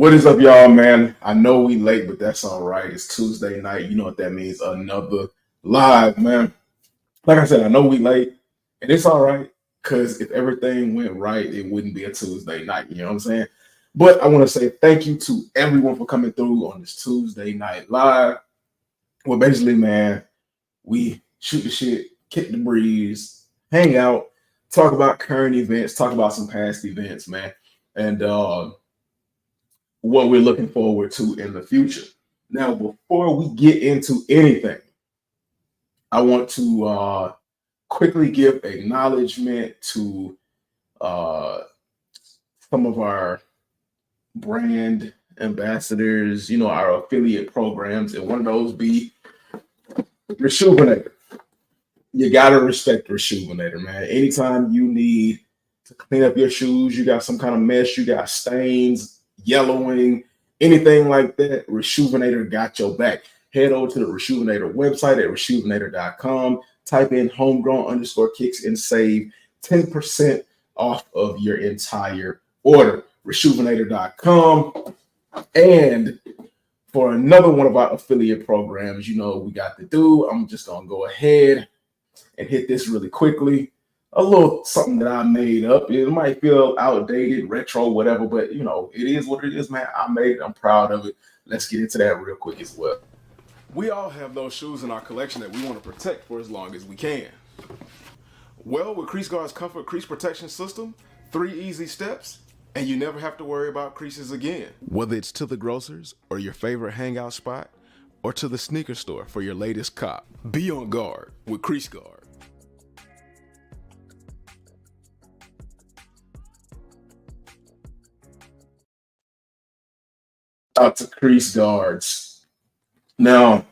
What is up, y'all, man? I know we late, but that's all right. It's Tuesday night. You know what that means. Another live, man. Like I said, I know we late, and it's all right because if everything went right, it wouldn't be a Tuesday night. You know what I'm saying? But I want to say thank you to everyone for coming through on this Tuesday night live. Well, basically, man, we shoot the shit, kick the breeze, hang out, talk about current events, talk about some past events, man. And what we're looking forward to in the future. Now, before we get into anything, I want to quickly give acknowledgement to uh, some of our brand ambassadors, our affiliate programs, and one of those be Resjuvenator. You gotta respect Resjuvenator, man. Anytime you need to clean up your shoes, you got some kind of mess, you got stains, yellowing, anything like that, Resjuvenator got your back. Head over to the Resjuvenator website at resjuvenator.com, type in homegrown_kicks and save 10% off of your entire order. Resjuvenator.com. And for another one of our affiliate programs, we got to do. I'm just gonna go ahead and hit this really quickly. A little something that I made up. It might feel outdated, retro, whatever, but it is what it is, man. I made it. I'm proud of it. Let's get into that real quick as well. We all have those shoes in our collection that we want to protect for as long as we can. Well, with CreaseGuard's Comfort Crease Protection System, 3 easy steps, and you never have to worry about creases again. Whether it's to the grocers or your favorite hangout spot, or to the sneaker store for your latest cop, be on guard with CreaseGuard. Out to Crease Guards. Now,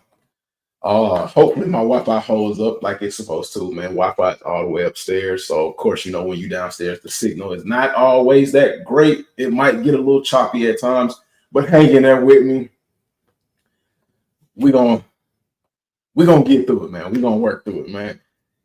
hopefully my Wi-Fi holds up like it's supposed to, man. Wi-Fi is all the way upstairs. So of course, when you downstairs, the signal is not always that great. It might get a little choppy at times, but hang in there with me. We're gonna get through it, man. We're gonna work through it, man.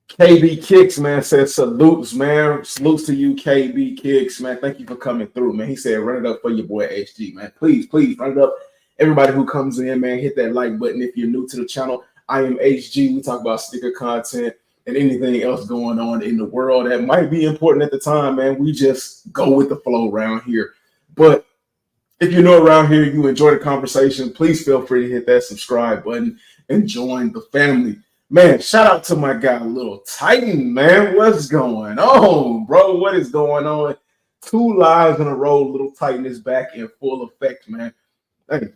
KB Kicks, man, says salutes, man. Salutes to you, KB Kicks, man. Thank you for coming through, man. He said, run it up for your boy HG, man. Please, run it up. Everybody who comes in, man, hit that like button if you're new to the channel. I am HG. We talk about sticker content and anything else going on in the world that might be important at the time, man. We just go with the flow around here. But if you're new around here, you enjoy the conversation, please feel free to hit that subscribe button and join the family. Man, shout out to my guy, Little Titan, man. What's going on, bro? What is going on? 2 lives in a row. Little Titan is back in full effect, man. Hey,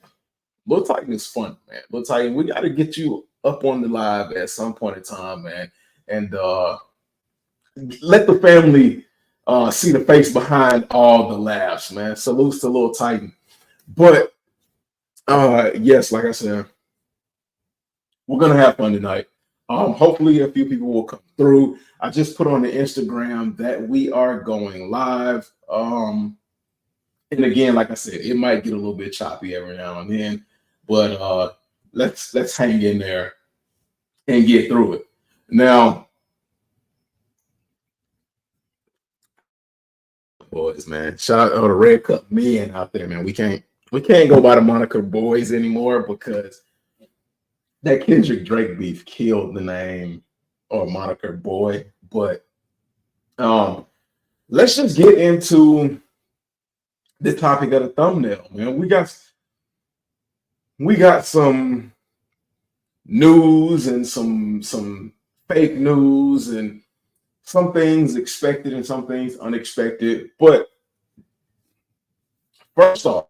Little Titan is fun, man. Little Titan, we got to get you up on the live at some point in time, man. And let the family see the face behind all the laughs, man. Salutes to Little Titan. But yes, like I said, we're gonna have fun tonight. Hopefully a few people will come through. I just put on the Instagram that we are going live. And again, like I said, it might get a little bit choppy every now and then, but let's hang in there and get through it. Now, boys, man, shout out to the Red Cup men out there, man. We can't go by the moniker boys anymore because that Kendrick Drake beef killed the name or moniker boy. But let's just get into the topic of the thumbnail, man. We got some news and some fake news and some things expected and some things unexpected. But first off,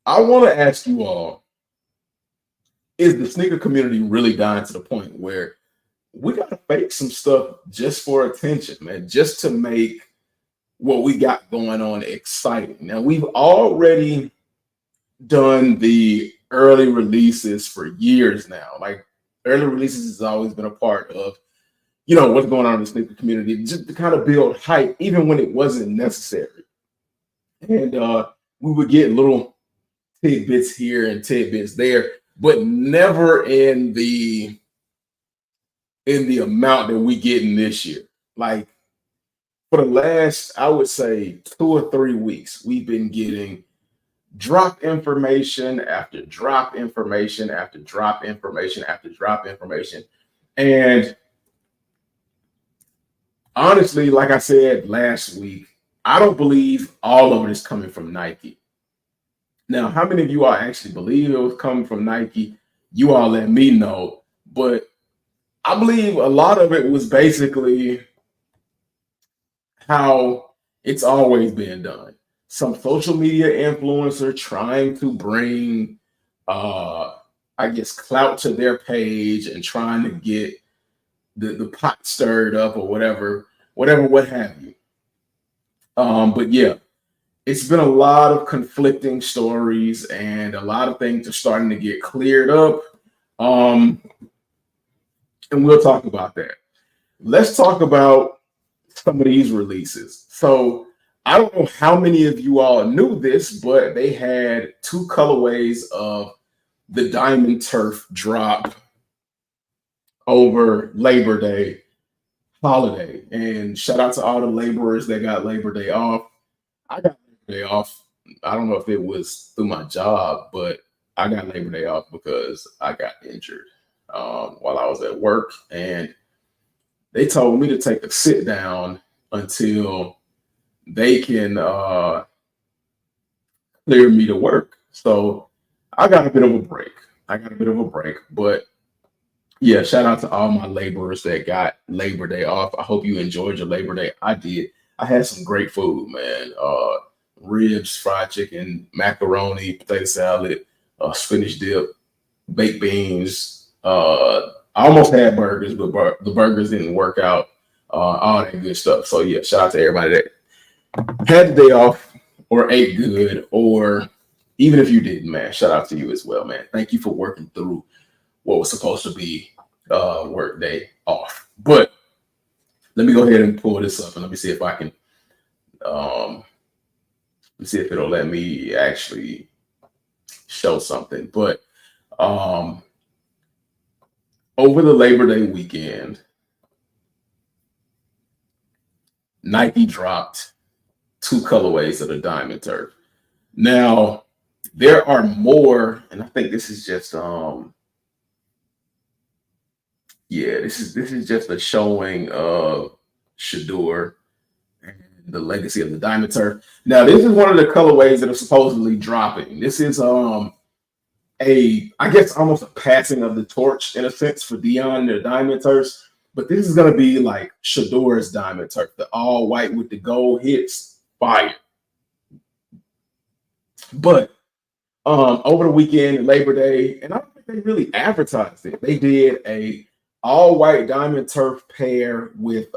I want to ask you all, is the sneaker community really dying to the point where we got to fake some stuff just for attention, man, just to make what we got going on exciting? Now, we've already done the early releases for years now. Like, early releases has always been a part of, what's going on in the sneaker community, just to kind of build hype, even when it wasn't necessary. And we would get little tidbits here and tidbits there, but never in the amount that we get in this year. Like, for the last, I would say, 2 or 3 weeks, we've been getting drop information after drop information after drop information after drop information. And honestly, like I said last week, I don't believe all of it is coming from Nike. Now, how many of you all actually believe it was coming from Nike? You all let me know. But I believe a lot of it was basically how it's always been done. Some social media influencer trying to bring, uh, I guess, clout to their page and trying to get the pot stirred up or whatever, what have you. But yeah, it's been a lot of conflicting stories and a lot of things are starting to get cleared up. Um, and we'll talk about that. Let's talk about some of these releases. So I don't know how many of you all knew this, but they had two colorways of the Diamond Turf drop over Labor Day holiday. And shout out to all the laborers that got Labor Day off. I got Labor Day off. I don't know if it was through my job, but I got Labor Day off because I got injured while I was at work. And they told me to take a sit down until they can clear me to work. So I got a bit of a break. But yeah, shout out to all my laborers that got Labor Day off. I hope you enjoyed your Labor Day. I did. I had some great food, man. Ribs, fried chicken, macaroni, potato salad, spinach dip, baked beans. I almost had burgers, but the burgers didn't work out. All that good stuff. So yeah, shout out to everybody that had the day off or ate good, or even if you didn't, man, shout out to you as well, man. Thank you for working through what was supposed to be work day off. But let me go ahead and pull this up and let me see if I can let's see if it'll let me actually show something. But over the Labor Day weekend, Nike dropped two colorways of the Diamond Turf. Now, there are more, and I think this is just this is just a showing of Shedeur and the legacy of the Diamond Turf. Now, this is one of the colorways that are supposedly dropping. This is I guess almost a passing of the torch in a sense for Dion, the Diamond Turfs. But this is gonna be like Shedeur's Diamond Turf, the all white with the gold hits, fire. But over the weekend, Labor Day, and I don't think they really advertised it. They did a all white Diamond Turf pair with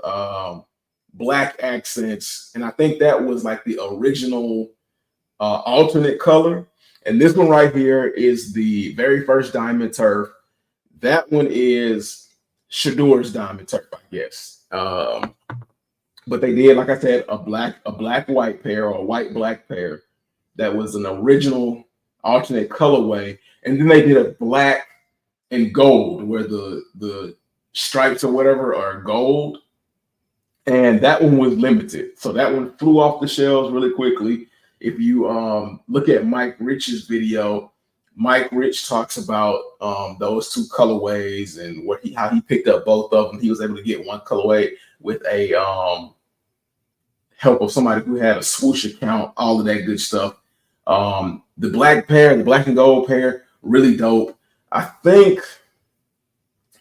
black accents, and I think that was like the original alternate color. And this one right here is the very first Diamond Turf. That one is Shedeur's Diamond Turf, I guess. But they did, like I said, a black white pair or a white black pair. That was an original alternate colorway, and then they did a black and gold where the stripes or whatever are gold, and that one was limited. So that one flew off the shelves really quickly. If you look at Mike Rich's video, Mike Rich talks about those two colorways and how he picked up both of them. He was able to get one colorway with a help of somebody who had a swoosh account, all of that good stuff. The black pair, the black and gold pair, really dope. I think,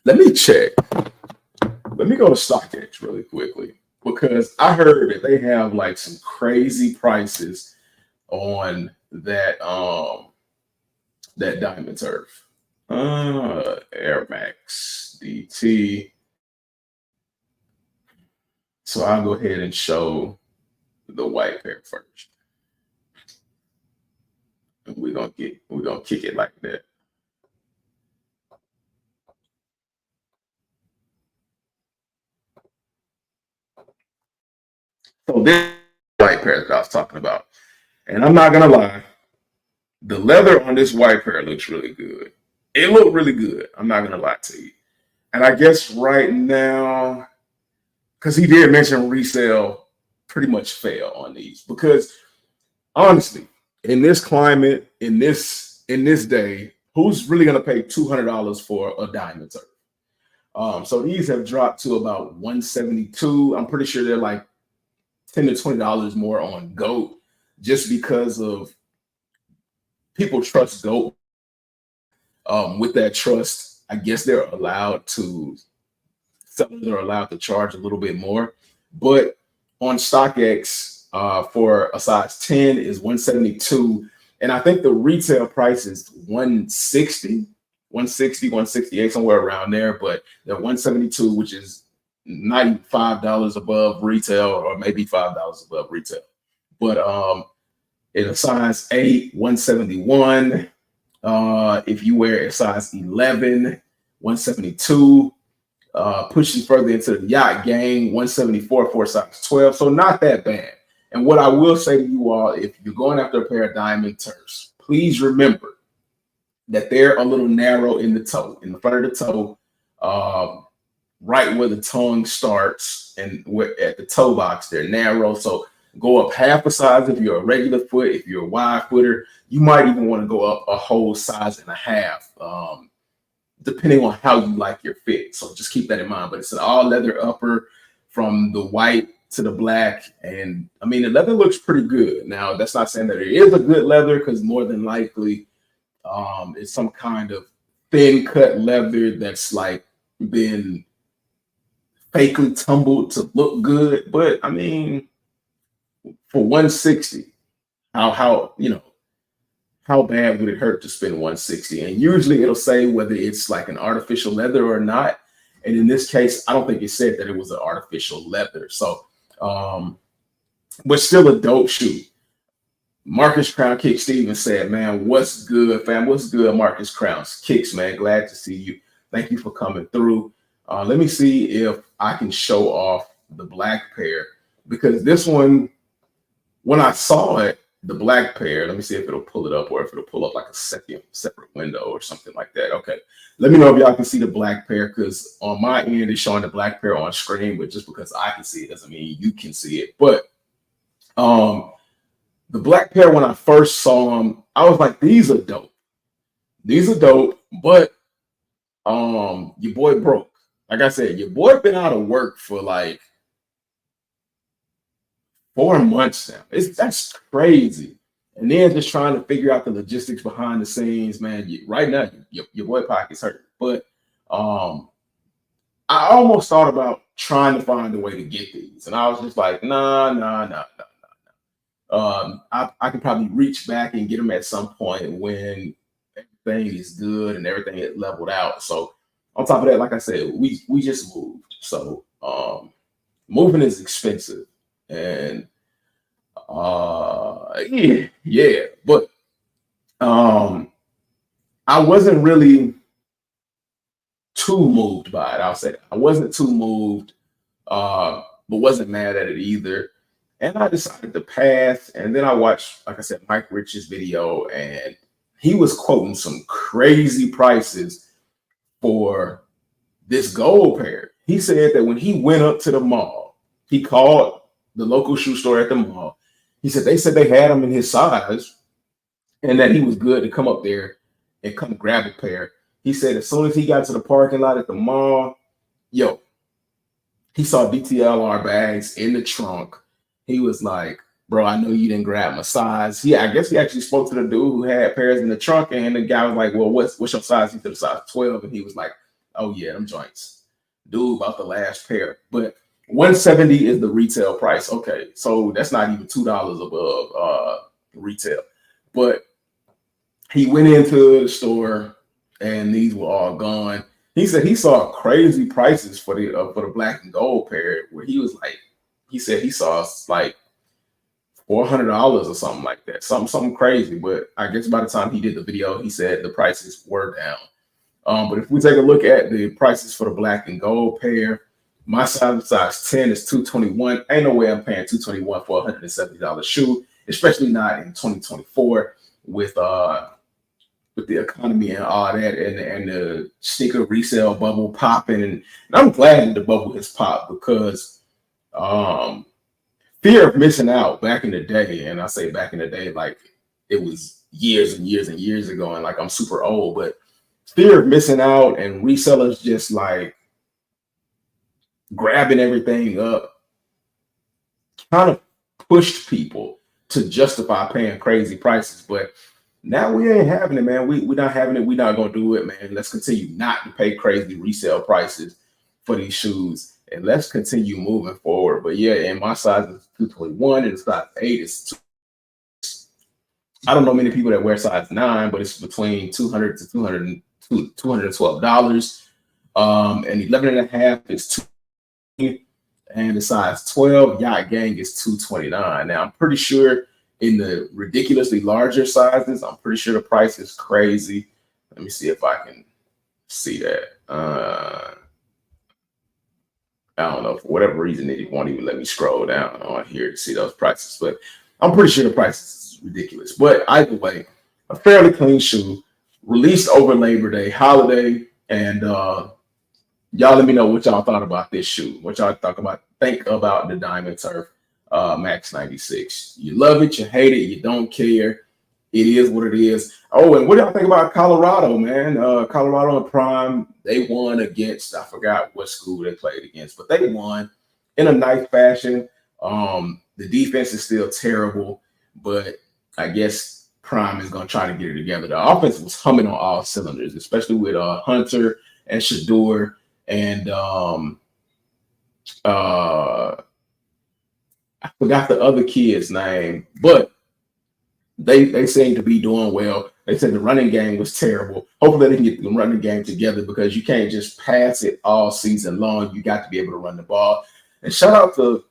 let me check. Let me go to StockX really quickly because I heard that they have like some crazy prices on that that Diamond Turf. Air Max DT. So I'll go ahead and show the white pair first. We're gonna kick it like that. So this white pair that I was talking about, and I'm not gonna lie, the leather on this white pair looks really good. It looked really good. I'm not gonna lie to you. And I guess right now, because he did mention resale pretty much fail on these because honestly, in this climate, in this day, who's really gonna pay $200 for a diamond turf? So these have dropped to about 172. I'm pretty sure they're like $10 to $20 more on GOAT just because of people trust GOAT. With that trust, I guess sellers are allowed to charge a little bit more. But on StockX, for a size 10 is 172. And I think the retail price is 160, 168, somewhere around there. But they're 172, which is not even $5 above retail, or maybe $5 above retail. But in a size 8, 171. If you wear a size 11, 172. Pushing further into the yacht gang, 174 for a size 12. So not that bad. And what I will say to you all, if you're going after a pair of diamond turfs, please remember that they're a little narrow in the toe, in the front of the toe, right where the tongue starts, and at the toe box, they're narrow. So go up half a size if you're a regular foot. If you're a wide footer, you might even want to go up a whole size and a half, depending on how you like your fit. So just keep that in mind. But it's an all leather upper from the white to the black. And I mean, the leather looks pretty good. Now, that's not saying that it is a good leather, because more than likely it's some kind of thin cut leather that's like been fakely tumbled to look good. But I mean, for 160, how bad would it hurt to spend 160? And usually it'll say whether it's like an artificial leather or not. And in this case, I don't think it said that it was an artificial leather. So, but still a dope shoe. Marcus Crown Kick Stevens said, man, what's good, fam? What's good, Marcus Crown's Kicks, man? Glad to see you. Thank you for coming through. Let me see if I can show off the black pair, because this one, when I saw it, the black pair, let me see if it'll pull it up, or if it'll pull up like a separate window or something like that. Okay. Let me know if y'all can see the black pair, because on my end, it's showing the black pair on screen, but just because I can see it doesn't mean you can see it. But the black pair, when I first saw them, I was like, these are dope. These are dope, but your boy broke. Like I said, your boy been out of work for like 4 months now. That's crazy. And then just trying to figure out the logistics behind the scenes, man. Right now, your boy pocket's hurt. But I almost thought about trying to find a way to get these, and I was just like, nah. I could probably reach back and get them at some point when everything is good and everything is leveled out. So on top of that, like I said, we just moved. So moving is expensive. And yeah, but I wasn't really too moved by it. I'll say that. I wasn't too moved, but wasn't mad at it either. And I decided to pass. And then I watched, like I said, Mike Rich's video, and he was quoting some crazy prices for this gold pair. He said that when he went up to the mall, he called the local shoe store at the mall. He said they had him in his size, and that he was good to come up there and come grab a pair. He said as soon as he got to the parking lot at the mall, he saw DTLR bags in the trunk. He was like, bro, I know you didn't grab my size. Yeah, I guess he actually spoke to the dude who had pairs in the trunk, and the guy was like, well, what's your size? He said size 12, and he was like, oh yeah, them joints. Dude, about the last pair. But 170 is the retail price. Okay, so that's not even $2 above retail. But he went into the store, and these were all gone. He said he saw crazy prices for the black and gold pair, where he was like, he said he saw like $400 or something like that, something crazy. But I guess by the time he did the video, he said the prices were down. But if we take a look at the prices for the black and gold pair, my size 10 is $221. Ain't no way I'm paying $221 for a $170 shoe, especially not in 2024 with the economy and all that, and the sneaker resale bubble popping. And I'm glad that the bubble has popped, because fear of missing out back in the day, and I say back in the day like it was years and years and years ago, and like I'm super old, but fear of missing out and resellers just like grabbing everything up kind of pushed people to justify paying crazy prices. But now we ain't having it, man. We not having it. We not gonna do it, man. Let's continue not to pay crazy resale prices for these shoes, and let's continue moving forward. But yeah, and my size is 221, and size 8 is I don't know many people that wear size 9, but it's between 200 to $212. And 11 and a half is 2, and the size 12 Yacht Gang is 229. Now I'm pretty sure in the ridiculously larger sizes, I'm pretty sure the price is crazy. Let me see if I can see that. I don't know, for whatever reason it won't even let me scroll down on here to see those prices, but I'm pretty sure the price is ridiculous. But either way, a fairly clean shoe, released over Labor Day holiday, and y'all let me know what y'all thought about this shoe. What y'all think about the Diamond Turf Max 96. You love it, you hate it, you don't care. It is what it is. Oh, and what do y'all think about Colorado, man? Colorado and Prime, they won against, I forgot what school they played against, but they won in a nice fashion. The defense is still terrible, but I guess Prime is going to try to get it together. The offense was humming on all cylinders, especially with Hunter and Shador and I forgot the other kid's name, but they seem to be doing well. They said the running game was terrible. Hopefully they can get the running game together, because you can't just pass it all season long. You got to be able to run the ball. And shout out to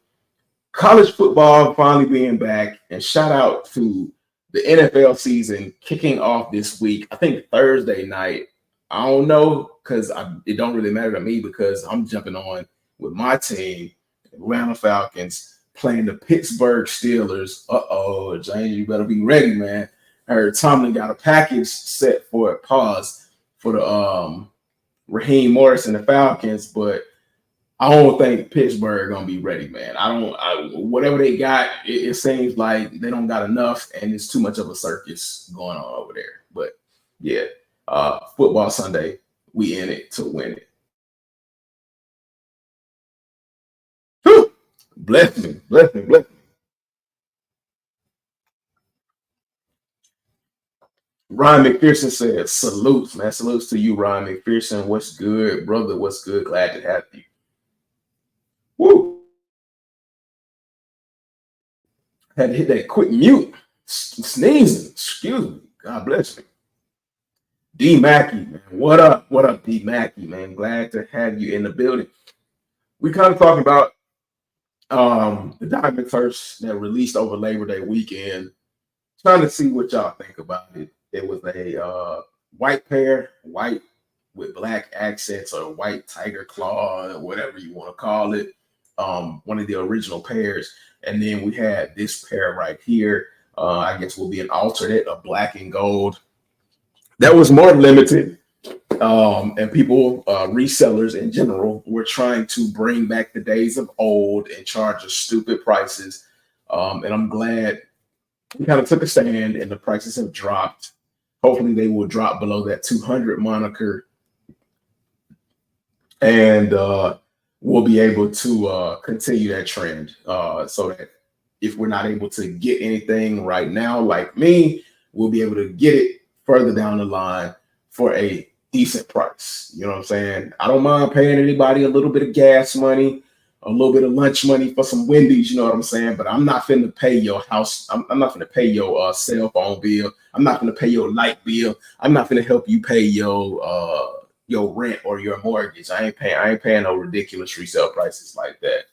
college football finally being back, and shout out to the NFL season kicking off this week. I think Thursday night. I don't know, because it don't really matter to me, because I'm jumping on with my team, Atlanta Falcons, playing the Pittsburgh Steelers. James, you better be ready, man. I heard Tomlin got a package set for it, pause, for the Raheem Morris and the Falcons, but I don't think Pittsburgh gonna be ready, man. Whatever they got, it seems like they don't got enough, and it's too much of a circus going on over there. But yeah, football Sunday, we in it to win it. Whew. Bless me, bless me, bless me. Ryan McPherson said, salutes, man. Salutes to you, Ryan McPherson. What's good, brother? What's good? Glad to have you. Woo. Had to hit that quick mute. Sneezing. Excuse me. God bless me. D Mackey, man. What up? What up, D Mackey, man? Glad to have you in the building. We kind of talking about the Diamond Turfs that released over Labor Day weekend. Trying to see what y'all think about it. It was a white pair, white with black accents, or white tiger claw, or whatever you want to call it. One of the original pairs. And then we had this pair right here. I guess will be an alternate of black and gold. That was more limited. And people, resellers in general, were trying to bring back the days of old and charge us stupid prices. And I'm glad we kind of took a stand, and the prices have dropped. Hopefully they will drop below that 200 moniker, and we'll be able to continue that trend, so that if we're not able to get anything right now, like me, we'll be able to get it further down the line for a decent price. You know what I'm saying? I don't mind paying anybody a little bit of gas money, a little bit of lunch money for some Wendy's, you know what I'm saying? But I'm not finna pay your house. I'm not finna pay your cell phone bill. I'm not finna pay your light bill. I'm not finna help you pay your rent or your mortgage. I ain't paying no ridiculous resale prices like that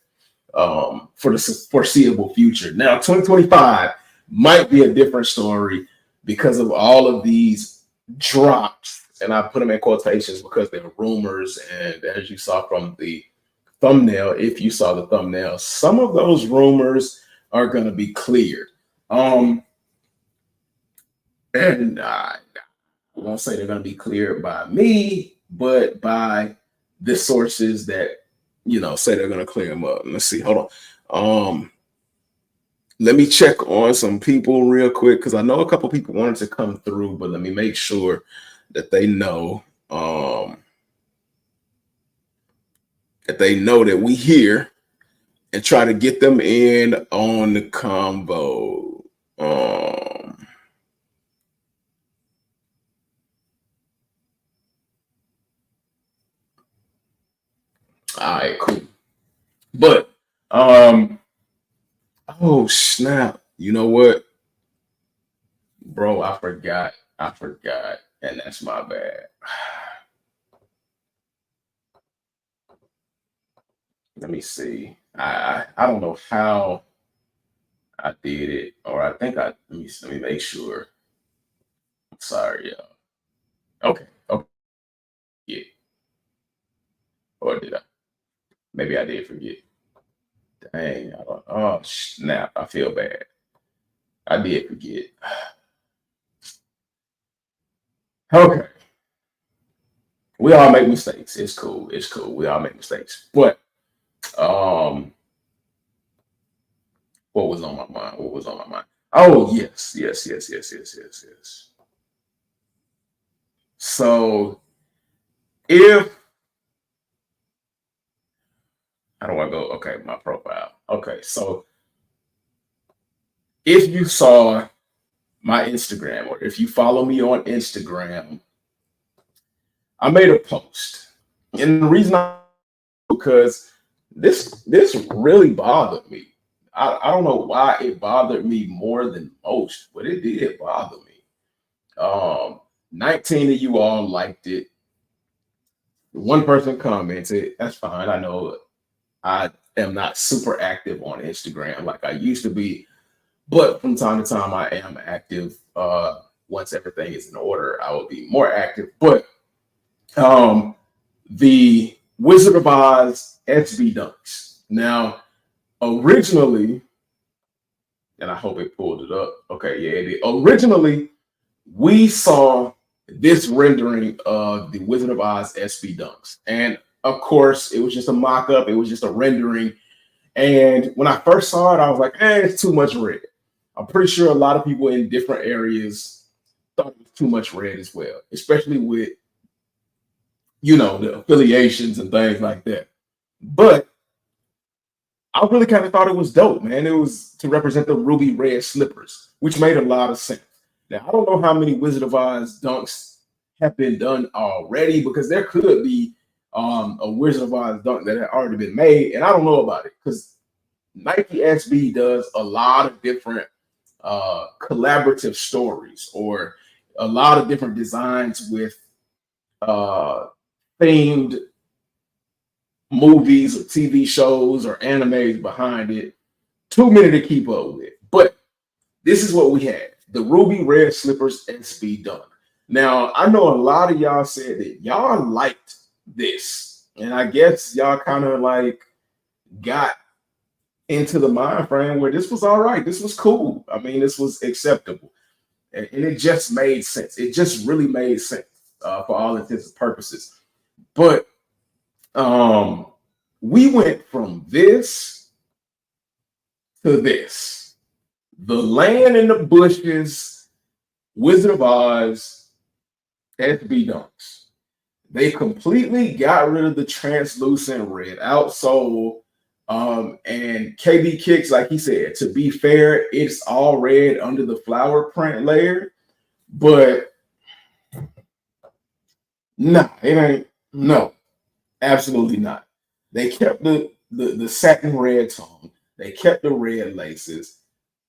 for the foreseeable future. Now, 2025 might be a different story because of all of these drops, and I put them in quotations because they're rumors. And as you saw from the thumbnail, if you saw the thumbnail, some of those rumors are going to be cleared. And I won't say they're going to be cleared by me, but by the sources that, say they're going to clear them up. Let's see. Hold on. Let me check on some people real quick because I know a couple people wanted to come through, but let me make sure that they know that we here and try to get them in on the combo. All right, cool. But oh snap! You know what, bro? I forgot. And that's my bad. Let me see. I don't know how I did it, or I think let me make sure. I'm sorry, y'all. Okay, okay, yeah. Or did I? Maybe I did forget. Dang, oh snap! I feel bad. I did forget. Okay, we all make mistakes. It's cool. It's cool. We all make mistakes. But um, what was on my mind? What was on my mind? Oh yes. So if I don't want to go, okay, my profile. Okay, so if you saw my Instagram or if you follow me on Instagram, I made a post. And the reason because this really bothered me. I don't know why it bothered me more than most, but it did bother me. 19 of you all liked it. One person commented. That's fine. I know I am not super active on Instagram like I used to be, but from time to time I am active. Once everything is in order, I will be more active. But the Wizard of Oz SB Dunks. Now, originally, and I hope it pulled it up. Okay, yeah, it did. Originally, we saw this rendering of the Wizard of Oz SB Dunks. And of course, it was just a mock up, it was just a rendering. And when I first saw it, I was like, it's too much red. I'm pretty sure a lot of people in different areas thought it was too much red as well, especially with, the affiliations and things like that. But I really kind of thought it was dope, man. It was to represent the ruby red slippers, which made a lot of sense. Now, I don't know how many Wizard of Oz dunks have been done already because there could be a Wizard of Oz dunk that had already been made, and I don't know about it because Nike SB does a lot of different collaborative stories or a lot of different designs with themed movies or TV shows or animes behind it. Too many to keep up with. But this is what we had. The Ruby Red Slippers SB Dunk. Now, I know a lot of y'all said that y'all liked this. And I guess y'all kind of like got into the mind frame where this was all right. This was cool. I mean, this was acceptable. And it just made sense. It just really made sense for all intents and purposes. But we went from this to this. The Land in the Bushes, Wizard of Oz, SB Dunks. They completely got rid of the translucent red outsole. And KB Kicks, like he said, to be fair, it's all red under the flower print layer, but no, it ain't. No, absolutely not. They kept the satin red tone. They kept the red laces.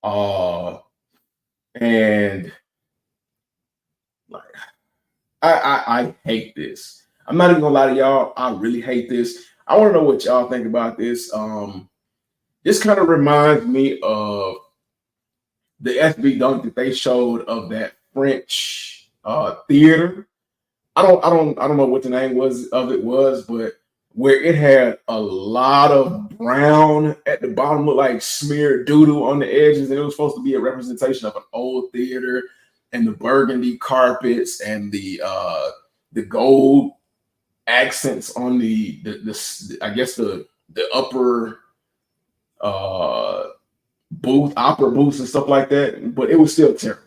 And like I hate this. I'm not even gonna lie to y'all. I really hate this. I want to know what y'all think about this. This kind of reminds me of the SB dunk that they showed of that French theater. I don't know what the name was, but where it had a lot of brown at the bottom, looked like smeared doodle on the edges, and it was supposed to be a representation of an old theater, and the burgundy carpets and the gold accents on the I guess the upper booth, opera booths and stuff like that, but it was still terrible.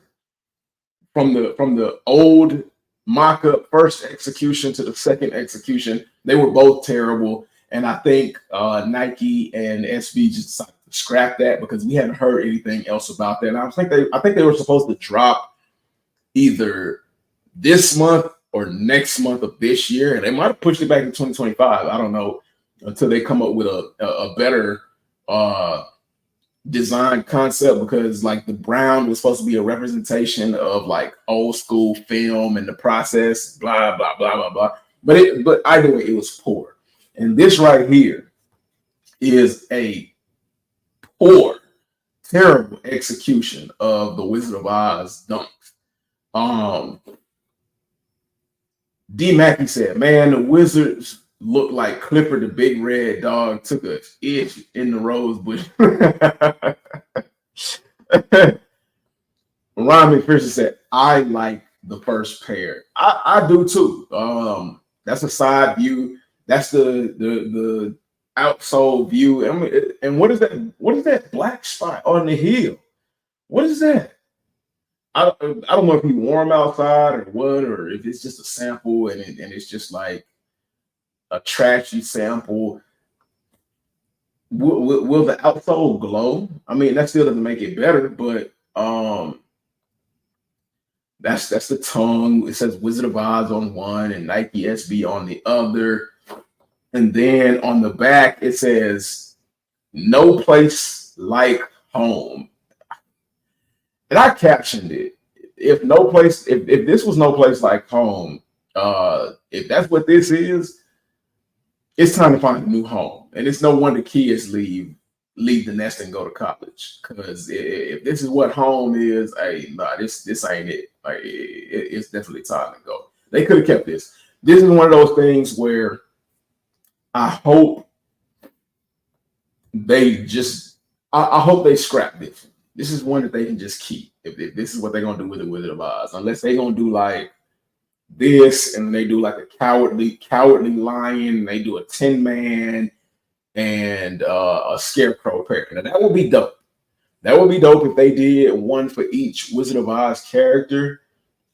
From the old mock-up first execution to the second execution, they were both terrible. And I think Nike and SB just decided to scrap that because we hadn't heard anything else about that. And I think they were supposed to drop either this month or next month of this year, and they might have pushed it back to 2025. I don't know until they come up with a better uh, design concept, because like the brown was supposed to be a representation of like old school film and the process, blah blah blah blah blah. But either way, it was poor. And this right here is a poor, terrible execution of the Wizard of Oz dunk. Um, D Mackey said, "Man, the Wizards look like Clipper the Big Red Dog took a itch in the rose bush." Ron McPherson said, "I like the first pair. I do too. That's a side view. That's the outsole view. And what is that? What is that black spot on the heel? What is that? I don't know if he warm outside or what, or if it's just a sample and it's just like a trashy sample. Will the outsole glow? I mean, that still doesn't make it better, but that's the tongue. It says Wizard of Oz on one and Nike SB on the other. And then on the back, it says no place like home. And I captioned it. If this was no place like home, if that's what this is, it's time to find a new home. And it's no wonder kids leave the nest and go to college. Because if this is what home is, hey, nah, this ain't it. Like it's definitely time to go. They could have kept this. This is one of those things where I hope I hope they scrap this. This is one that they can just keep. If this is what they're gonna do with the Wizard of Oz, unless they're gonna do like this and they do like a cowardly lion, they do a 10-man and a scarecrow pair. Now that would be dope. That would be dope if they did one for each Wizard of Oz character,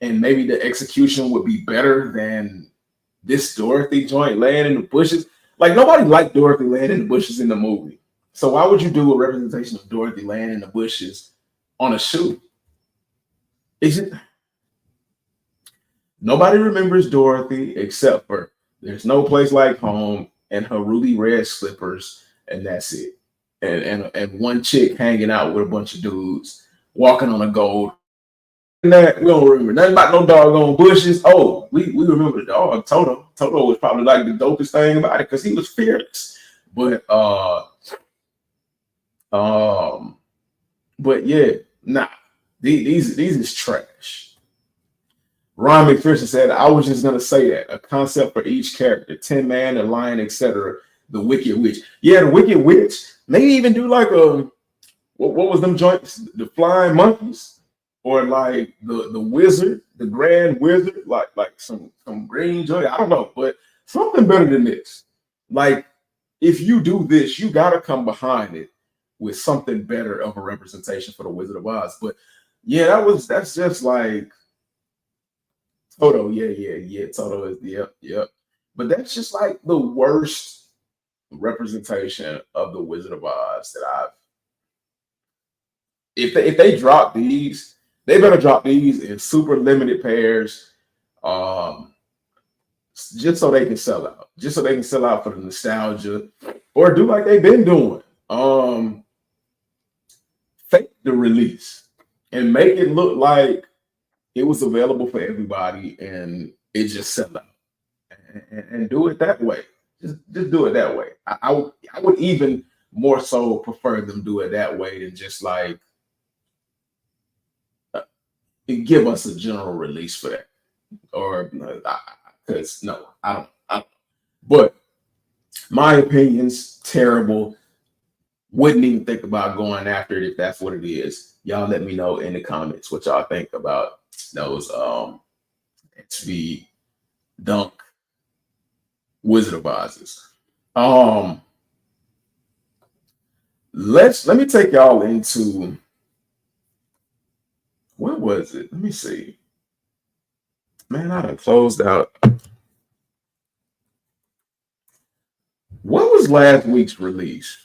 and maybe the execution would be better than this Dorothy joint laying in the bushes. Like nobody liked Dorothy laying in the bushes in the movie. So why would you do a representation of Dorothy laying in the bushes on a shoe? Is it? Nobody remembers Dorothy except for there's no place like home and her ruby red slippers, and that's it. And one chick hanging out with a bunch of dudes walking on a gold. And that we don't remember nothing about no doggone bushes. Oh, we remember the dog Toto. Toto was probably like the dopest thing about it because he was fearless. Um, but yeah, nah, these is trash. Ron McPherson said, "I was just gonna say that a concept for each character, 10-man, a lion, etc. The Wicked Witch, yeah, the Wicked Witch. Maybe even do like a what was them joints? The Flying Monkeys, or like the Wizard, the Grand Wizard, like some green joint. I don't know, but something better than this. Like if you do this, you gotta come behind it with something better of a representation for the Wizard of Oz. But yeah, that's just like Toto. Yeah. Toto is yep. But that's just like the worst representation of the Wizard of Oz that I've. If they drop these, they better drop these in super limited pairs, um, just so they can sell out, just so they can sell out for the nostalgia, or do like they've been doing. Fake the release and make it look like it was available for everybody and it just sell out, and do it that way. Just do it that way. I would even more so prefer them do it that way than just like give us a general release for that, or because no, I don't. But my opinion's terrible. Wouldn't even think about going after it if that's what it is. Y'all let me know in the comments what y'all think about those XV Dunk Wizard of Oz's. let me take y'all into what was it? Let me see. Man, I done closed out. What was last week's release?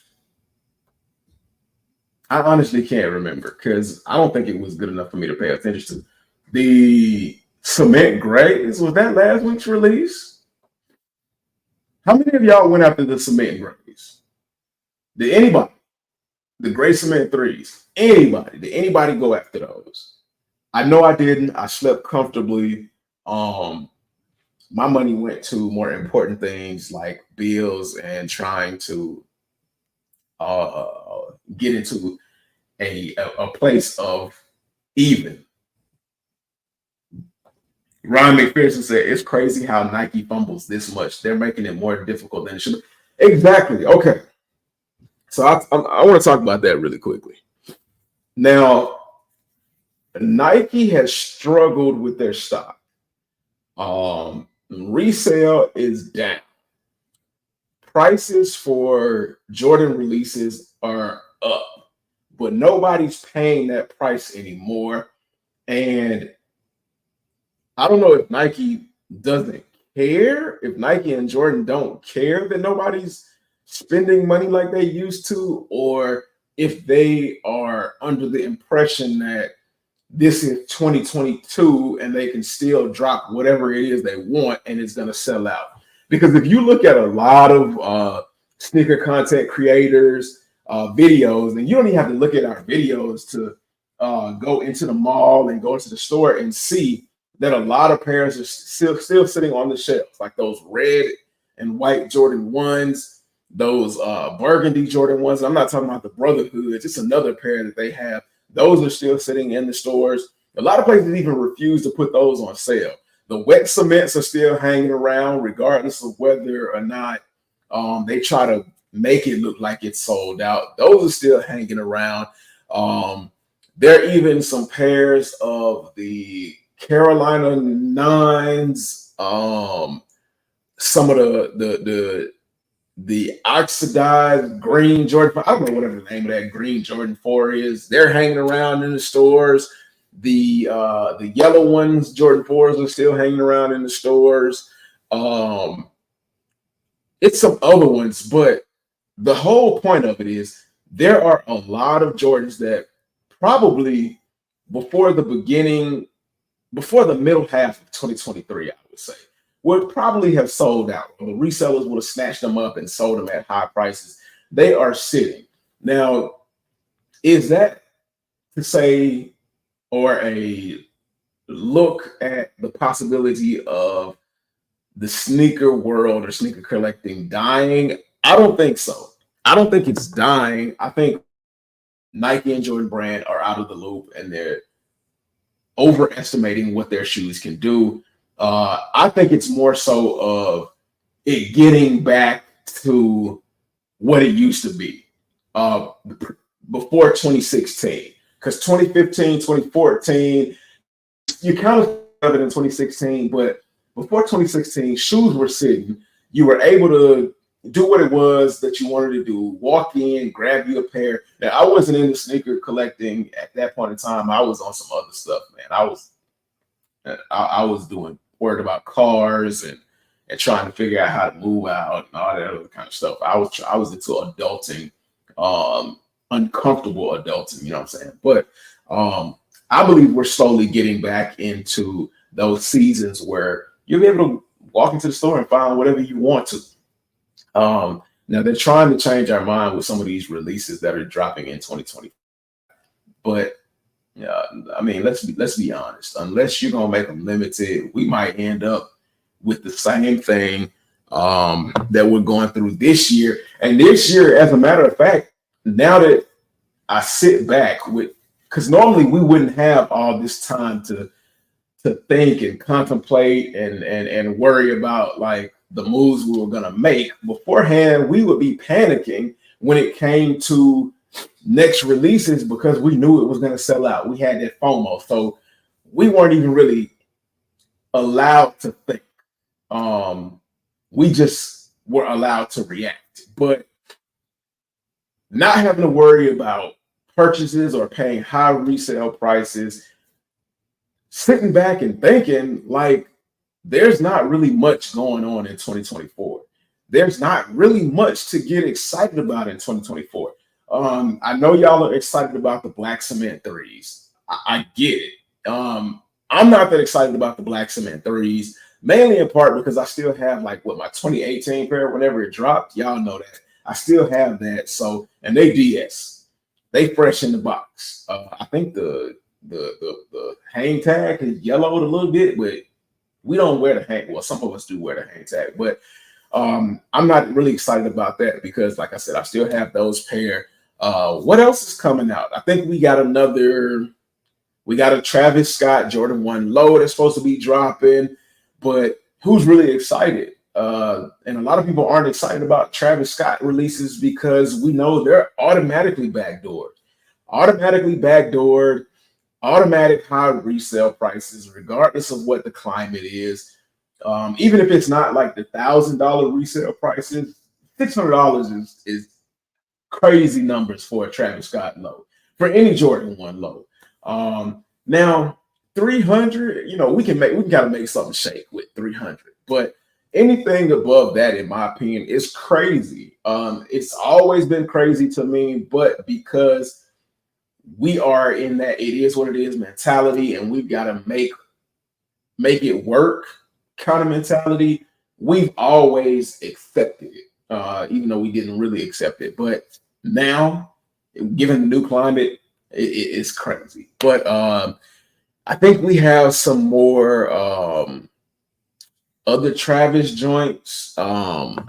I honestly can't remember because I don't think it was good enough for me to pay attention to. The Cement Grays, was that last week's release? How many of y'all went after the Cement Grays? Did anybody? The Gray Cement threes. Anybody? Did anybody go after those? I know I didn't. I slept comfortably. Um, my money went to more important things like bills and trying to get into a place of even. Ron McPherson said, "It's crazy how Nike fumbles this much. They're making it more difficult than it should." Exactly. Okay. So I want to talk about that really quickly. Now, Nike has struggled with their stock. Resale is down. Prices for Jordan releases are up, but nobody's paying that price anymore. And I don't know if Nike doesn't care, if Nike and Jordan don't care that nobody's spending money like they used to, or if they are under the impression that this is 2022 and they can still drop whatever it is they want and it's going to sell out. Because if you look at a lot of sneaker content creators videos, and you don't even have to look at our videos to go into the mall and go into the store and see that a lot of pairs are still sitting on the shelves, like those red and white Jordan 1s, those burgundy Jordan 1s. I'm not talking about the Brotherhood, just another pair that they have. Those are still sitting in the stores. A lot of places even refuse to put those on sale. The wet cements are still hanging around, regardless of whether or not they try to make it look like it's sold out. Those are still hanging around. There are even some pairs of the Carolina Nines, some of the oxidized green Jordan. I don't know whatever the name of that green Jordan 4 is. They're hanging around in the stores. The yellow ones, Jordan 4s, are still hanging around in the stores. It's some other ones, but the whole point of it is there are a lot of Jordans that probably before the middle half of 2023, I would say, would probably have sold out. The resellers would have snatched them up and sold them at high prices. They are sitting. Now, is that to say, or a look at the possibility of the sneaker world or sneaker collecting dying? I don't think so. I don't think it's dying. I think Nike and Jordan Brand are out of the loop and they're overestimating what their shoes can do. I think it's more so of it getting back to what it used to be before 2016. Because 2015, 2014, you kind of have it in 2016, but before 2016, shoes were sitting. You were able to do what it was that you wanted to do. Walk in, grab you a pair. Now, I wasn't into sneaker collecting at that point in time. I was on some other stuff, man. I was doing worried about cars and trying to figure out how to move out and all that other kind of stuff. I was into adulting, uncomfortable adulting. You know what I'm saying? But I believe we're slowly getting back into those seasons where you'll be able to walk into the store and find whatever you want to. Now they're trying to change our mind with some of these releases that are dropping in 2020. But yeah, I mean, let's be honest. Unless you're gonna make them limited, we might end up with the same thing that we're going through this year. And this year, as a matter of fact, now that I sit back with, because normally we wouldn't have all this time to think and contemplate and worry about like the moves we were gonna make beforehand. We would be panicking when it came to next releases because we knew it was going to sell out. We had that FOMO, so we weren't even really allowed to think. We just were allowed to react. But not having to worry about purchases or paying high resale prices, sitting back and thinking like there's not really much going on in 2024. There's not really much to get excited about in 2024. I know y'all are excited about the black cement threes. I get it. I'm not that excited about the black cement threes, mainly in part because I still have like what my 2018 pair, whenever it dropped. Y'all know that. I still have that. So, and they DS. They fresh in the box. I think the hang tag is yellowed a little bit, but we don't wear the hang. Well, some of us do wear the hang tag, but I'm not really excited about that because, like I said, I still have those pair. What else is coming out? I think we got a Travis Scott Jordan 1 low that's supposed to be dropping, but who's really excited? And a lot of people aren't excited about Travis Scott releases because we know they're automatically backdoored, automatic high resale prices, regardless of what the climate is. Even if it's not like the $1,000 resale prices, $600 is crazy numbers for a Travis Scott low, for any Jordan 1 low. Now 300, we can gotta make something shake with 300, but anything above that, in my opinion, is crazy. It's always been crazy to me, but because we are in that it is what it is mentality, and we've got to make it work kind of mentality, we've always accepted it, even though we didn't really accept it. But now, given the new climate, it's crazy. But I think we have some more other Travis joints. Hold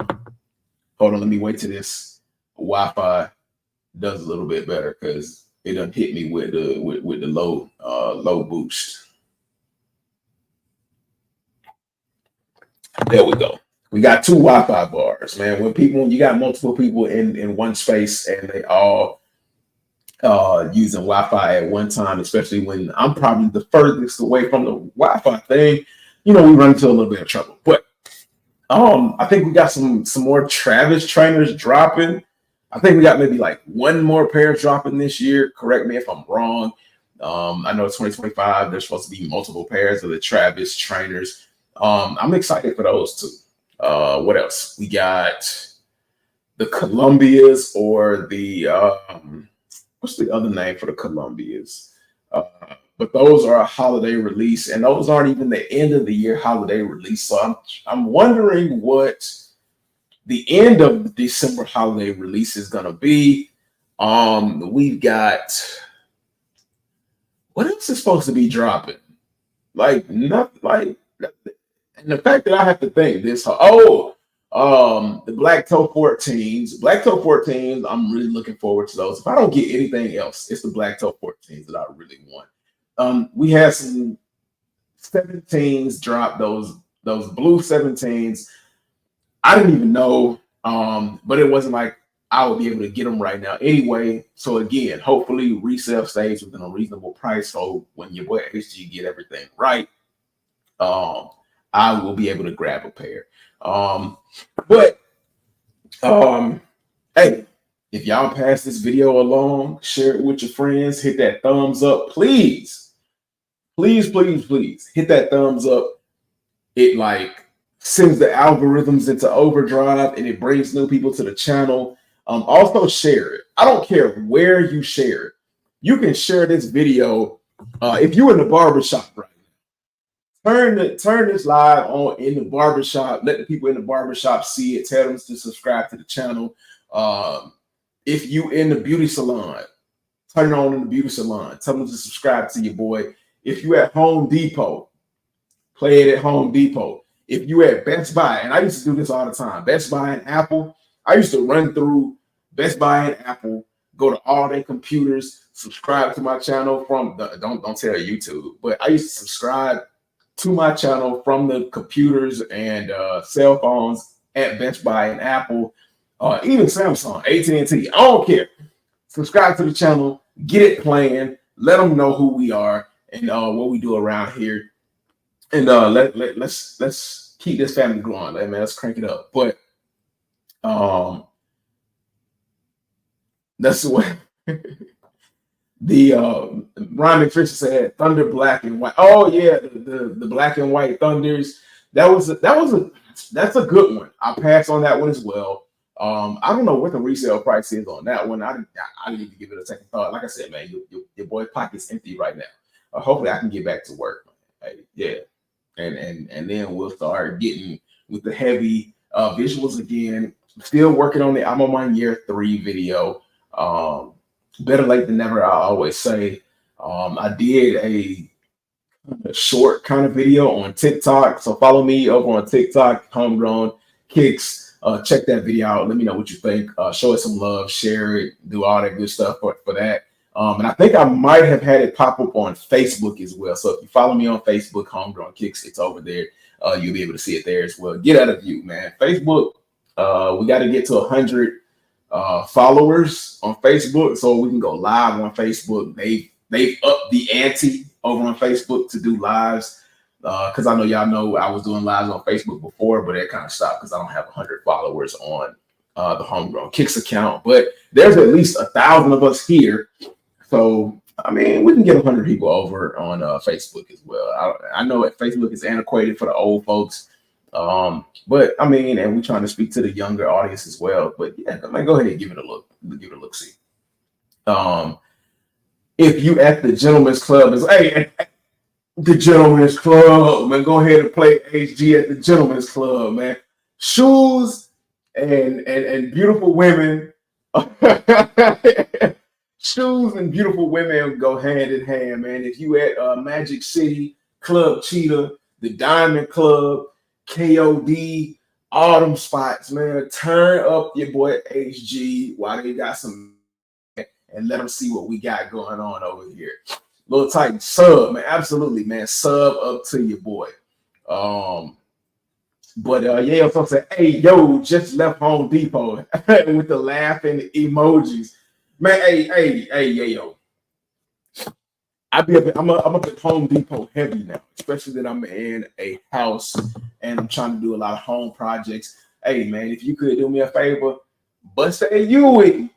on, let me wait till this Wi-Fi does a little bit better because it done hit me with the low boost. There we go. We got two Wi-Fi bars, man. When you got multiple people in one space and they all using Wi-Fi at one time, especially when I'm probably the furthest away from the Wi-Fi thing, we run into a little bit of trouble. But I think we got some more Travis trainers dropping. I think we got maybe like one more pair dropping this year. Correct me if I'm wrong. I know 2025, there's supposed to be multiple pairs of the Travis trainers. I'm excited for those too. What else? We got the Columbias, or the what's the other name for the Columbias? But those are a holiday release, and those aren't even the end of the year holiday release. So I'm wondering what the end of the December holiday release is gonna be. We've got, what else is supposed to be dropping? Like nothing. Like, and the fact that I have to think this. The Black Toe 14s. Black Toe 14s. I'm really looking forward to those. If I don't get anything else, it's the Black Toe 14s that I really want. We had some 17s drop, those blue 17s. I didn't even know, but it wasn't like I would be able to get them right now anyway. So again, hopefully resale stays within a reasonable price. So when your boy HG get everything right, I will be able to grab a pair. Hey, if y'all pass this video along, share it with your friends, hit that thumbs up, please. Please, please, please hit that thumbs up. It like sends the algorithms into overdrive and it brings new people to the channel. Also share it. I don't care where you share it. You can share this video if you're in the barbershop right now. Turn this live on in the barbershop. Let the people in the barbershop see it. Tell them to subscribe to the channel. If you in the beauty salon, turn it on in the beauty salon. Tell them to subscribe to your boy. If you at Home Depot, play it at Home Depot. If you at Best Buy, and I used to do this all the time, Best Buy and Apple, I used to run through Best Buy and Apple, go to all their computers, subscribe to my channel from the, don't tell YouTube, but I used to subscribe to my channel from the computers and cell phones at Best Buy and Apple, even Samsung, AT&T. I don't care. Subscribe to the channel, get it playing, let them know who we are and what we do around here. And let's keep this family growing. Let's crank it up. But That's what the Ryan McPherson said. Thunder black and white. Oh yeah, the black and white Thunders. That's a good one. I pass on that one as well. I don't know what the resale price is on that one. I need to give it a second thought. Like I said, man, your boy pocket's empty right now. Hopefully, I can get back to work. Hey, yeah, and then we'll start getting with the heavy visuals again. Still working on it. I'm on my year 3 video. Better late than never, I always say. I did a short kind of video on TikTok. So follow me over on TikTok, Homegrown Kicks. Check that video out. Let me know what you think. Show it some love, share it, do all that good stuff for that. And I think I might have had it pop up on Facebook as well. So if you follow me on Facebook, Homegrown Kicks, it's over there. You'll be able to see it there as well. Get out of view, man. Facebook, we got to get to 100 followers on Facebook so we can go live on Facebook. They've upped the ante over on Facebook to do lives. Because I know y'all know I was doing lives on Facebook before, but it kind of stopped because I don't have 100 followers on the Homegrown Kicks account. But there's at least 1,000 of us here. So, I mean, we can get 100 people over on Facebook as well. I know that Facebook is antiquated for the old folks. But, I mean, and we're trying to speak to the younger audience as well. But, yeah, man, go ahead and give it a look. Give it a look-see. If you at the Gentleman's Club, hey, the Gentleman's Club, man, go ahead and play HG at the Gentleman's Club, man. Shoes and beautiful women. Shoes and beautiful women go hand in hand, man. If you at Magic City, Club Cheetah, the Diamond Club, KOD, all them spots, man, turn up your boy HG while they got some, and let them see what we got going on over here. Little Titan sub, man, absolutely, man, sub up to your boy. But yeah, folks say, hey, yo, just left Home Depot with the laughing emojis. Man, hey, yo. I'm up at Home Depot heavy now, especially that I'm in a house and I'm trying to do a lot of home projects. Hey, man, if you could do me a favor, bust a U,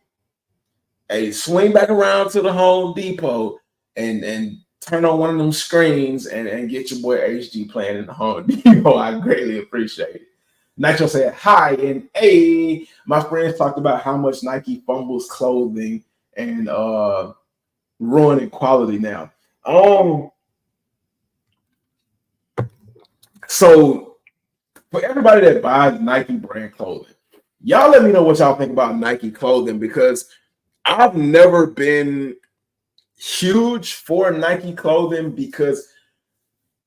hey, swing back around to the Home Depot and turn on one of them screens and get your boy HG playing in the Home Depot. I greatly appreciate it. Nitro said, hi, and hey, my friends talked about how much Nike fumbles clothing and ruining quality now. So for everybody that buys Nike brand clothing, y'all let me know what y'all think about Nike clothing, because I've never been huge for Nike clothing because,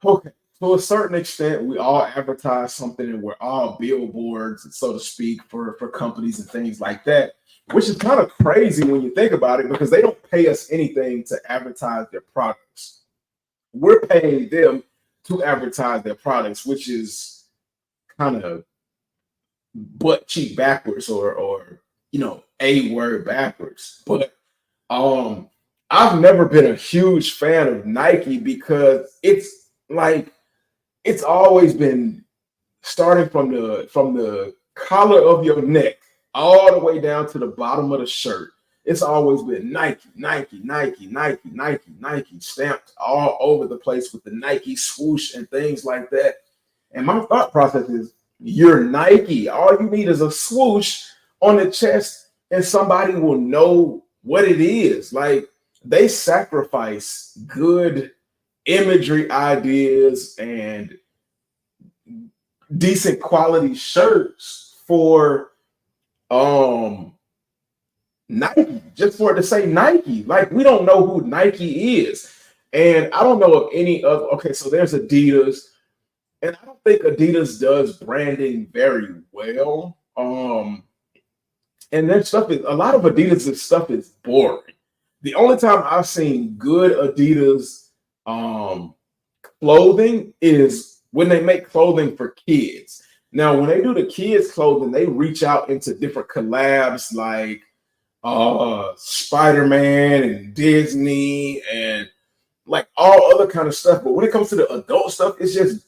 okay, to a certain extent, we all advertise something and we're all billboards, so to speak, for companies and things like that, which is kind of crazy when you think about it, because they don't pay us anything to advertise their products. We're paying them to advertise their products, which is kind of butt cheek backwards, or you know, a word backwards. But I've never been a huge fan of Nike because it's like, it's always been starting from the collar of your neck all the way down to the bottom of the shirt. It's always been Nike, Nike, Nike, Nike, Nike, Nike, stamped all over the place with the Nike swoosh and things like that. And my thought process is, you're Nike. All you need is a swoosh on the chest and somebody will know what it is. Like, they sacrifice good imagery ideas and decent quality shirts for Nike, just for it to say Nike. Like, we don't know who Nike is. And I don't know of any other. Okay, so there's Adidas, and I don't think Adidas does branding very well. And their stuff is, a lot of Adidas' stuff is boring. The only time I've seen good Adidas clothing is when they make clothing for kids. Now, when they do the kids clothing, they reach out into different collabs like Spider-Man and Disney and like all other kind of stuff. But when it comes to the adult stuff, it's just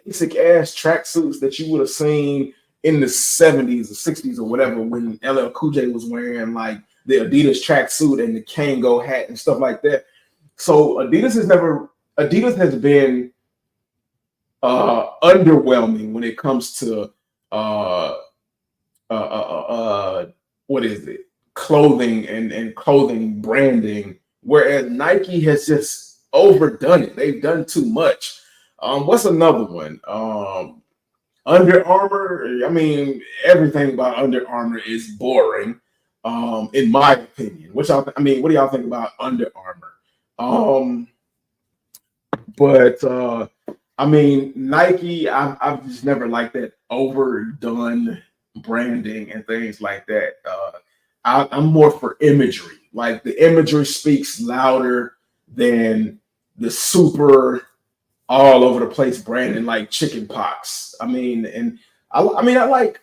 basic ass tracksuits that you would have seen in the 70s or 60s or whatever, when LL Cool J was wearing like the Adidas tracksuit and the Kango hat and stuff like that. So Adidas has been underwhelming when it comes to uh, what is it? Clothing and clothing branding, whereas Nike has just overdone it. They've done too much. What's another one? Under Armour. I mean, everything about Under Armour is boring, in my opinion. I mean, what do y'all think about Under Armour? Um, but I mean, Nike, I've just never liked that overdone branding and things like that. I'm more for imagery. Like the imagery speaks louder than the super all over the place branding like chicken pox. I mean, and I mean, I like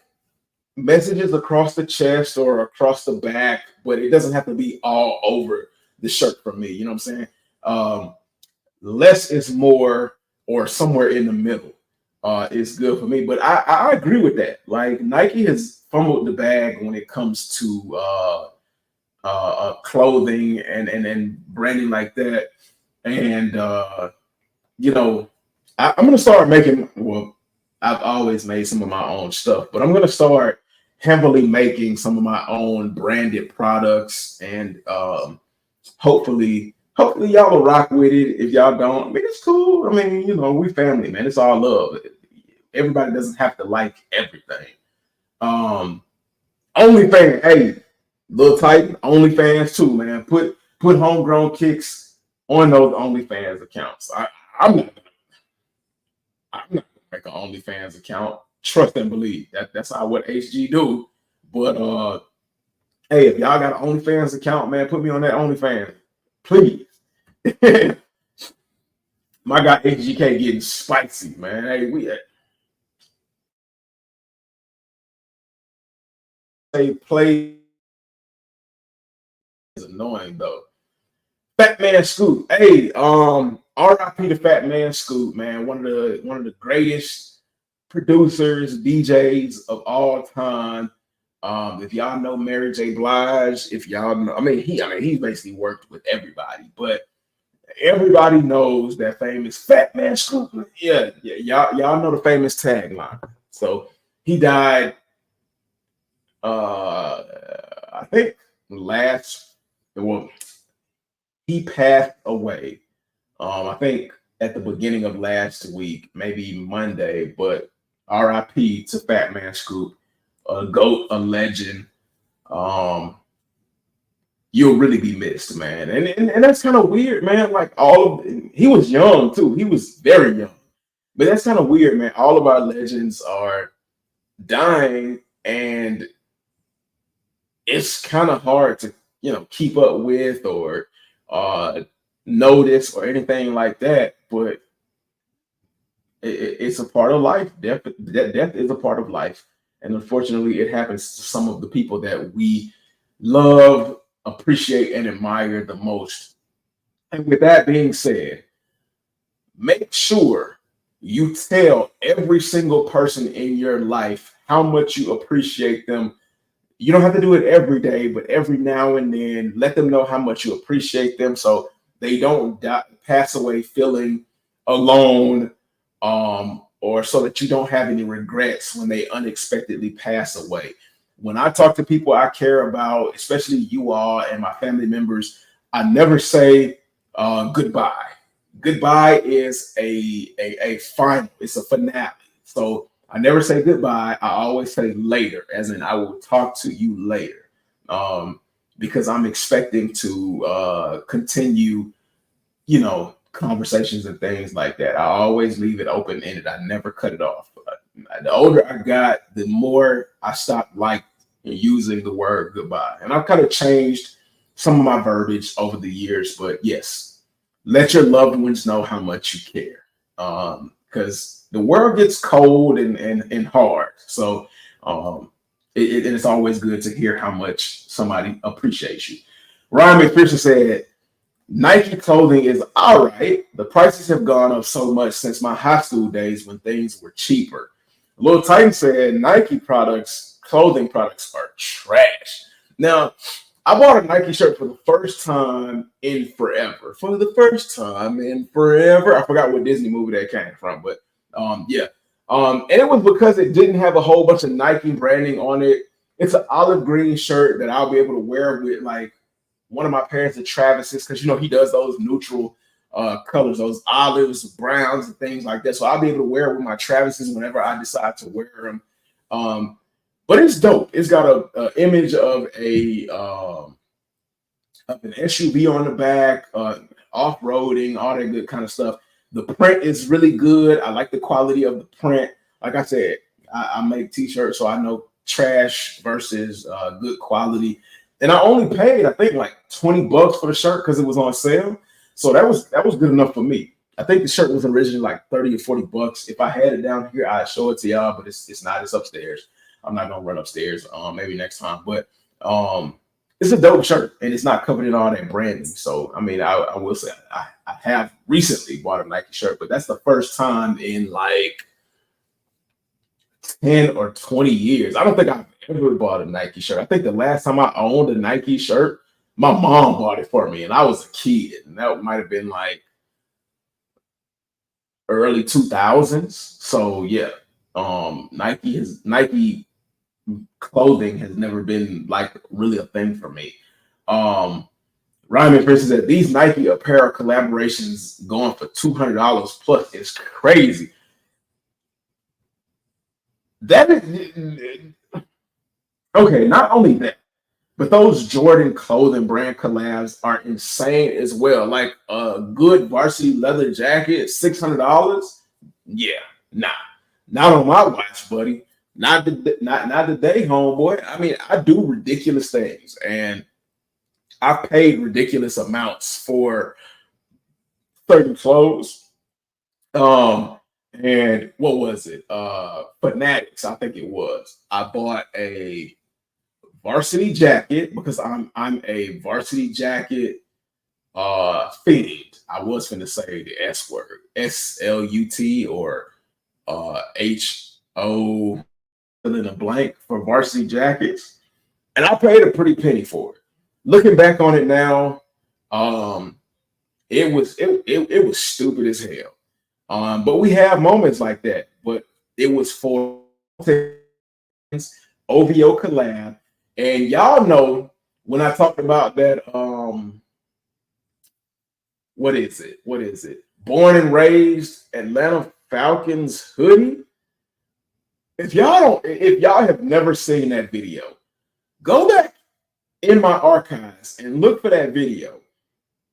messages across the chest or across the back, but it doesn't have to be all over the shirt for me. You know what I'm saying? Um, Less is more, or somewhere in the middle, is good for me. But I agree with that. Like Nike has fumbled the bag when it comes to clothing and branding like that. And you know, I'm gonna start making. Well, I've always made some of my own stuff, but I'm gonna start heavily making some of my own branded products, and hopefully y'all will rock with it. If y'all don't, I mean it's cool. I mean, we family, man. It's all love. Everybody doesn't have to like everything. Um, OnlyFans, hey, Lil Titan, OnlyFans too, man. Put homegrown kicks on those OnlyFans accounts. I'm not gonna make an OnlyFans account. Trust and believe. That's not what HG do. But hey, if y'all got an OnlyFans account, man, put me on that OnlyFans, please. My guy HGK getting spicy, man. Hey, we say play is annoying though. Fat Man Scoop. Hey, RIP to Fat Man Scoop, man. One of the greatest producers, DJs of all time. If y'all know Mary J. Blige, if y'all know, he's basically worked with everybody, but everybody knows that famous Fat Man Scoop. Yeah, y'all know the famous tagline. So he died. I think last. Well, he passed away. I think at the beginning of last week, maybe Monday. But R.I.P. to Fat Man Scoop, a goat, a legend. Um, you'll really be missed, man. And that's kind of weird, man. Like he was young too. He was very young. But that's kind of weird, man. All of our legends are dying, and it's kind of hard to, keep up with or uh notice or anything like that. But it's a part of life. Death is a part of life. And unfortunately, it happens to some of the people that we love, appreciate, and admire the most. And with that being said, make sure you tell every single person in your life how much you appreciate them. You don't have to do it every day, but every now and then, let them know how much you appreciate them so they don't pass away feeling alone, or so that you don't have any regrets when they unexpectedly pass away. When I talk to people I care about, especially you all and my family members, I never say goodbye. Goodbye is a final, it's a finale. So I never say goodbye. I always say later, as in I will talk to you later, because I'm expecting to continue, conversations and things like that. I always leave it open ended. I never cut it off. The older I got, the more I stopped using the word goodbye, and I've kind of changed some of my verbiage over the years. But yes, let your loved ones know how much you care, because the world gets cold and hard. So it's always good to hear how much somebody appreciates you. Ryan McPherson said, Nike clothing is all right. The prices have gone up so much since my high school days when things were cheaper. Lil Titan said Nike clothing products are trash. Now, I bought a Nike shirt for the first time in forever. For the first time in forever. I forgot what Disney movie that came from, but yeah. And it was because it didn't have a whole bunch of Nike branding on it. It's an olive green shirt that I'll be able to wear with like one of my parents' of Travis's, because you know he does those neutral colors, those olives, browns, and things like that. So I'll be able to wear it with my Travis's whenever I decide to wear them. But it's dope. It's got a image of an SUV on the back, off roading, all that good kind of stuff. The print is really good. I like the quality of the print. Like I said, I make t-shirts, so I know trash versus good quality. And I only paid, I think, like $20 for the shirt because it was on sale. So that was good enough for me. I think the shirt was originally like 30 or $40. If I had it down here, I'd show it to y'all, but it's not. It's upstairs. I'm not gonna run upstairs. Maybe next time. But it's a dope shirt, and it's not covered in all that branding. So I mean, I will say I have recently bought a Nike shirt, but that's the first time in like 10 or 20 years. I don't think I've ever bought a Nike shirt. I think the last time I owned a Nike shirt, my mom bought it for me, and I was a kid, and that might have been like early 2000s. So yeah, Nike clothing has never been like really a thing for me. Ryman, for instance, that these Nike apparel collaborations going for $200 plus is crazy. That is okay. Not only that, but those Jordan clothing brand collabs are insane as well. Like a good varsity leather jacket, $600. Yeah, nah, not on my watch, buddy. Not today, homeboy. I mean, I do ridiculous things, and I paid ridiculous amounts for certain clothes. And what was it? Fanatics, I think it was. I bought a varsity jacket because I'm a varsity jacket fiend. I was finna say the S word, SLUT or HO in a blank for varsity jackets, and I paid a pretty penny for it. Looking back on it now, it was stupid as hell. But we have moments like that. But it was for OVO collab, and y'all know when I talked about that. What is it? What is it? Born and raised Atlanta Falcons hoodie. If y'all have never seen that video, go back in my archives and look for that video.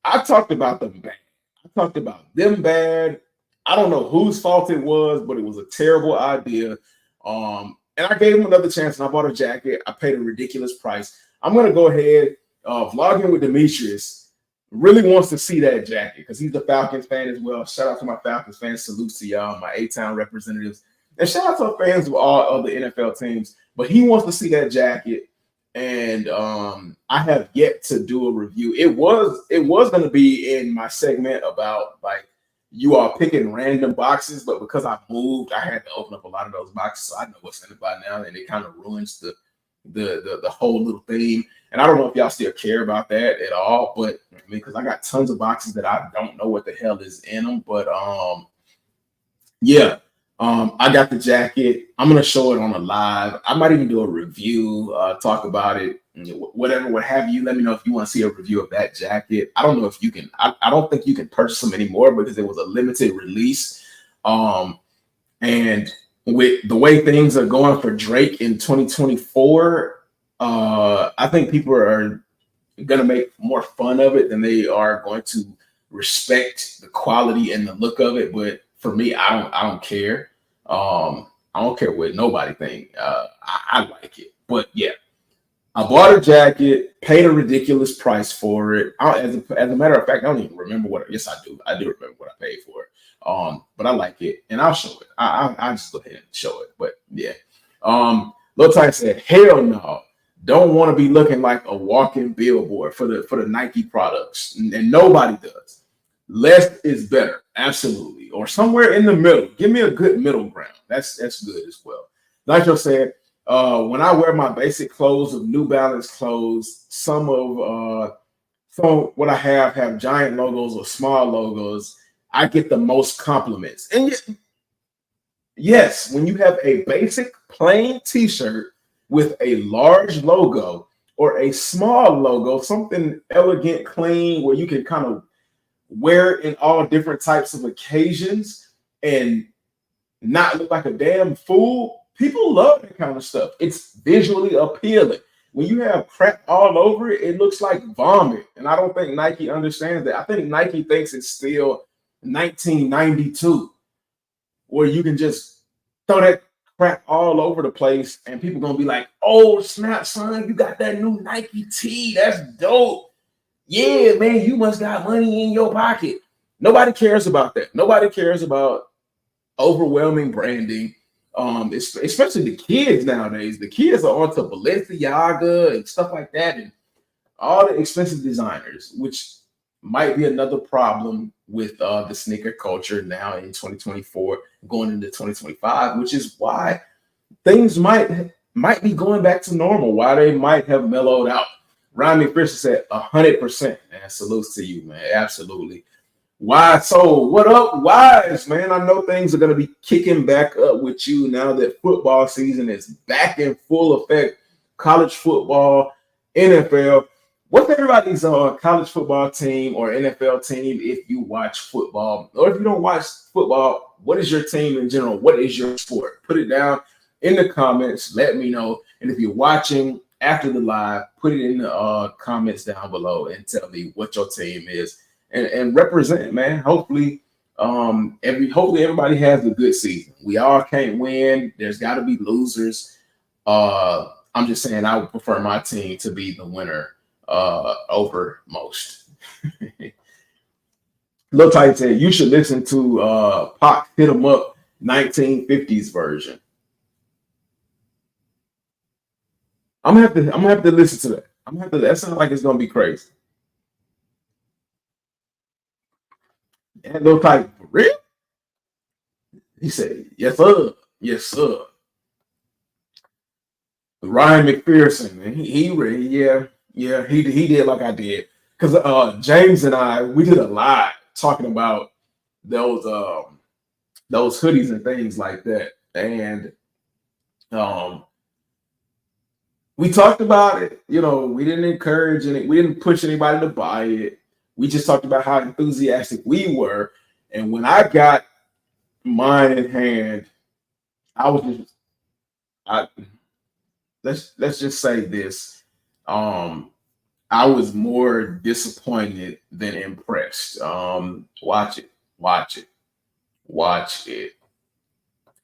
I talked about them bad. I talked about them bad. I don't know whose fault it was, but it was a terrible idea. And I gave him another chance, and I bought a jacket. I paid a ridiculous price. I'm gonna go ahead, vlogging with Demetrius. Really wants to see that jacket because he's a Falcons fan as well. Shout out to my Falcons fans. Salute to y'all, my A-Town representatives. And shout out to fans of all other NFL teams. But he wants to see that jacket. And I have yet to do a review. It was going to be in my segment about like you are picking random boxes, but because I moved, I had to open up a lot of those boxes, so I know what's in it by now, and it kind of ruins the whole little theme. And I don't know if y'all still care about that at all, but I mean, because I got tons of boxes that I don't know what the hell is in them. But yeah. I got the jacket. I'm gonna show it on a live. I might even do a review, talk about it, whatever, what have you. Let me know if you want to see a review of that jacket. I don't know if you can. I don't think you can purchase them anymore because it was a limited release. And with the way things are going for Drake in 2024, I think people are gonna make more fun of it than they are going to respect the quality and the look of it. But for me, I don't care. I don't care what nobody think. I like it. But yeah, I bought a jacket, paid a ridiculous price for it. As a matter of fact, I don't even remember what. Yes, I do. I do remember what I paid for it. But I like it, and I'll show it. I'll just go ahead and show it. But yeah, Lil Ty said, "Hell no, don't want to be looking like a walking billboard for the Nike products, and nobody does. Less is better, absolutely, or somewhere in the middle. Give me a good middle ground. That's good as well." Nitro said, When I wear my basic clothes of New Balance clothes, some what I have giant logos or small logos. I get the most compliments. And yes, when you have a basic plain T-shirt with a large logo or a small logo, something elegant, clean, where you can kind of wear it in all different types of occasions and not look like a damn fool. People love that kind of stuff. It's visually appealing. When you have crap all over it, it looks like vomit. And I don't think Nike understands that. I think Nike thinks it's still 1992, where you can just throw that crap all over the place and people gonna be like, oh snap, son, you got that new Nike tee. That's dope. Yeah, man, you must got money in your pocket. Nobody cares about that. Nobody cares about overwhelming branding. Especially the kids nowadays. The kids are onto Balenciaga and stuff like that, and all the expensive designers, which might be another problem with the sneaker culture now in 2024, going into 2025, which is why things might be going back to normal. Why they might have mellowed out. Ryan McPherson said 100%. Man, salutes to you, man. Absolutely. Why so? What up, Wise, man? I know things are going to be kicking back up with you now that football season is back in full effect. College football, NFL. What's everybody's college football team or NFL team if you watch football? Or if you don't watch football, what is your team in general? What is your sport? Put it down in the comments. Let me know. And if you're watching after the live, put it in the comments down below and tell me what your team is. And represent, man. Hopefully everybody has a good season. We all can't win. There's got to be losers. I'm just saying I would prefer my team to be the winner over most. Lil Tight said you should listen to Pac Hit 'Em Up 1950s version. I'm gonna have to listen to that. That sounds like it's gonna be crazy. And Lil Tight, for real? He said, yes, sir. Yes, sir. Ryan McPherson, man. He did like I did. Because James and I, we did a live talking about those hoodies and things like that. And we talked about it. You know, we didn't encourage it. We didn't push anybody to buy it. We just talked about how enthusiastic we were. And when I got mine in hand, let's just say this. I was more disappointed than impressed. Watch it.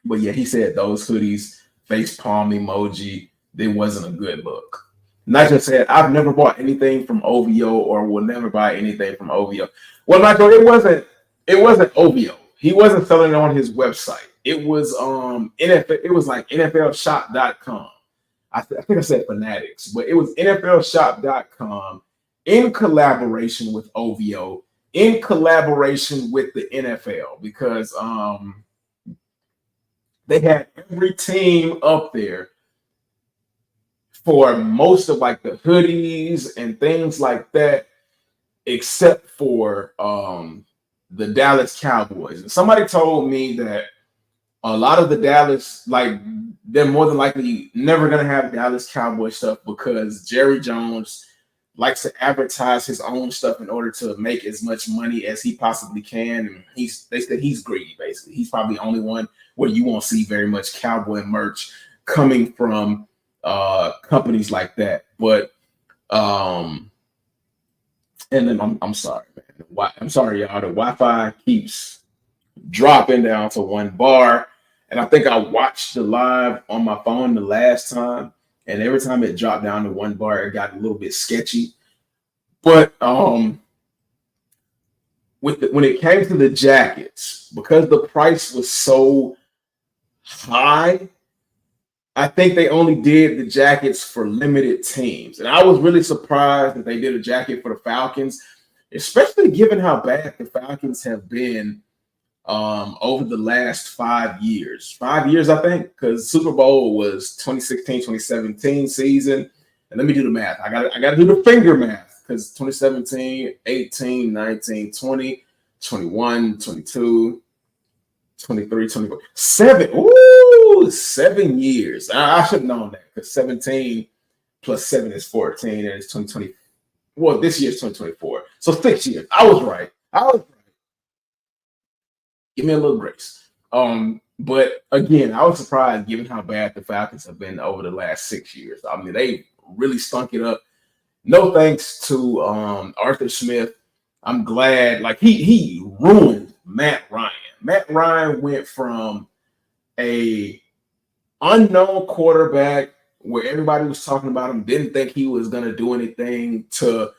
But yeah, he said those hoodies, face palm emoji, they wasn't a good look. Nigel said, I've never bought anything from OVO or will never buy anything from OVO. Well, Nigel, it wasn't OVO. He wasn't selling it on his website. It was NFL, it was like NFLshop.com. I think I said Fanatics, but it was NFLshop.com in collaboration with OVO, in collaboration with the NFL, because they had every team up there for most of like the hoodies and things like that, except for the Dallas Cowboys. And somebody told me that a lot of the Dallas, like, they're more than likely never going to have Dallas Cowboy stuff because Jerry Jones likes to advertise his own stuff in order to make as much money as he possibly can. And they said he's greedy, basically. He's probably the only one where you won't see very much cowboy merch coming from companies like that. But and then I'm sorry, man. I'm sorry, y'all. The Wi-Fi keeps dropping down to 1 bar. And I think I watched the live on my phone the last time, and every time it dropped down to 1 bar, it got a little bit sketchy. But when it came to the jackets, because the price was so high, I think they only did the jackets for limited teams. And I was really surprised that they did a jacket for the Falcons, especially given how bad the Falcons have been over the last 5 years. 5 years, I think, because Super Bowl was 2016, 2017 season. And let me do the math. I got to do the finger math because 2017, 18, 19, 20, 21, 22, 23, 24, 7. Ooh, 7 years. I should have known that because 17 plus 7 is 14 and it's 2020. Well, this year's 2024. So 6 years. I was right. Give me a little grace. But again, I was surprised given how bad the Falcons have been over the last 6 years. I mean, they really stunk it up. No thanks to Arthur Smith. I'm glad, like he ruined Matt Ryan. Matt Ryan went from a unknown quarterback where everybody was talking about him, didn't think he was going to do anything, to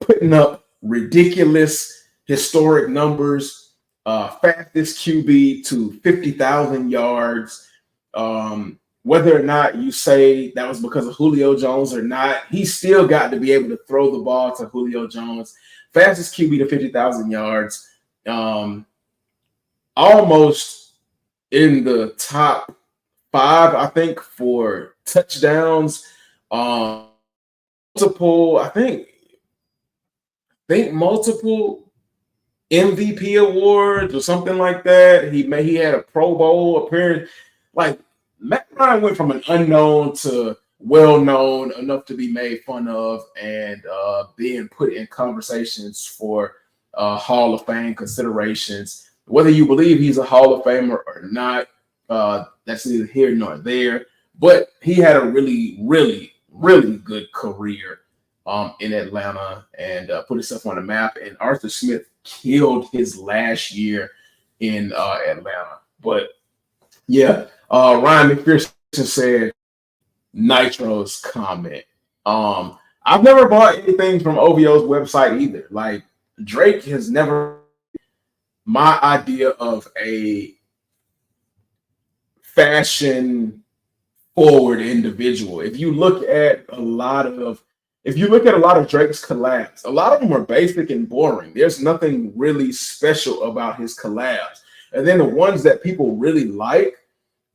putting up ridiculous historic numbers, fastest QB to 50,000 yards. Whether or not you say that was because of Julio Jones or not, he still got to be able to throw the ball to Julio Jones. Fastest QB to 50,000 yards. Almost in the top 5, I think, for touchdowns. Multiple, I think multiple MVP awards or something like that. He had a Pro Bowl appearance. Like, Matt Ryan went from an unknown to well-known enough to be made fun of and being put in conversations for Hall of Fame considerations. Whether you believe he's a Hall of Famer or not, that's neither here nor there. But he had a really, really, really good career in Atlanta and put himself on the map. And Arthur Smith killed his last year in Atlanta. But yeah, Ryan McPherson said Nitro's comment. I've never bought anything from OVO's website either. Like, Drake has never my idea of a fashion forward individual. If you look at a lot of Drake's collabs, a lot of them are basic and boring. There's nothing really special about his collabs. And then the ones that people really like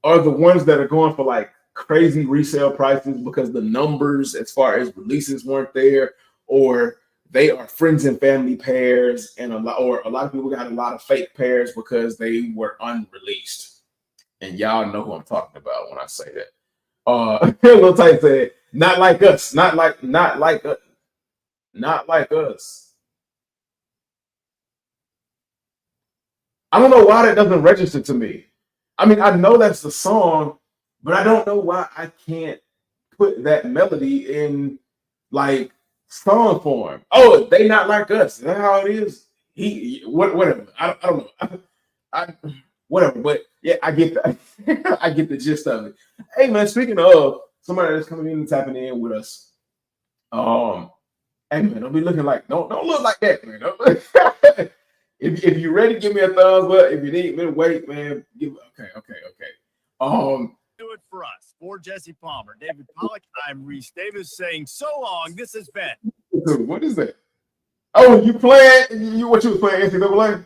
are the ones that are going for like crazy resale prices because the numbers as far as releases weren't there, or they are friends and family pairs, and a lot of people got a lot of fake pairs because they were unreleased. And y'all know who I'm talking about when I say that. Lil Tight said, not like us, not like us. I don't know why that doesn't register to me. I mean, I know that's the song, but I don't know why I can't put that melody in like song form. Oh, they not like us. Is that how it is? Whatever. I don't know. Whatever. But yeah, I get that. I get the gist of it. Hey man, speaking of somebody that's coming in and tapping in with us, hey man, don't be looking like don't look like that, man. If you're ready, give me a thumbs up. If you need me to wait, man, okay. Do it for us. For Jesse Palmer, David Pollock, I'm Reese Davis saying so long. This has been. What is that? Oh, you playing? What you was playing NCAA?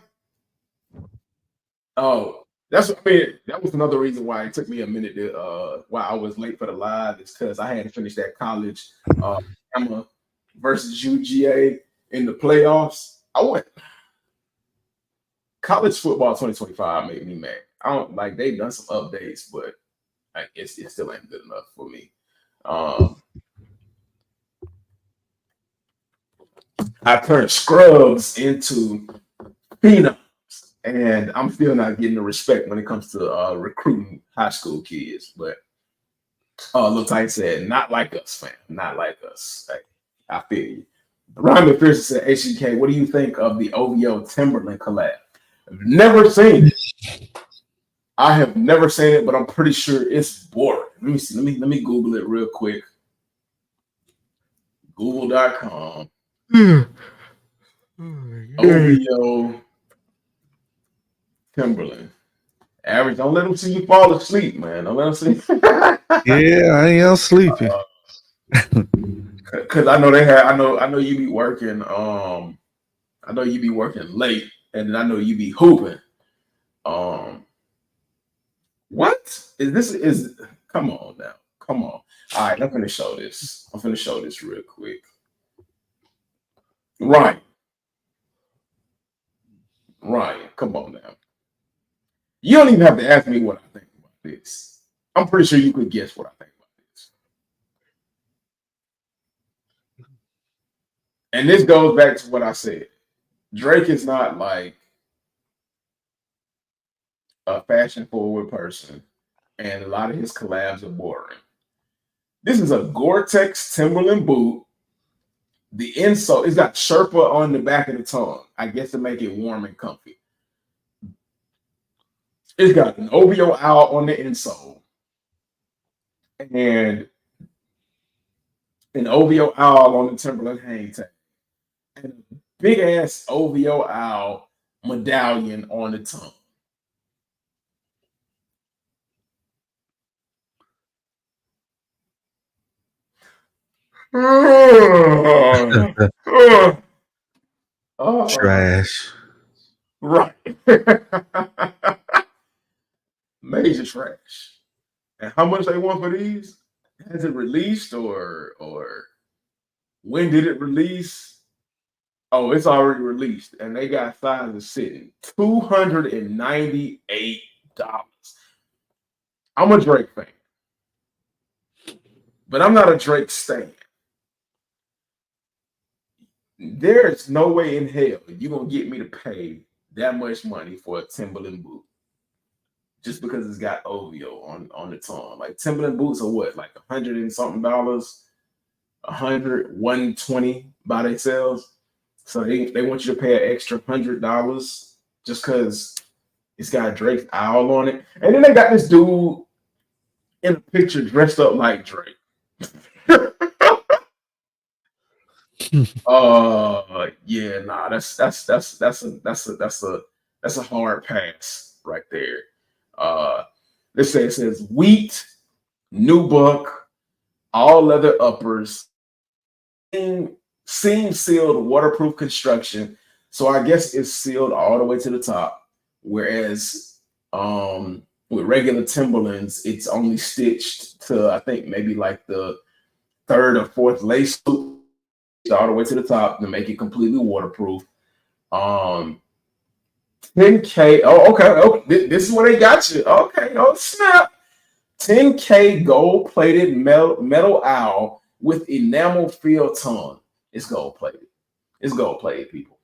Oh, that was another reason why it took me a minute to why I was late for the live, is because I had to finish that college Emma versus UGA in the playoffs. I went college football 2025 made me mad. I don't like they've done some updates, but like it still ain't good enough for me. I turned scrubs into phenoms, and I'm still not getting the respect when it comes to recruiting high school kids. But Lil Tight said, not like us, fam. Not like us. Like, I feel you. Ryan McPherson said, HGK, what do you think of the OVO Timberland collab? I've never seen it. I have never seen it, but I'm pretty sure it's boring. Let me see. Let me Google it real quick. Google.com. OVO Timberland. Average, don't let them see you fall asleep, man. Don't let them see. Yeah, I am sleeping. Because I know they have. I know you be working. I know you be working late. and then I know you be hooping. What is this? Is come on now, come on. All right, I'm gonna show this. I'm gonna show this real quick. Right, Ryan, come on now. You don't even have to ask me what I think about this. I'm pretty sure you could guess what I think about this. And this goes back to what I said. Drake is not like a fashion forward person, and a lot of his collabs are boring. This is a Gore-Tex Timberland boot. The insole, it's got Sherpa on the back of the tongue, I guess to make it warm and comfy. It's got an OVO owl on the insole and an OVO owl on the Timberland hang tag, and a big ass OVO owl medallion on the tongue. Trash. Right. Major trash. And how much they want for these? Has it released or when did it release? Oh, it's already released, and they got sizes sitting $298. I'm a Drake fan, but I'm not a Drake stan. There's no way in hell you're gonna get me to pay that much money for a Timberland boot just because it's got OVO on the tongue. Like Timberland boots are what, like $100 and something, 120 by themselves. So they want you to pay an extra $100 just because it's got Drake's owl on it. And then they got this dude in a picture dressed up like Drake. Yeah, nah, that's a hard pass right there. It says wheat, nubuck, all leather uppers, seam sealed waterproof construction. So I guess it's sealed all the way to the top. Whereas with regular Timberlands, it's only stitched to, I think, maybe like the third or fourth lace loop all the way to the top to make it completely waterproof. 10K. Oh, okay. Oh, this is where they got you. Okay. Oh, snap. 10K gold plated metal owl with enamel fill tongue. It's gold plated. It's gold plated, people.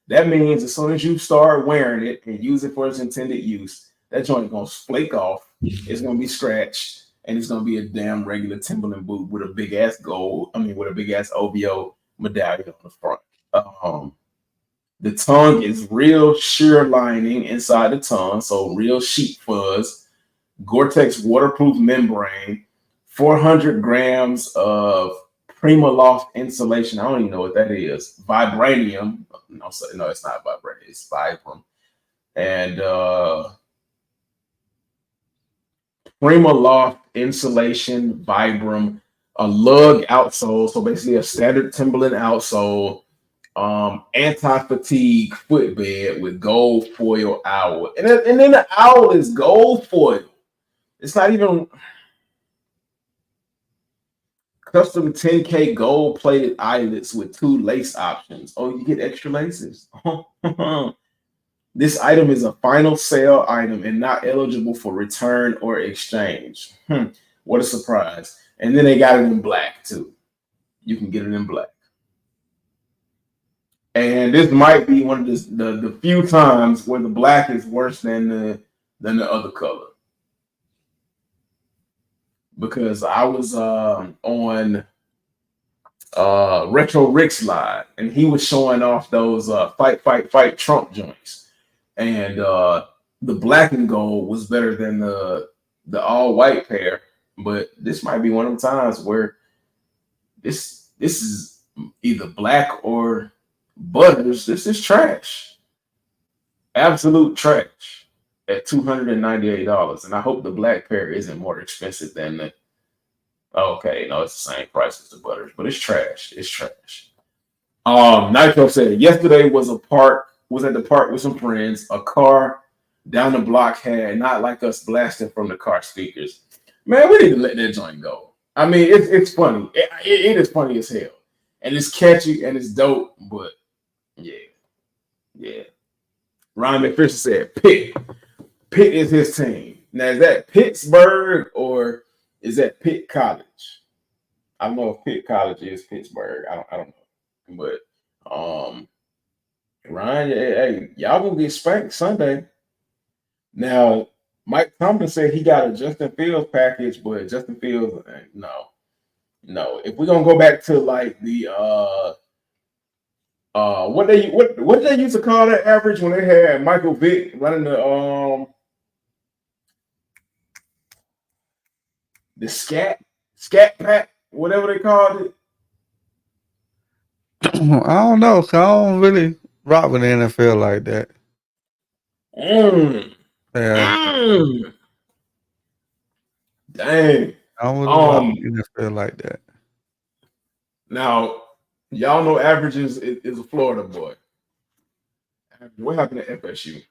That means as soon as you start wearing it and use it for its intended use, that joint gonna flake off. It's gonna be scratched, and it's gonna be a damn regular Timberland boot with a big ass with a big ass OVO medallion on the front. The tongue is real sheer lining inside the tongue, so real sheep fuzz. Gore-Tex waterproof membrane, 400 grams of PrimaLoft insulation. I don't even know what that is. Vibranium. No, it's not vibranium. It's Vibram. And PrimaLoft insulation, Vibram, a lug outsole. So basically a standard Timberland outsole. Anti-fatigue footbed with gold foil owl. And then the owl is gold foil. It's not even custom 10K gold plated eyelets with 2 lace options. Oh, you get extra laces. This item is a final sale item and not eligible for return or exchange. What a surprise. And then they got it in black too. You can get it in black. And this might be one of the few times where the black is worse than the other color. Because I was on Retro Rick's live, and he was showing off those fight Trump joints. And the black and gold was better than the all white pair. But this might be one of the times where this is either black or Butters. This is trash. Absolute trash at $298. And I hope the black pair isn't more expensive than the. Okay, no, it's the same price as the Butters, but it's trash. It's trash. Nitro said yesterday was a park was at the park with some friends. A car down the block had Not Like Us blasting from the car speakers. Man, we need to let that joint go. I mean, it's funny. It is funny as hell, and it's catchy and it's dope. But yeah. Ryan McPherson said Pitt. Pitt is his team. Now, is that Pittsburgh or is that Pitt College? I don't know if Pitt College is Pittsburgh. I don't know. But Ryan, hey, y'all gonna get spanked Sunday. Now, Mike Tomlin said he got a Justin Fields package, but Justin Fields, no. If we're gonna go back to like the what did they used to call that average when they had Michael Vick running the scat pack, whatever they called it. I don't know. 'Cause I don't really rock with the NFL like that. Yeah. Dang. I don't really rock with the NFL like that. Now, y'all know Averages is a Florida boy. What happened to FSU?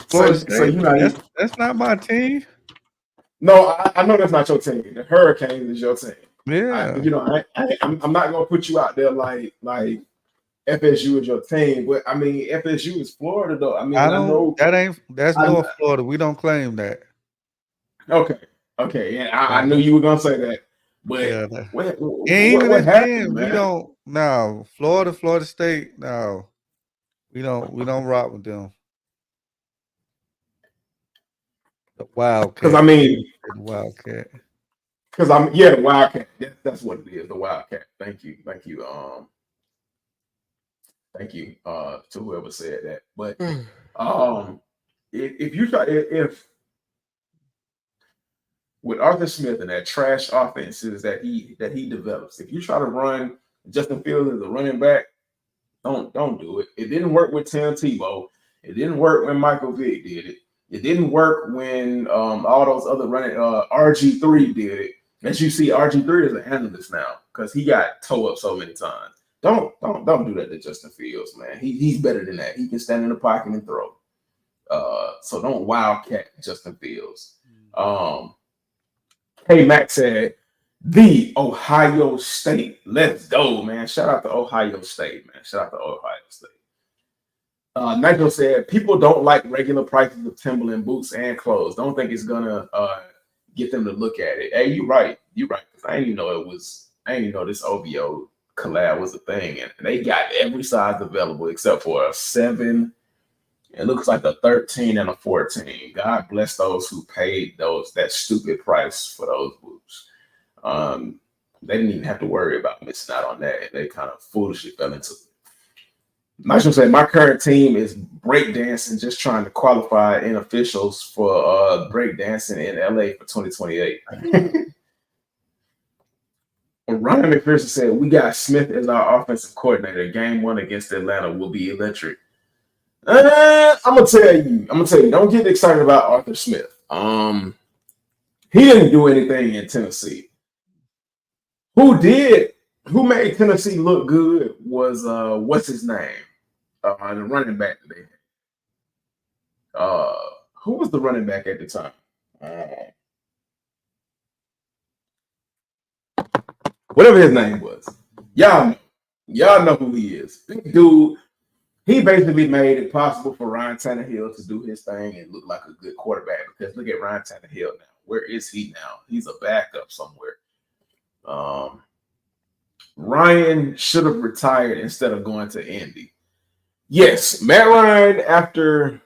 So you know, that's not my team. No, I know that's not your team. The Hurricanes is your team. Yeah. I'm not gonna put you out there like FSU is your team, but I mean FSU is Florida though. I mean I know that's North Florida. We don't claim that. Okay, yeah, I knew you were gonna say that, but yeah, what happened, man? We don't. No, Florida State. No, we don't rock with them. The Wildcat. Because I mean, the Wildcat. Because the Wildcat. That's what it is. The Wildcat. Thank you. Thank you to whoever said that. But if with Arthur Smith and that trash offenses that he develops, if you try to run Justin Fields as a running back, don't do it. It didn't work with Tim Tebow. It didn't work when Michael Vick did it. It didn't work when all those other running RG3 did it. As you see, RG3 is an analyst now because he got towed up so many times. Don't do that to Justin Fields, man. He's better than that. He can stand in the pocket and throw. So don't wildcat Justin Fields. K Mac said the Ohio State. Let's go, man. Shout out to Ohio State, man. Shout out to Ohio State. Nigel said people don't like regular prices of Timberland boots and clothes. Don't think it's gonna get them to look at it. Hey, you right. I didn't even know this OVO collab was a thing, and they got every size available except for a 7. It looks like a 13 and a 14. God bless those who paid that stupid price for those boots. They didn't even have to worry about missing out on that. They kind of foolishly fell into it. Nigel said, my current team is breakdancing, just trying to qualify in officials for breakdancing in LA for 2028. Ryan McPherson said, we got Smith as our offensive coordinator. Game 1 against Atlanta will be electric. I'm gonna tell you, don't get excited about Arthur Smith. He didn't do anything in Tennessee. Who made Tennessee look good was what's his name? The running back that they had. Who was the running back at the time? Whatever his name was. Y'all know who he is. Big dude. He basically made it possible for Ryan Tannehill to do his thing and look like a good quarterback. Because look at Ryan Tannehill now. Where is he now? He's a backup somewhere. Ryan should have retired instead of going to Indy. Yes, Matt Ryan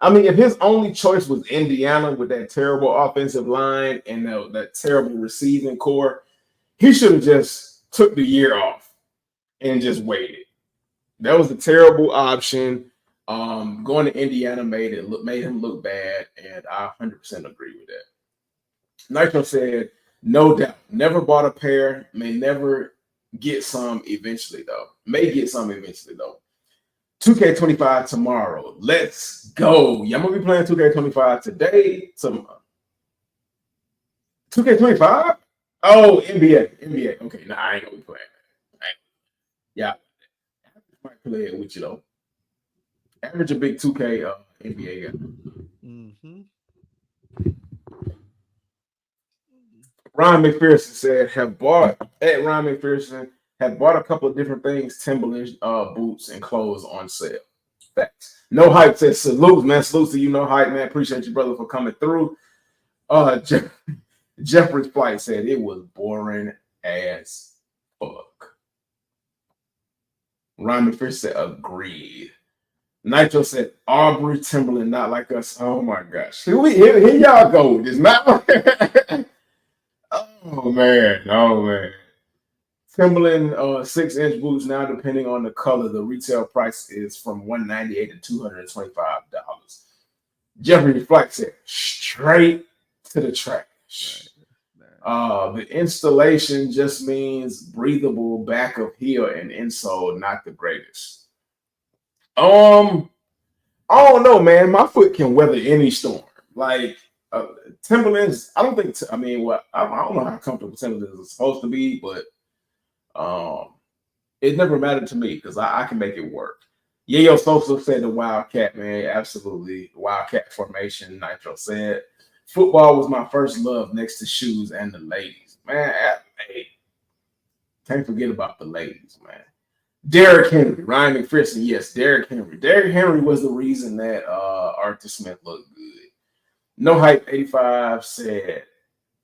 if his only choice was Indiana with that terrible offensive line and that terrible receiving core, he should have just took the year off and just waited. That was a terrible option. Going to Indiana made him look bad, and I 100% agree with that. Nitro said, no doubt, never bought a pair, may never get some eventually though. 2K25 tomorrow. Let's go. Y'all gonna be playing 2K25 today. 2K25? Oh, NBA. Okay, I ain't gonna be playing that. Yeah, might play it with you though. Average a big 2K NBA guy. Mm-hmm. Ryan McPherson said Ryan McPherson have bought a couple of different things, Timberland boots and clothes on sale. Facts. No Hype says salute, man. Salute to you, No Hype, man. Appreciate you, brother, for coming through. Jeffrey's Flight said it was boring as fuck. Ryan McPherson said agreed. Nitro said Aubrey Timberland, not like us. Oh my gosh. Here y'all go with this. Oh man. Oh man. Timberland 6-inch boots now, depending on the color, the retail price is from $198 to $225. Jeffrey Flack said straight to the trash. The installation just means breathable back of heel and insole, not the greatest. I don't know, man. My foot can weather any storm. Like Timberlands, I don't think. I don't know how comfortable Timberlands is supposed to be, but it never mattered to me because I can make it work. Yayo Sosa said the Wildcat, man. Absolutely. Wildcat formation, Nitro said. Football was my first love next to shoes and the ladies. Man, hey, can't forget about the ladies, man. Derrick Henry, Ryan McPherson, yes, Derrick Henry. Derrick Henry was the reason that Arthur Smith looked good. No Hype 85 said,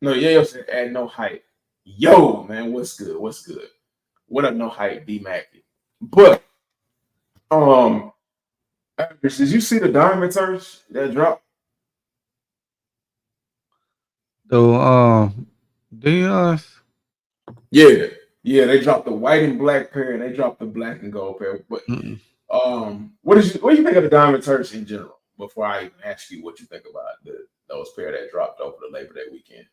no, Yayo said, add no hype. Yo, man, what's good? What's good? What up, No Hype, D Mackey? But did you see the diamond turns that dropped? So, Dion's. Yeah, they dropped the white and black pair, and they dropped the black and gold pair. But what do you think of the diamond turns in general? Before I even ask you what you think about those pair that dropped over the Labor Day weekend.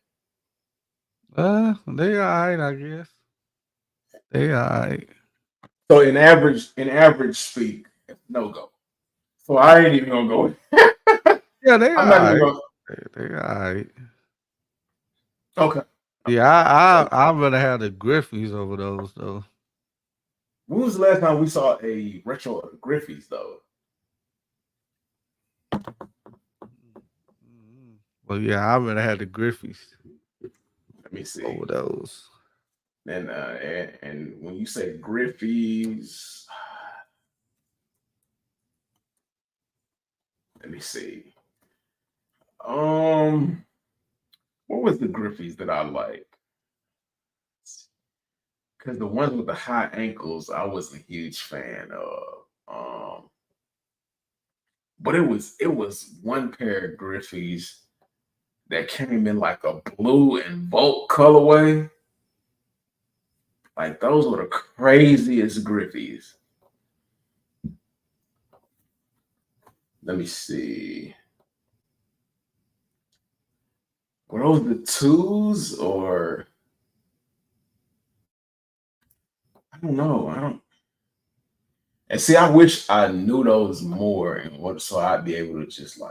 They alright, I guess. They alright. So in average speak, no go. So I ain't even gonna go. Yeah, they I'm not even alright. gonna. They alright. Okay. Yeah, I'd rather have the Griffies over those though. When was the last time we saw a retro of the Griffies though? Well, yeah, I'd rather have the Griffies Let me see. over those. And when you say Griffies, let me see. What was the Griffies that I like? Because the ones with the high ankles, I wasn't a huge fan of. But it was one pair of Griffies that came in like a blue and Volt colorway. Like those were the craziest Griffies. Let me see. Were those the twos or I don't know. And see, I wish I knew those more and what so I'd be able to just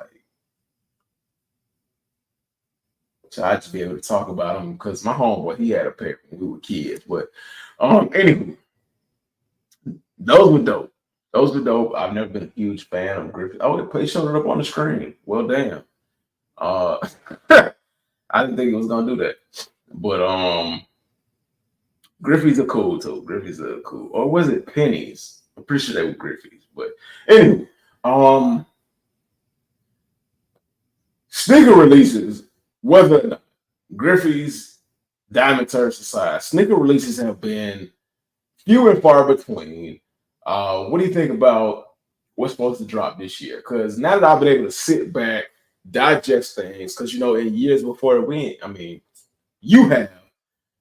I'd just be able to talk about them because my homeboy, he had a pair when we were kids. But anywho, those were dope. Those were dope. I've never been a huge fan of Griffith. Oh, they showed it up on the screen. Well, damn. I didn't think it was gonna do that. But Griffies are cool too. Griffies are cool. Or was it pennies? I'm pretty sure they were Griffies. But anyway, sneaker releases, whether or not Griffies, Diamond Turns aside, sneaker releases have been few and far between. What do you think about what's supposed to drop this year? Because now that I've been able to sit back, digest things, because in years before you have,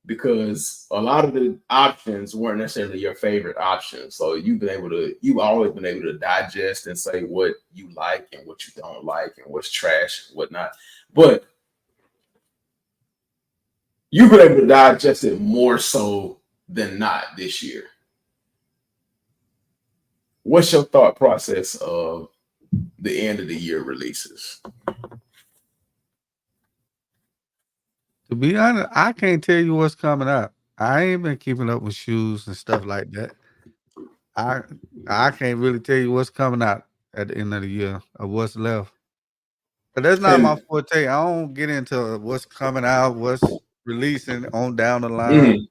because a lot of the options weren't necessarily your favorite options. So you've always been able to digest and say what you like and what you don't like and what's trash and whatnot. But you've been able to digest it more so than not this year. What's your thought process of the end of the year releases? To be honest, I can't tell you what's coming up. I ain't been keeping up with shoes and stuff like that. I I can't really tell you what's coming out at the end of the year or what's left. But that's not my And forte. I don't get into what's coming out, what's releasing on down the line. mhm,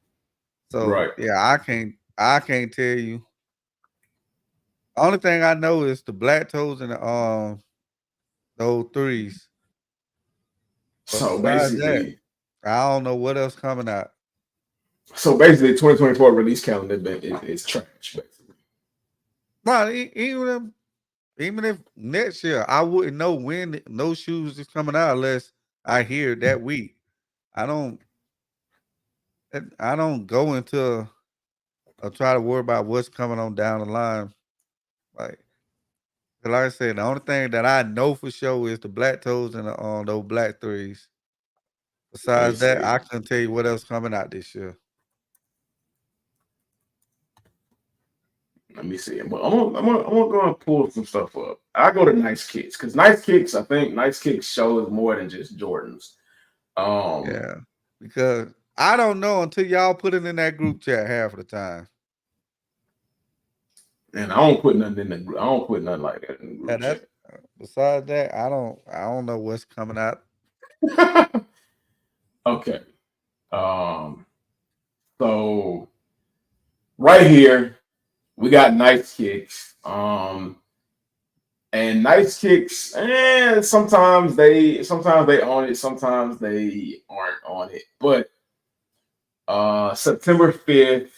So right. yeah, I can't tell you. Only thing I know is the black toes and the those threes. But So besides that, basically, I don't know what else coming out. 2024 release calendar is trash, basically. But even if next year I wouldn't know when no shoes is coming out unless I hear it that week. I don't I don't go into or try to worry about what's coming on down the line. Like like I said, the only thing that I know for sure is the black toes and those black threes. Let me Besides that, see. I couldn't tell you what else coming out this year. Let me see. But I'm gonna go and pull some stuff up. I go to Nice Kicks because Nice Kicks, I think Nice Kicks shows more than just Jordans. Um, Yeah. Because I don't know until y'all put it in that group chat half of the time. and I don't put nothing in the group. I don't put nothing like that in the Yeah, group that's chat. besides that, I don't know what's coming out. Okay. Um, so right here we got Nice Kicks. And Nice Kicks, and sometimes they own it, sometimes they aren't on it. But September 5th,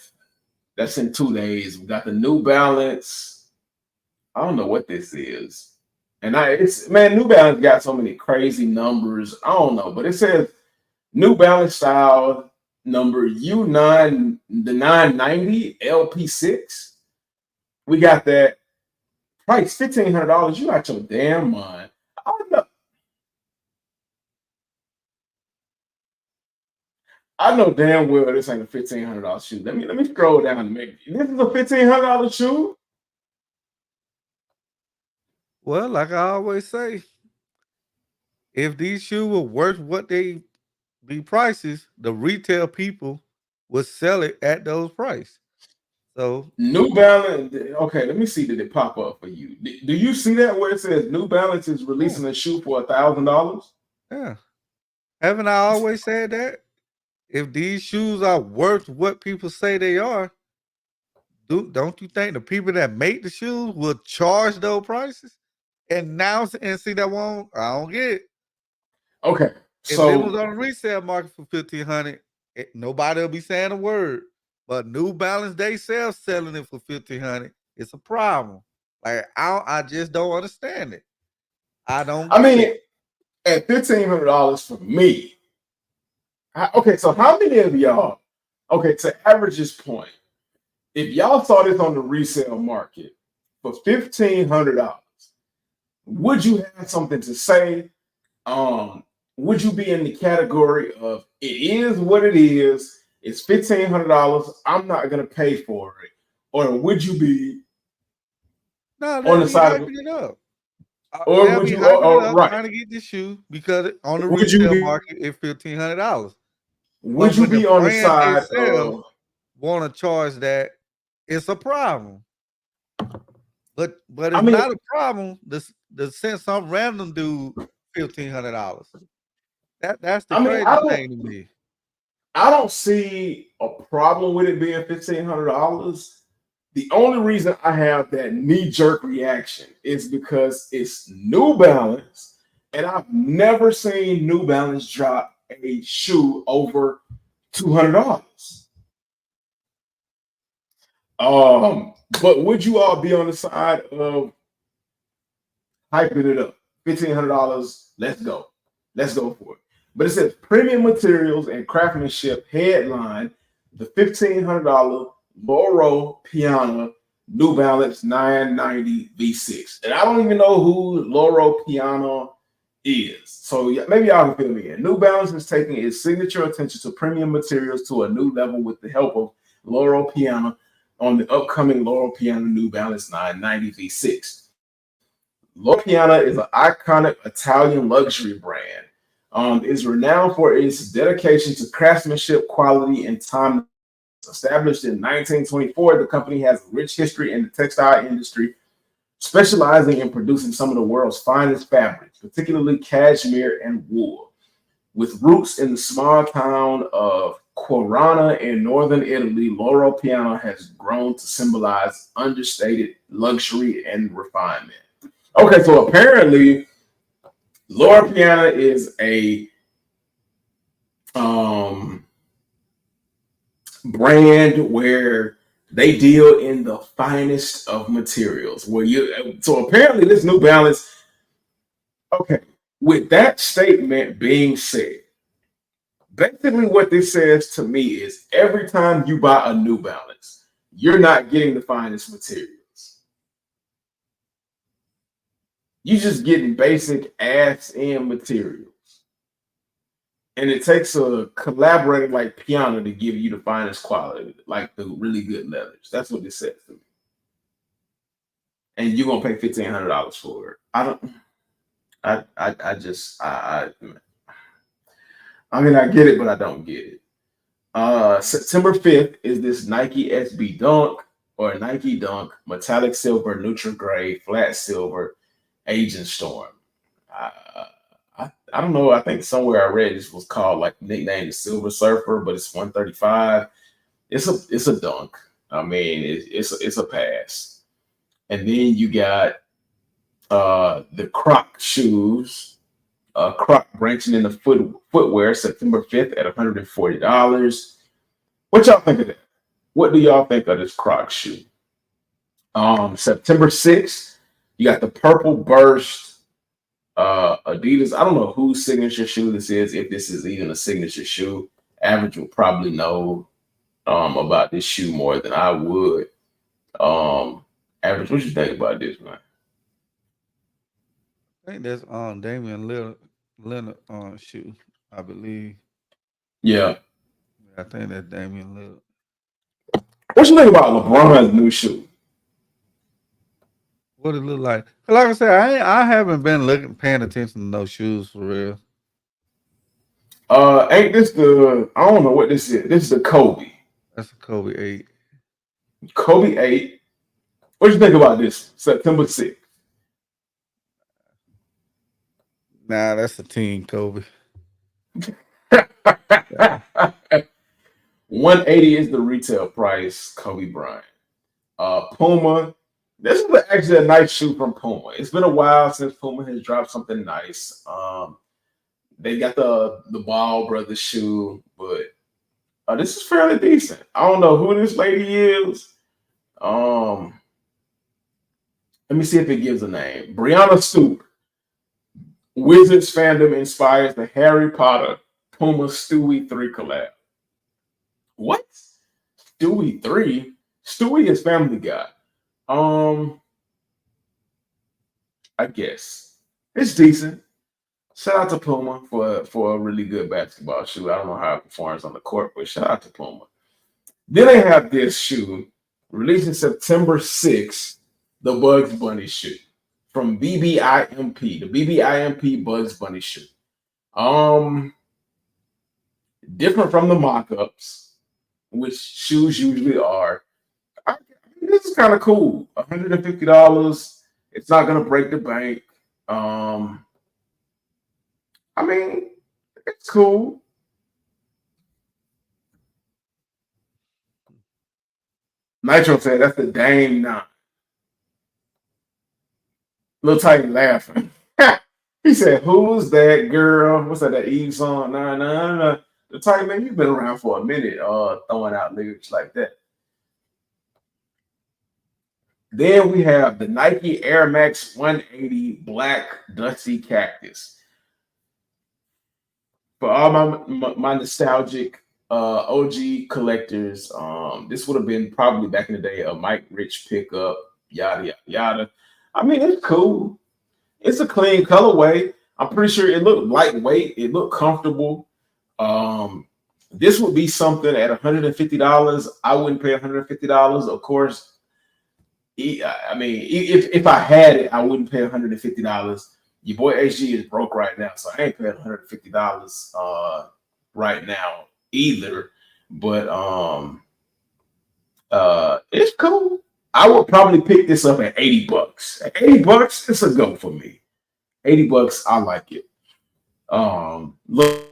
that's in 2 days. We got the New Balance. I don't know what this is. And it's man, New Balance got so many crazy numbers. I don't know, but it says New Balance style number U9, the 990 LP6. We got that price $1,500. You got your damn mind. I know damn well this ain't a $1,500 shoe. Let me scroll down and make this is a $1,500 shoe. Well, like I always say, if these shoes were worth what they be prices, the retail people would sell it at those prices. So New Balance. Okay, let me see. Did it pop up for you? Do you see that where it says New Balance is yeah, releasing a shoe for $1,000? yeah. Haven't I always said that? If these shoes are worth what people say they are, don't you think the people that make the shoes will charge those prices? And now and see that one, I don't get it. Okay, If it was so on the resale market for 1,500, nobody will be saying a word. But New Balance they selling it for 1,500. It's a problem. Like I just don't understand it. I don't I get mean, it. at $1,500 for me. Okay, so how many of y'all? Okay, to average's point, if y'all saw this on the resale market for $1,500, would you have something to say? Um, would you be in the category of it is what it is? It's $1,500. I'm not gonna pay for it, or would you be No, on they'll the be side of hyping it up. or They'll would be you? hyping it up Right? trying to get this shoe because on the Would you resale be? market it's $1,500. Would But you when the be on the brand they side sell of? want to charge that, it's a problem. But I it's mean, not a problem to send some random dude $1,500. That's the I mean, I crazy don't. thing to me. I don't see a problem with it being $1,500. The only reason I have that knee jerk reaction is because it's New Balance, and I've never seen New Balance drop a shoe over $200. But would you all be on the side of hyping it up? $1,500, let's go for it. But it says premium materials and craftsmanship headline the $1,500 Loro Piana New Balance 990 V6. And I don't even know who Loro Piana is. So maybe y'all can fill me in. New Balance is taking its signature attention to premium materials to a new level with the help of Loro Piana on the upcoming Loro Piana New Balance 990 V6. Loro Piana is an iconic Italian luxury brand. Is renowned for its dedication to craftsmanship, quality, and timeless Established in 1924, the company has a rich history in the textile industry, specializing in producing some of the world's finest fabrics, particularly cashmere and wool. With roots in the small town of Corana in northern Italy, Loro Piana has grown to symbolize understated luxury and refinement. Okay, so apparently, Loro Piana is a brand where they deal in the finest of materials. So apparently this New Balance. Okay, with that statement being said, basically what this says to me is every time you buy a New Balance, you're not getting the finest materials. You're just getting basic ass-in materials. And it takes a collaborator like Piana to give you the finest quality, like the really good leathers. That's what this says to me. And you're gonna pay $1,500 for it. I mean, I get it, but I don't get it. September 5th is this Nike SB Dunk or Nike Dunk metallic silver, neutral gray, flat silver, Agent Storm. I don't know. I think somewhere I read this was called like nicknamed the Silver Surfer, but it's 135. It's a dunk. I mean, it's a pass. And then you got the Croc shoes. Croc branching in the footwear September 5th at $140. What y'all think of that? What do y'all think of this Croc shoe? September 6th, you got the Purple Burst Adidas. I don't know whose signature shoe this is, if this is even a signature shoe. Average will probably know about this shoe more than I would. Average, what you think about this, man? I think that's Damian Lillard shoe, I believe. Yeah. I think that's Damian Lillard. What you think about LeBron's new shoe? What it look like? Like I said, I haven't been paying attention to no shoes for real. Ain't this I don't know what this is. This is the Kobe. That's a Kobe 8. Kobe 8. What you think about this? September 6th. Nah, that's a Team Kobe. 180 is the retail price, Kobe Bryant. Puma. This is actually a nice shoe from Puma. It's been a while since Puma has dropped something nice. They got the Ball Brothers shoe, but this is fairly decent. I don't know who this lady is. Let me see if it gives a name. Brianna Stewart. Wizards fandom inspires the Harry Potter Puma Stewie 3 collab. What? Stewie 3? Stewie is Family Guy. I guess it's decent. Shout out to Puma for a really good basketball shoe. I don't know how it performs on the court, but shout out to Puma. Then they have this shoe releasing September 6th, the Bugs Bunny shoe from BBIMP, the BBIMP Bugs Bunny shoe. Different from the mock-ups, which shoes usually are. This is kind of cool. $150. It's not gonna break the bank. I mean, it's cool. Nitro said that's the Dame 9. Lil Tight laughing. He said, "Who's that girl? What's that Eve song? Nah. The Tight, man, you've been around for a minute, throwing out lyrics like that." Then we have the Nike Air Max 180 Black Dusty Cactus. For all my nostalgic OG collectors, this would have been probably back in the day a Mike Rich pickup, yada, yada, yada. I mean, it's cool. It's a clean colorway. I'm pretty sure it looked lightweight. It looked comfortable. This would be something at $150. I wouldn't pay $150, of course. I mean, if I had it, I wouldn't pay $150. Your boy HG is broke right now, so I ain't paying $150 right now either. But It's cool. I would probably pick this up at $80. At $80, it's a go for me. $80, I like it. Look,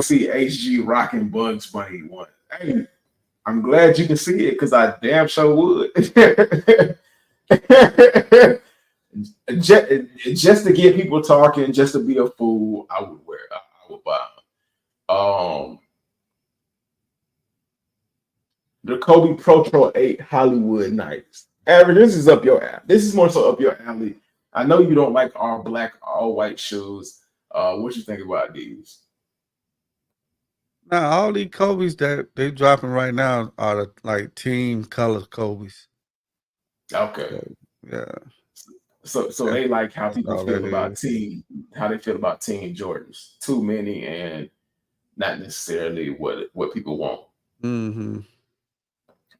see HG rocking Bugs Bunny one. Hey, I'm glad you can see it because I damn sure would. just to get people talking, just to be a fool, I would wear it. I would buy them. The Kobe Pro 8 Hollywood Nights. Average, this is up your alley. This is more so up your alley. I know you don't like all black, all white shoes. What you think about these? Now, all these Kobe's that they dropping right now are the, like team color Kobe's. Okay. Yeah. So they like how people all feel that about is. how they feel about team Jordans. Too many and not necessarily what people want. Mm-hmm.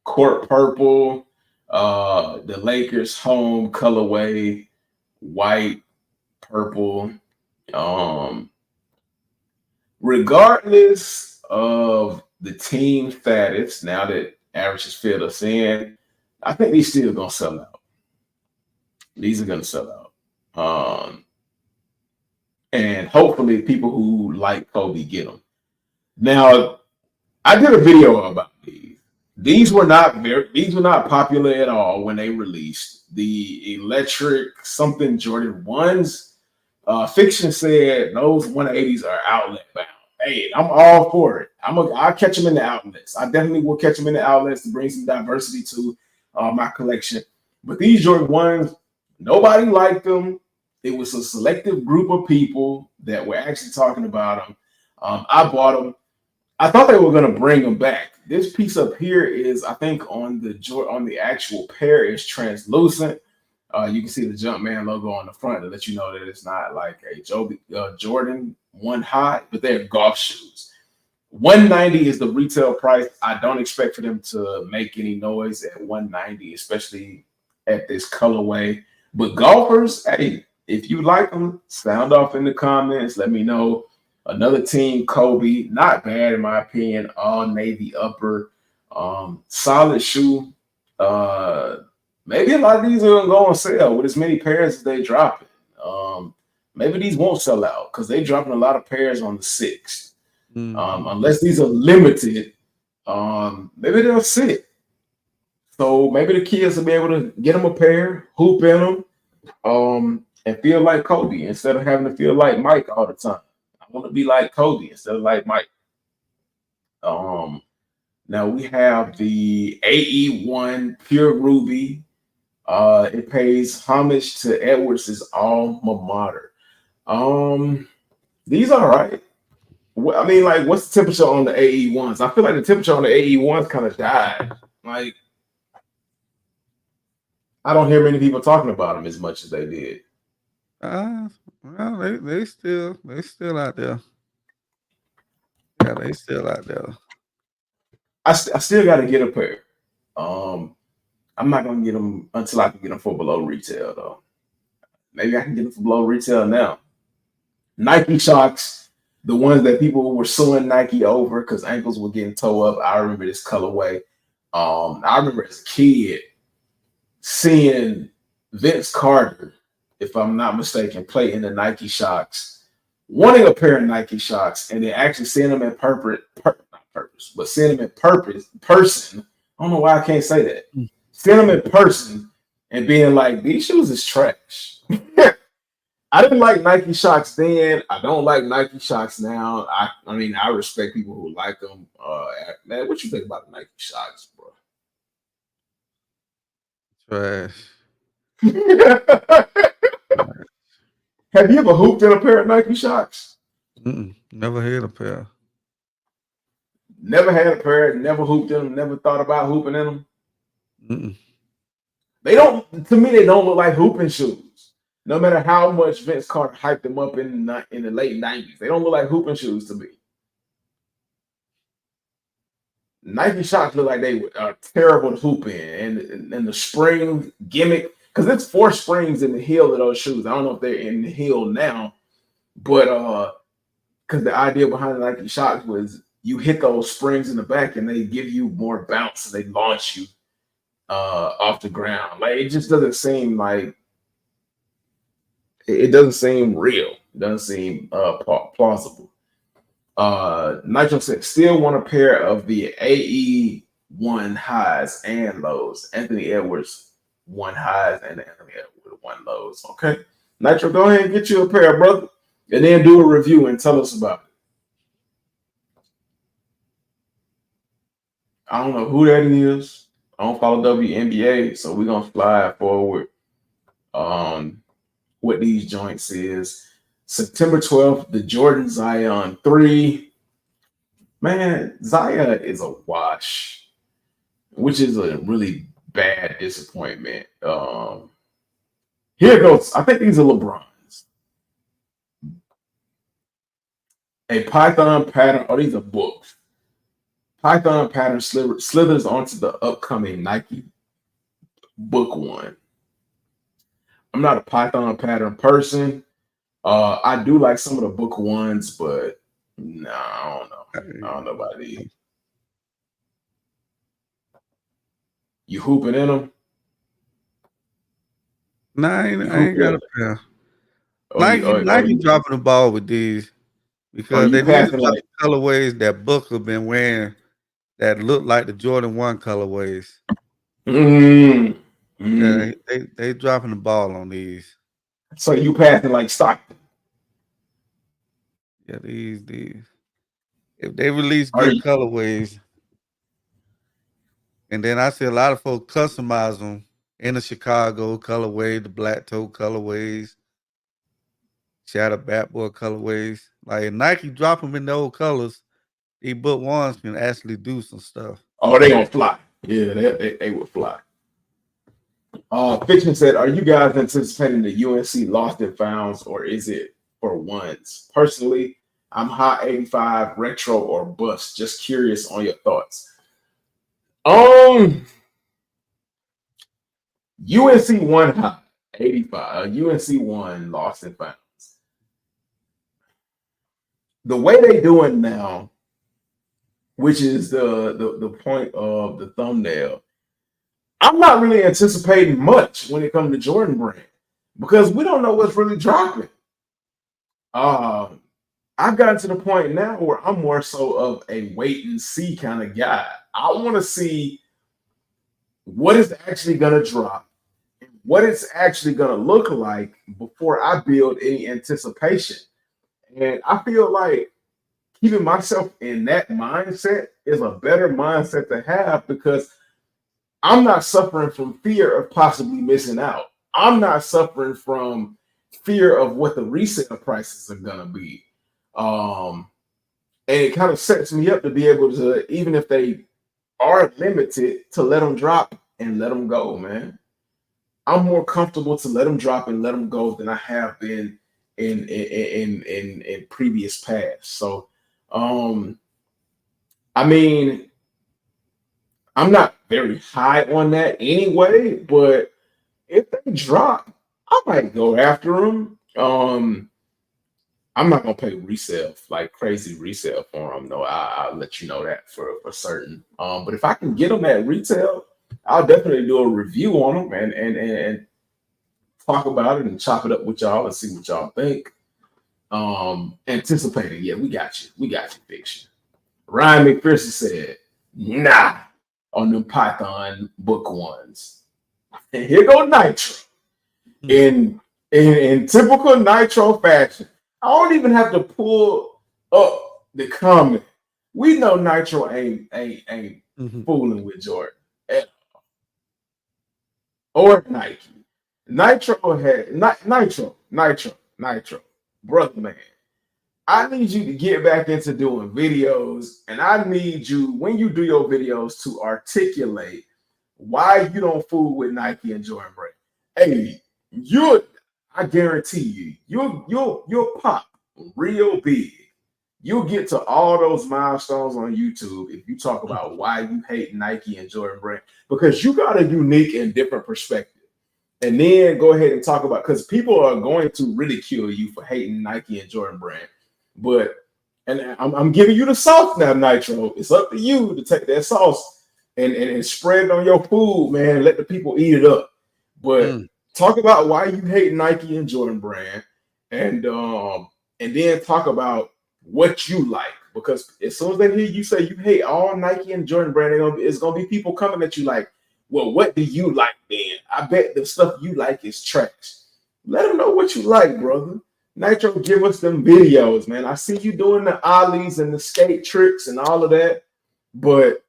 Court purple, the Lakers home colorway, white, purple. Regardless of the team status, now that Average has filled us in, I think these still gonna sell out. These are gonna sell out. And hopefully people who like Kobe get them. Now, I did a video about these. These were not popular at all when they released. The electric something Jordan 1s. Fiction said those 180s are outlet bound. Hey, I'm all for it. I'll catch them in the outlets. I definitely will catch them in the outlets to bring some diversity to my collection. But these Jordan 1s, nobody liked them. It was a selective group of people that were actually talking about them. I bought them. I thought they were going to bring them back. This piece up here is, I think, on the actual pair is translucent. You can see the Jumpman logo on the front to let you know that it's not like a Jordan 1 high, but they're golf shoes. $190 is the retail price. I don't expect for them to make any noise at $190, especially at this colorway. But golfers, hey, if you like them, sound off in the comments. Let me know. Another team, Kobe, not bad in my opinion. All navy upper, solid shoe. Maybe a lot of these are gonna go on sale with as many pairs as they drop. Maybe these won't sell out because they dropping a lot of pairs on the 6th. Unless these are limited, maybe they'll sit. So maybe the kids will be able to get them a pair, hoop in them, and feel like Kobe instead of having to feel like Mike all the time. I want to be like Kobe instead of like Mike. Now we have the AE1 Pure Ruby. It pays homage to Edwards' alma mater. These are right. I mean, like, what's the temperature on the AE1s? I feel like the temperature on the AE1s kind of died. Like, I don't hear many people talking about them as much as they did. Well, they still out there. Yeah, they still out there. I still got to get a pair. I'm not gonna get them until I can get them for below retail, though. Maybe I can get them for below retail now. Nike Shocks, the ones that people were suing Nike over because ankles were getting toe up. I remember this colorway. I remember as a kid seeing Vince Carter, if I'm not mistaken, play in the Nike Shocks, wanting a pair of Nike Shocks, and then actually seeing them in seeing them in person. I don't know why I can't say that. Seeing them in person and being like, these shoes is trash. I didn't like Nike Shocks then. I don't like Nike Shocks now. I mean, I respect people who like them. Man, what you think about the Nike Shocks, bro? Trash. Have you ever hooped in a pair of Nike Shocks? Never had a pair. Never had a pair. Never hooped in them. Never thought about hooping in them. They don't. To me, they don't look like hooping shoes. No matter how much Vince Carter hyped them up in the late 90s, they don't look like hooping shoes to me. Nike Shocks look like they are terrible to hoop in, and the spring gimmick, because it's 4 springs in the heel of those shoes. I don't know if they're in the heel now, but because the idea behind the Nike Shocks was you hit those springs in the back and they give you more bounce and they launch you. off the ground. Like it just doesn't seem like it doesn't seem real. It doesn't seem plausible. Nitro said still want a pair of the AE1 highs and lows. Anthony Edwards 1 highs and Anthony Edwards 1 lows. Okay. Nitro, go ahead and get you a pair, brother. And then do a review and tell us about it. I don't know who that is. I don't follow WNBA, so we're gonna fly forward. What these joints is September 12th, the Jordan Zion 3. Man, Zion is a wash, which is a really bad disappointment. Here goes. I think these are LeBron's. A Python pattern. Oh, these are books. Python pattern slithers onto the upcoming Nike Book 1. I'm not a Python pattern person. I do like some of the Book 1s, but no, I don't know. I don't know about these. You hooping in them? Nah, I ain't got a pair. Nike dropping the ball with these because they need to drop colorways that Booker been wearing that look like the Jordan 1 colorways. Yeah, they dropping the ball on these. So you passing like Stockton? Yeah, these. If they release good colorways, and then I see a lot of folks customize them in the Chicago colorway, the black toe colorways, Shadow Bat Boy colorways. Like Nike drop them in the old colors, these Book 1s can actually do some stuff. Oh, they gonna fly. Yeah, they will fly. Fiction said, are you guys anticipating the UNC lost and founds, or is it for ones? Personally, I'm high 85, retro or bust. Just curious on your thoughts. UNC 1 high 85. UNC 1 lost and founds. The way they doing now, which is the point of the thumbnail, I'm not really anticipating much when it comes to Jordan Brand because we don't know what's really dropping. I've gotten to the point now where I'm more so of a wait and see kind of guy. I want to see what is actually going to drop, what it's actually going to look like before I build any anticipation. And I feel like keeping myself in that mindset is a better mindset to have because I'm not suffering from fear of possibly missing out. I'm not suffering from fear of what the resale prices are going to be. And it kind of sets me up to be able to, even if they are limited, to let them drop and let them go, man. I'm more comfortable to let them drop and let them go than I have been in previous past. So, I mean, I'm not very high on that anyway, but if they drop, I might go after them. I'm not gonna pay resale, like crazy resale for them. No, I'll let you know that for certain. But if I can get them at retail, I'll definitely do a review on them and talk about it and chop it up with y'all and see what y'all think. Anticipating, yeah, we got you, Fiction. Ryan McPherson said, nah, on them Python Book 1s. And here go Nitro. In typical Nitro fashion, I don't even have to pull up the comment. We know Nitro ain't fooling with Jordan at all. Or Nike. Nitro had Nitro. Brother man, I need you to get back into doing videos, and I need you, when you do your videos, to articulate why you don't fool with Nike and Jordan Brand. Hey, I guarantee you'll pop real big. You'll get to all those milestones on YouTube if you talk about why you hate Nike and Jordan Brand, because you got a unique and different perspective. And then go ahead and talk about, because people are going to ridicule you for hating Nike and Jordan Brand. But, and I'm giving you the sauce now, Nitro. It's up to you to take that sauce and spread it on your food, man. Let the people eat it up. But talk about why you hate Nike and Jordan Brand, and then talk about what you like. Because as soon as they hear you say you hate all Nike and Jordan Brand, it's gonna be people coming at you like, well, what do you like, then? I bet the stuff you like is trash. Let them know what you like, brother. Nitro, give us them videos, man. I see you doing the ollies and the skate tricks and all of that, but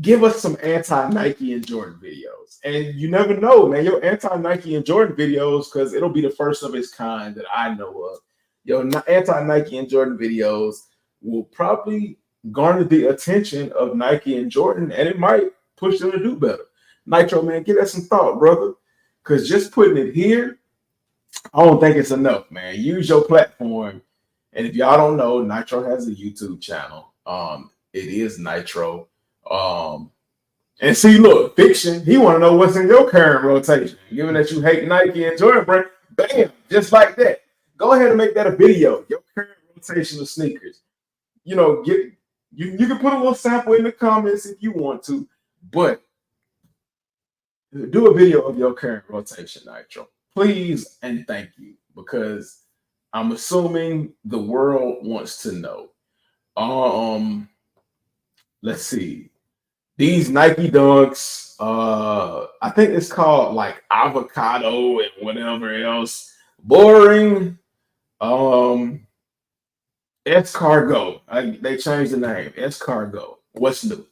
give us some anti-Nike and Jordan videos. And you never know, man, your anti-Nike and Jordan videos, because it'll be the first of its kind that I know of. Your anti-Nike and Jordan videos will probably garner the attention of Nike and Jordan, and it might push them to do better. Nitro, man, give that some thought, brother. Because just putting it here, I don't think it's enough, man. Use your platform. And if y'all don't know, Nitro has a YouTube channel. It is Nitro. And see, look, Fiction, he want to know what's in your current rotation. Given that you hate Nike and Jordan Brand, bam, just like that. Go ahead and make that a video. Your current rotation of sneakers. You know, you can put a little sample in the comments if you want to, but do a video of your current rotation, Nitro. Please and thank you, because I'm assuming the world wants to know. Let's see. These Nike Dunks, I think it's called like avocado and whatever else. Boring. Escargot. They changed the name. Escargot. What's new?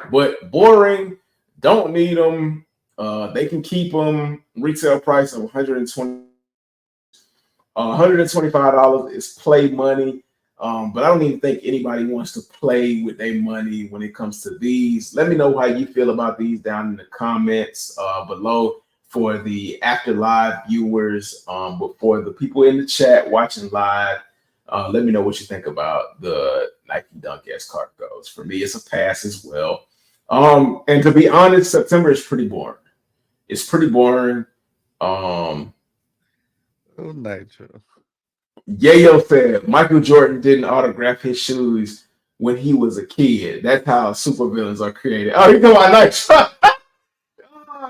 But boring. Don't need them. They can keep them. Retail price of $125 is play money. But I don't even think anybody wants to play with their money when it comes to these. Let me know how you feel about these down in the comments below for the after live viewers. But for the people in the chat watching live, let me know what you think about the Nike Dunk Escargots. For me, it's a pass as well. And to be honest, September is pretty boring. It's pretty boring. Oh, Nitro. Yayo said Michael Jordan didn't autograph his shoes when he was a kid. That's how supervillains are created. Oh, you know about Nitro.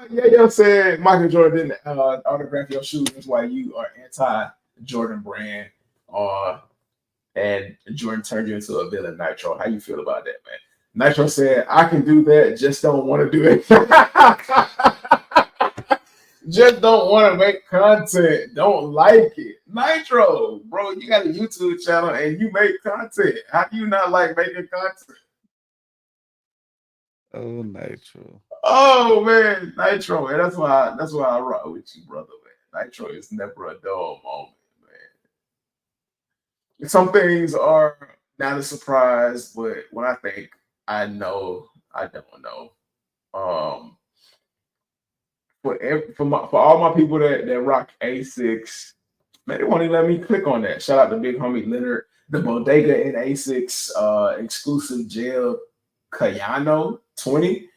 Yayo said Michael Jordan didn't autograph your shoes. That's why you are anti-Jordan Brand. And Jordan turned you into a villain, Nitro. How you feel about that, man? Nitro said, I can do that, just don't want to do it. Just don't want to make content. Don't like it. Nitro, bro, you got a YouTube channel and you make content. How do you not like making content? Oh, Nitro. Oh, man, Nitro. And that's why I rock with you, brother, man. Nitro is never a dull moment, man. Some things are not a surprise, but when I think I know, I don't know. For all my people that rock Asics, man, they won't even let me click on that. Shout out to big homie Leonard, the Bodega and Asics exclusive gel Cayano 20.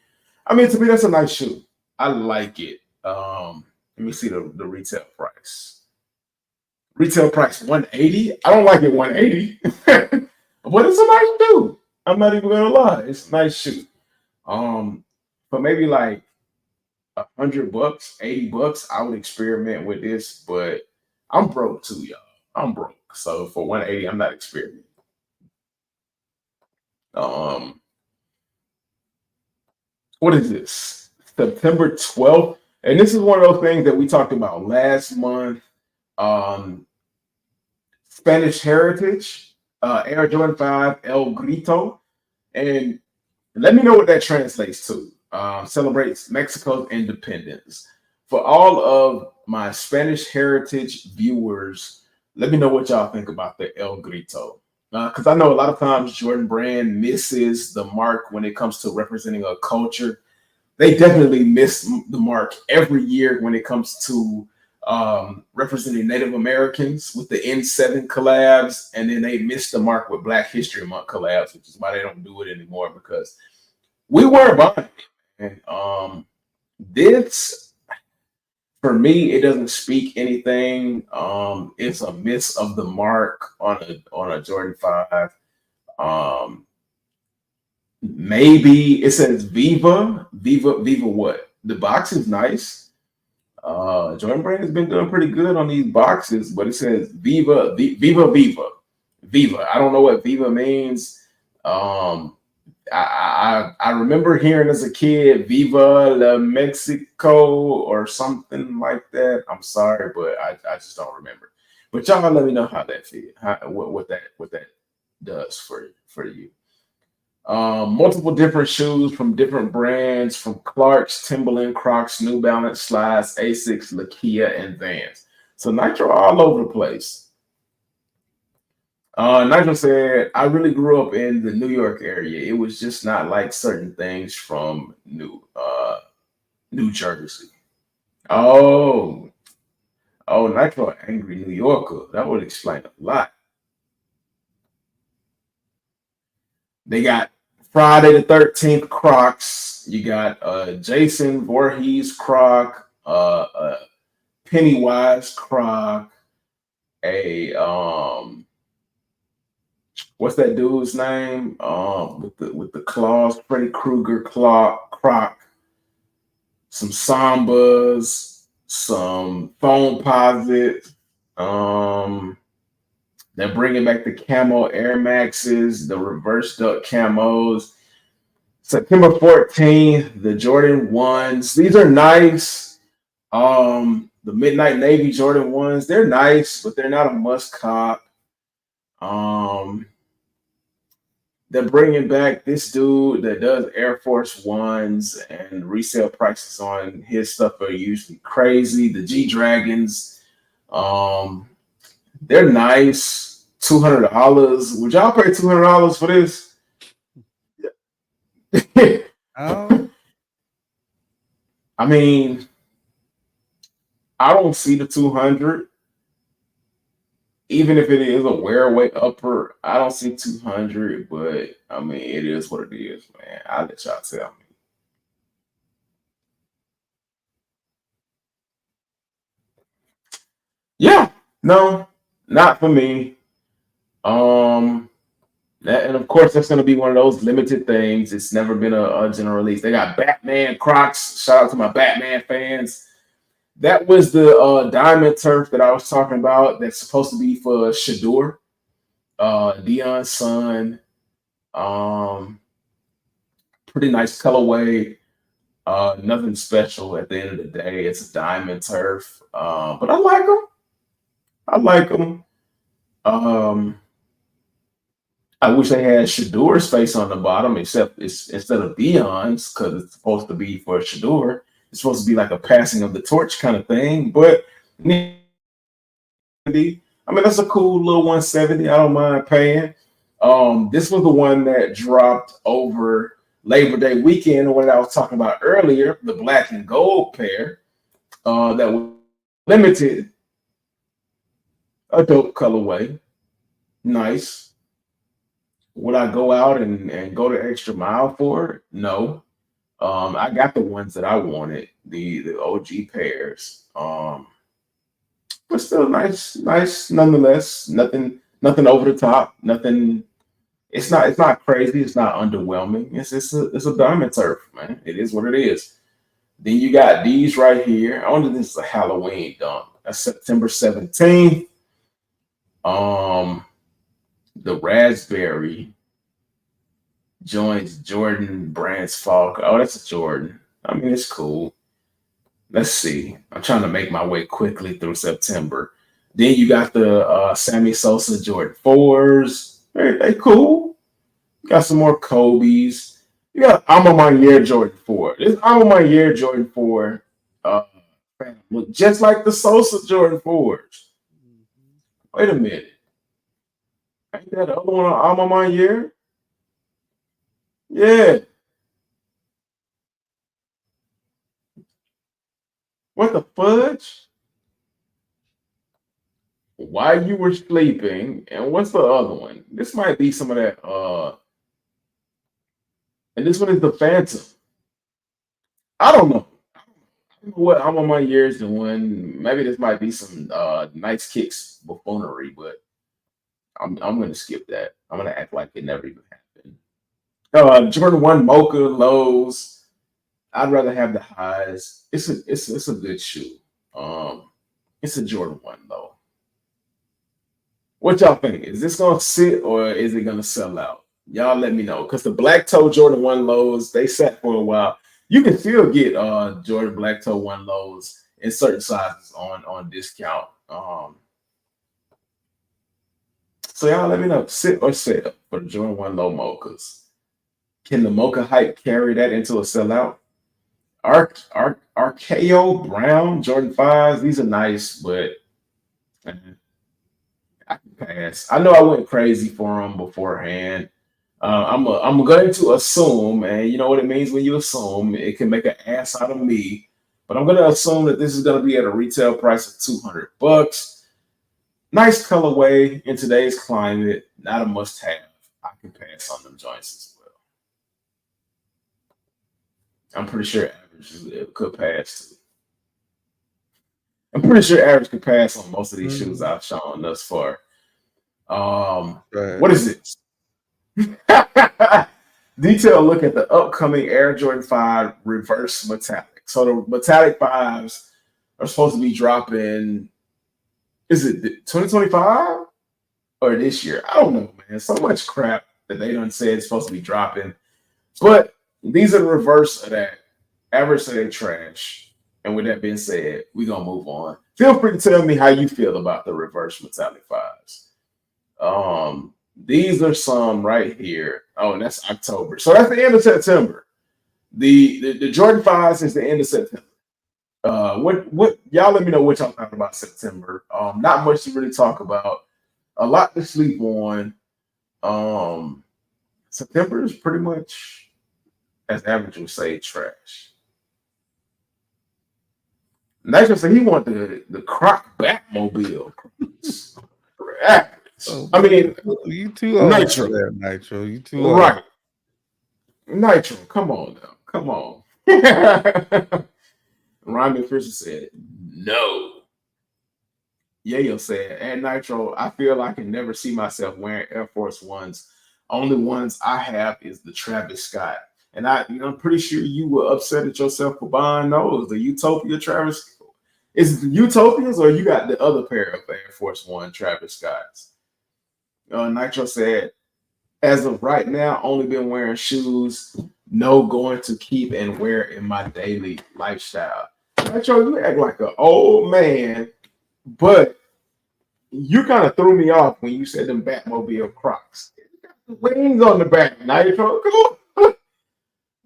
I mean, to me, that's a nice shoe. I like it. Let me see the retail price. Retail price $180. I don't like it $180, but it's a nice shoe. I'm not even gonna lie, it's a nice shoe. But maybe like $100, $80, I would experiment with this, but I'm broke too, y'all. I'm broke. So for $180, I'm not experimenting. What is this? September 12th. And this is one of those things that we talked about last month. Spanish Heritage, Air Jordan 5, El Grito. And let me know what that translates to. Celebrates Mexico's independence. For all of my Spanish Heritage viewers, let me know what y'all think about the El Grito. Because I know a lot of times Jordan Brand misses the mark when it comes to representing a culture. They definitely miss the mark every year when it comes to representing Native Americans with the N7 collabs, and then they miss the mark with Black History Month collabs, which is why they don't do it anymore, because we weren't buying it. And this, for me, it doesn't speak anything. It's a miss of the mark on a Jordan 5. Maybe it says Viva what? The box is nice. Jordan Brand has been doing pretty good on these boxes, but it says Viva. I don't know what Viva means. Um, I remember hearing as a kid Viva la Mexico or something like that. I'm sorry, but I just don't remember. But y'all let me know how that feel, what that does for you. Multiple different shoes from different brands, from Clark's, Timberland, Crocs, New Balance, Slides, Asics, Lakia, and Vans. So Nitro all over the place. Nigel said, I really grew up in the New York area. It was just not like certain things from New Jersey. Oh, oh, Nitro, angry New Yorker. That would explain a lot. They got Friday the 13th Crocs. You got Jason Voorhees Croc, Pennywise Croc, a what's that dude's name? With the claws, Freddy Krueger Croc, some Sambas, some Phone Posits. They're bringing back the camo Air Maxes, the reverse duck camos. September 14th, the Jordan 1s. These are nice. The Midnight Navy Jordan 1s, they're nice, but they're not a must cop. Um, they're bringing back this dude that does Air Force Ones, and resale prices on his stuff are usually crazy. The G Dragons, um, they're nice. $200. Would y'all pay $200 for this? Oh, I mean, I don't see the 200. Even if it is a wear away upper, I don't see 200, but I mean, it is what it is, man. I'll let y'all tell me. Yeah, no, not for me. Um, and of course, that's going to be one of those limited things. It's never been a general release. They got Batman Crocs. Shout out to my Batman fans. That was the diamond turf that I was talking about. That's supposed to be for Shador, Dion's son. Um, Pretty nice colorway. Nothing special at the end of the day. It's a diamond turf, but I like them. I like them. Um, I wish they had Shador's face on the bottom, except it's instead of Dion's, because it's supposed to be for Shador. It's supposed to be like a passing of the torch kind of thing. But I mean, that's a cool little 170. I don't mind paying. This was the one that dropped over Labor Day weekend, the one that I was talking about earlier, the black and gold pair. That was limited, a dope colorway, nice. Would I go out and go the extra mile for it? No. I got the ones that I wanted, the OG pairs. But still nice nonetheless. Nothing over the top. Nothing. It's not crazy. It's not underwhelming. It's a diamond turf, man. It is what it is. Then you got these right here. I wonder if this is a Halloween dunk. That's September 17th. The raspberry joins Jordan Brands Falk. Oh, that's a Jordan. I mean, it's cool. Let's see. I'm trying to make my way quickly through September. Then you got the Sammy Sosa Jordan 4s. They cool. You got some more Kobe's. You got I'm on my year Jordan 4. This I'm on my year Jordan 4 uh, look just like the Sosa Jordan 4s. Wait a minute. Ain't that the other one I'm on my year? Yeah. What the fudge? While you were sleeping, and what's the other one? This might be some of that. And this one is the Phantom. I don't know. I don't know what I'm on my years doing. Maybe this might be some nice kicks buffoonery, but I'm gonna skip that. I'm gonna act like it never even happened. Jordan 1 Mocha lows. I'd rather have the highs. It's a good shoe. Um, it's a Jordan 1 though. What y'all think? Is this gonna sit or is it gonna sell out? Y'all let me know. Because the black toe Jordan 1 lows, they sat for a while. You can still get Jordan black toe 1 lows in certain sizes on discount. So y'all let me know. Sit or sell for the Jordan 1 low mochas. Can the mocha hype carry that into a sellout? RKO Brown Jordan 5s, these are nice, but eh, I can pass. I know I went crazy for them beforehand. I'm going to assume, and you know what it means when you assume, it can make an ass out of me. But I'm going to assume that this is going to be at a retail price of $200. Nice colorway in today's climate, not a must-have. I can pass on them joints as well. I'm pretty sure average could pass too. I'm pretty sure average could pass on most of these shoes I've shown thus far. Right. What is it? Detailed look at the upcoming Air Jordan 5 reverse metallic. So the metallic fives are supposed to be dropping. Is it 2025 or this year? I don't know, man. So much crap that they done said it's supposed to be dropping. But these are the reverse of that. Average say they trash. And with that being said, we're gonna move on. Feel free to tell me how you feel about the reverse metallic fives. These are some right here. Oh, and that's October. So that's the end of September. The Jordan 5s is the end of September. What y'all let me know what y'all talking about September. Not much to really talk about. A lot to sleep on. September is pretty much, as average would say, trash. Nitro said he want the Croc Batmobile. Oh, I mean, you too old for Nitro. that, Nitro. You too old. Right. Nitro, come on now. Come on. Ryan Fisher said, no. Yayo said, and Nitro, I feel I can never see myself wearing Air Force Ones. Only ones I have is the Travis Scott. And I'm pretty sure you were upset at yourself for buying those. The Utopia Travis. Is it the Utopias or you got the other pair of Air Force One Travis Scotts? Nitro said, as of right now, only been wearing shoes. No going to keep and wear in my daily lifestyle. Nitro, you act like an old man, but you kind of threw me off when you said them Batmobile Crocs. Wings on the back, Nitro. Come on.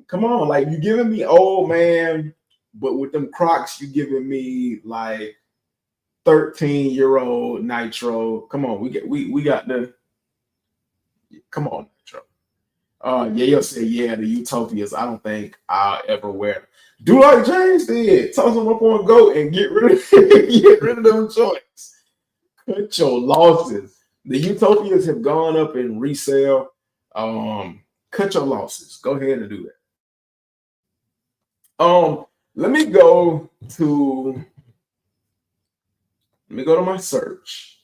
Come on. Like you giving me old man, but with them Crocs, you giving me like 13-year-old Nitro. Come on, we got the come on, Nitro. Yayo said, yeah, the Utopias. I don't think I'll ever wear them. Do like James did. Toss them up on GOAT and get rid of get rid of them joints. Cut your losses. The Utopias have gone up in resale. Cut your losses. Go ahead and do that. Let me go to my search.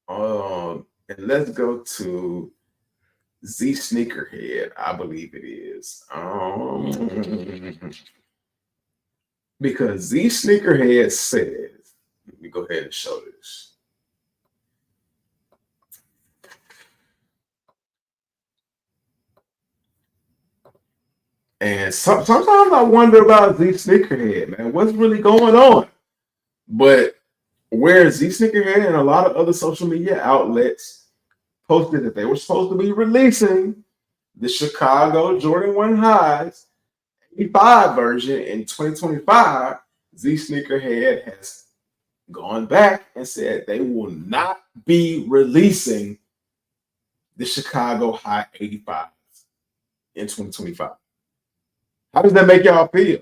And let's go to Z Sneakerhead, I believe it is. Because Z Sneakerhead says, let me go ahead and show this. And sometimes I wonder about Z Sneakerhead, man. What's really going on? But where Z Sneakerhead and a lot of other social media outlets posted that they were supposed to be releasing the Chicago Jordan 1 Highs 85 version in 2025, Z Sneakerhead has gone back and said they will not be releasing the Chicago High 85 in 2025. How does that make y'all feel?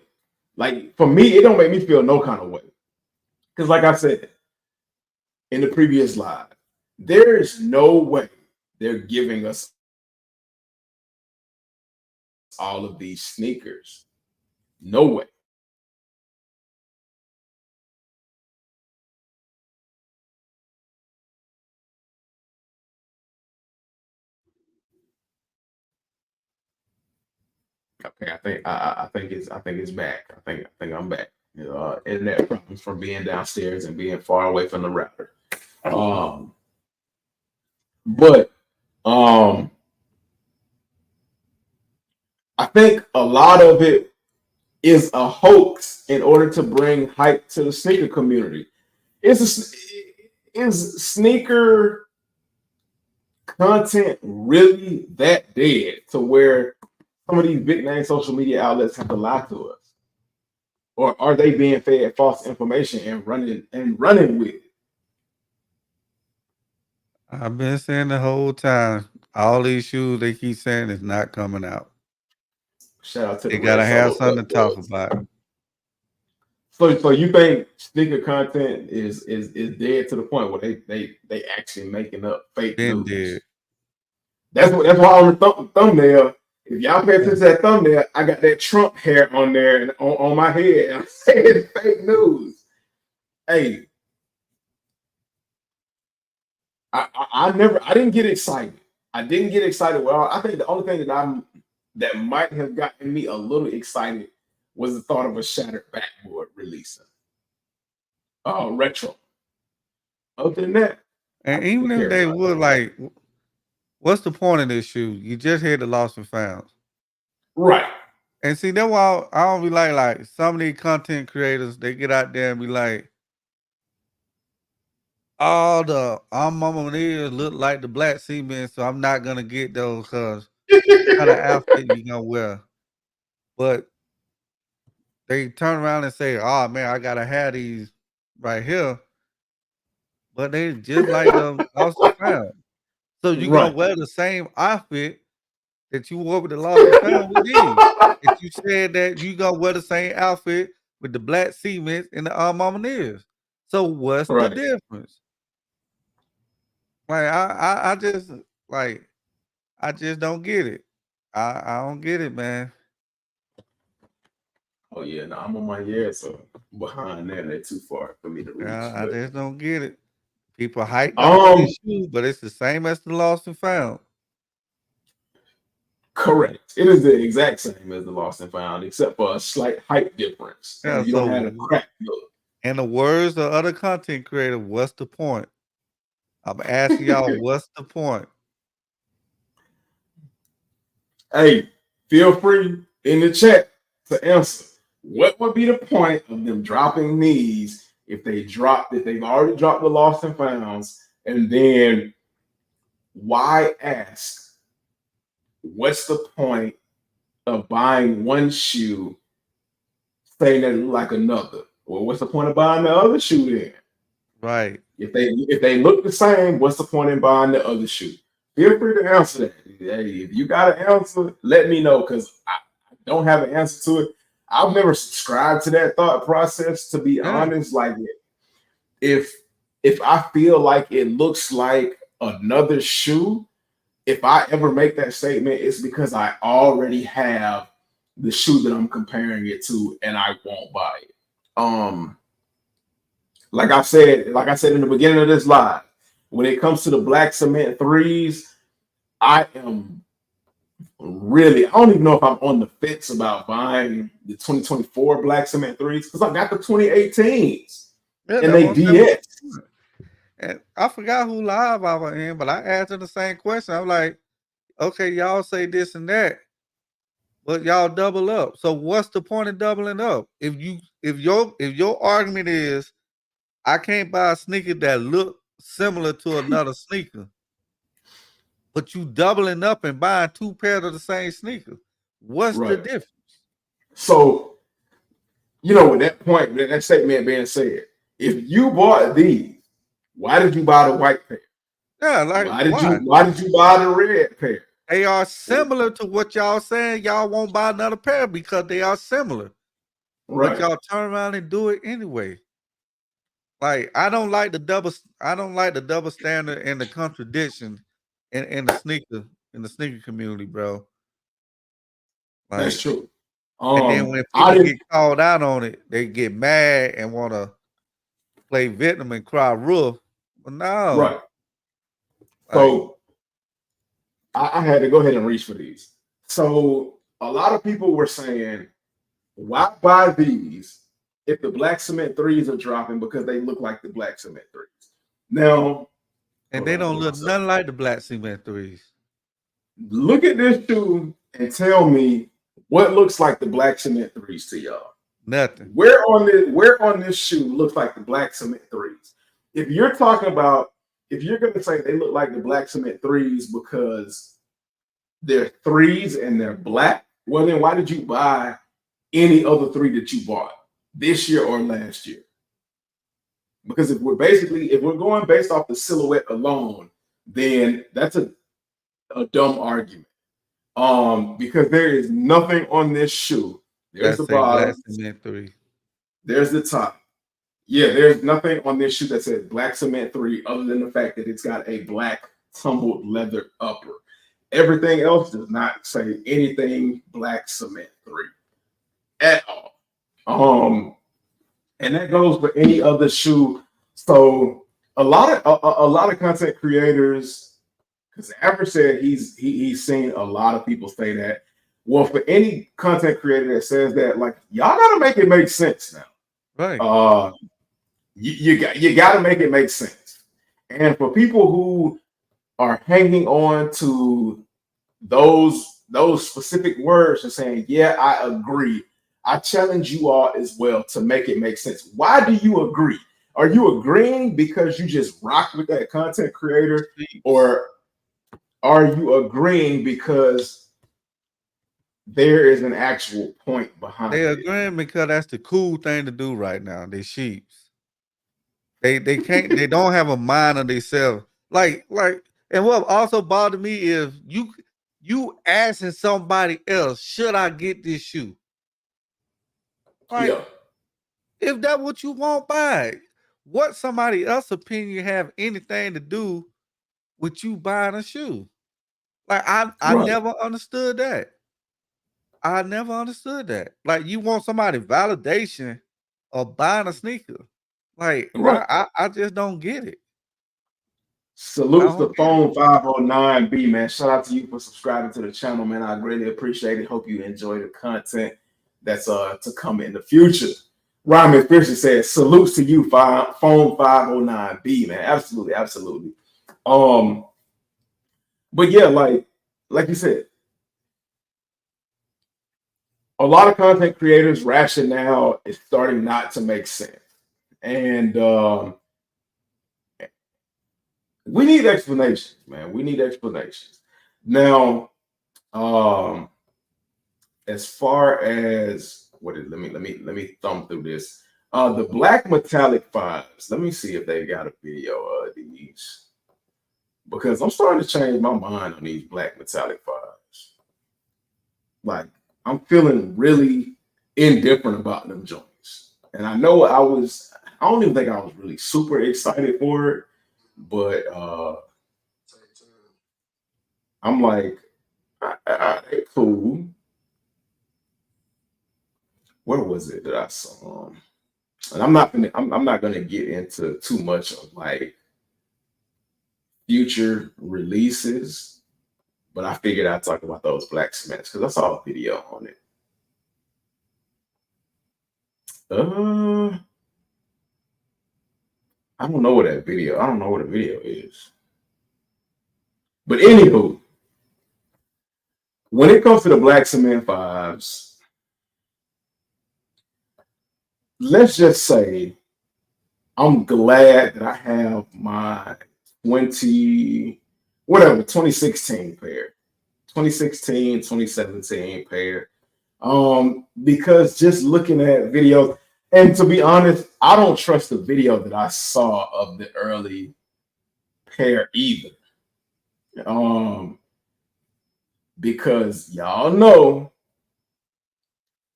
Like for me, it don't make me feel no kind of way. Because like I said in the previous live, there is no way they're giving us all of these sneakers. No way. Okay, I think it's back. I think I'm back. Internet problems from being downstairs and being far away from the router. Um, but um, I think a lot of it is a hoax in order to bring hype to the sneaker community. Is sneaker content really that dead to where some of these big name social media outlets have to lie to us? Or are they being fed false information and running with it? I've been saying the whole time, all these shoes they keep saying is not coming out. Shout out to the They Red gotta have Solo something Cup to talk boys. about. So you think sneaker content is dead to the point where they actually making up fake Been news? dead. That's why on the thumbnail. If y'all pay attention to that thumbnail, I got that Trump hair on there and on my head. I'm saying fake news. Hey, I didn't get excited. I didn't get excited. Well, I think the only thing that might have gotten me a little excited was the thought of a shattered backboard releasing. Retro. Other than that, I And didn't even if care they about would that. like, what's the point of this shoe? You just had the lost and found. Right. And see, that's why I don't be like some of these content creators, they get out there and be like, all the mama ears look like the black cement, so I'm not gonna get those because kind of outfit you gonna wear. But they turn around and say, "Oh man, I gotta have these right here," but they just like the lost and found. So you gonna Right. wear the same outfit that you wore with the lost and found with these. If you said that you gonna wear the same outfit with the black cements and the mama ears. So what's the Right. difference? Like I just like I just don't get it. I don't get it, man. Oh yeah, no, I'm on my years so behind that. They're too far for me to reach. I But just don't get it. People hyped up for this shoe, but it's the same as the lost and found. correct. It is the exact same as the lost and found, except for a slight height difference. So Yeah, you don't have a so crack look. in the words of other content creator, what's the point? I'm asking y'all, what's the point? Hey, feel free in the chat to answer. What would be the point of them dropping these if they've already dropped the lost and founds, and then why ask? What's the point of buying one shoe saying that it look like another? Well, what's the point of buying the other shoe then? Right. If they look the same, what's the point in buying the other shoe? Feel free to answer that. Hey, if you got an answer, let me know because I don't have an answer to it. I've never subscribed to that thought process, to be Yeah. honest. Like if I feel like it looks like another shoe, if I ever make that statement, it's because I already have the shoe that I'm comparing it to, and I won't buy it. Like I said in the beginning of this live, when it comes to the black cement threes, I am really, I don't even know if I'm on the fence about buying the 2024 black cement threes because I got the 2018s Yeah, and that's they what I'm saying. DS. And I forgot who live I was in, but I asked them the same question. I'm like, okay, y'all say this and that, but y'all double up. So what's the point of doubling up? If your argument is I can't buy a sneaker that look similar to another sneaker, but you doubling up and buying two pairs of the same sneaker, what's the Right. difference? So, with that point, that statement being said, if you bought these, why did you buy the white pair? Yeah, like why? Why did you buy the red pair? They are similar to what y'all saying. Y'all won't buy another pair because they are similar. But Right. y'all turn around and do it anyway. Like I don't like the double standard and the contradiction in the sneaker community, bro. That's Like, true. and then when I people didn't get called out on it, they get mad and want to play victim and cry wolf. But no, right. like So I had to go ahead and reach for these. So a lot of people were saying, why buy these if the black cement threes are dropping because they look like the black cement threes? Now, And hold they on, don't hold on, look so nothing like the black cement threes. look at this shoe and tell me what looks like the black cement threes to y'all. Nothing. Where on this shoe looks like the black cement threes? If you're talking about, if you're gonna say they look like the black cement threes because they're threes and they're black, well then why did you buy any other three that you bought this year or last year? Because if we're going based off the silhouette alone, then that's a dumb argument. Because there is nothing on this shoe. There's That the say black bottom, cement 3. there's the top. Yeah, there's nothing on this shoe that says black cement 3 other than the fact that it's got a black tumbled leather upper. Everything else does not say anything black cement 3 at all. And that goes for any other shoe. So a lot of content creators, because Average said he's seen a lot of people say that. Well, for any content creator that says that, like, y'all gotta make it make sense now. Right. You got to make it make sense. And for people who are hanging on to those specific words and saying, "Yeah, I agree," I challenge you all as well to make it make sense. Why do you agree? Are you agreeing because you just rock with that content creator, or are you agreeing because there is an actual point behind They it? agreeing because that's the cool thing to do right now. They sheeps. They can't they don't have a mind of themselves. Like and what also bothered me is you asking somebody else, should I get this shoe? Like, Yeah, if that's what you want, buy it. What somebody else's opinion have anything to do with you buying a shoe? Like I right, never understood that. I never understood that. Like you want somebody validation of buying a sneaker. Like right. I just don't get it. I Salutes don't to get it. Phone 509B, man. Shout out to you for subscribing to the channel, man. I greatly appreciate it. Hope you enjoy the content that's to come in the future. Ryan McPherson says, salutes to you, Phone 509B, man. Absolutely, absolutely. But yeah, like you said, a lot of content creators' rationale is starting not to make sense. And we need explanations, man. We need explanations. Now, as far as let me thumb through this. The black metallic fives. Let me see if they got a video of these. Because I'm starting to change my mind on these black metallic fives. Like, I'm feeling really indifferent about them joints. And I know I don't even think I was really super excited for it, but I'm like, they cool. Where was it that I saw them? And I'm not gonna get into too much of like future releases, but I figured I'd talk about those black cements because I saw a video on it. I don't know what that video. I don't know what a video is. But anywho, when it comes to the black cement fives, let's just say I'm glad that I have my 2016 pair, 2016, 2017 pair. Because just looking at videos, and to be honest, I don't trust the video that I saw of the early pair either. Because y'all know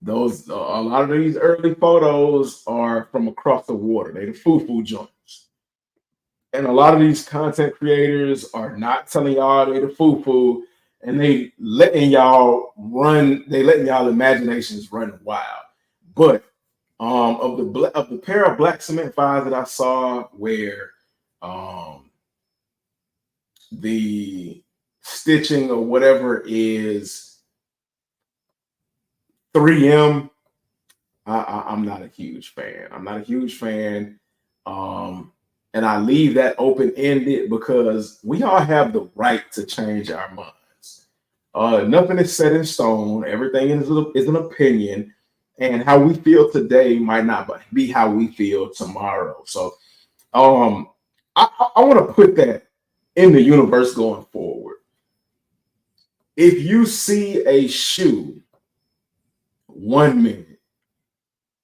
those a lot of these early photos are from across the water. They the foo-foo joints. And a lot of these content creators are not telling y'all they the foo-foo, and they letting y'all imaginations run wild. But of the pair of black cement fives that I saw where the stitching or whatever is 3M, I'm not a huge fan. I'm not a huge fan. And I leave that open-ended because we all have the right to change our minds. Nothing is set in stone. Everything is an opinion. And how we feel today might not be how we feel tomorrow. So I want to put that in the universe going forward. If you see a shoe 1 minute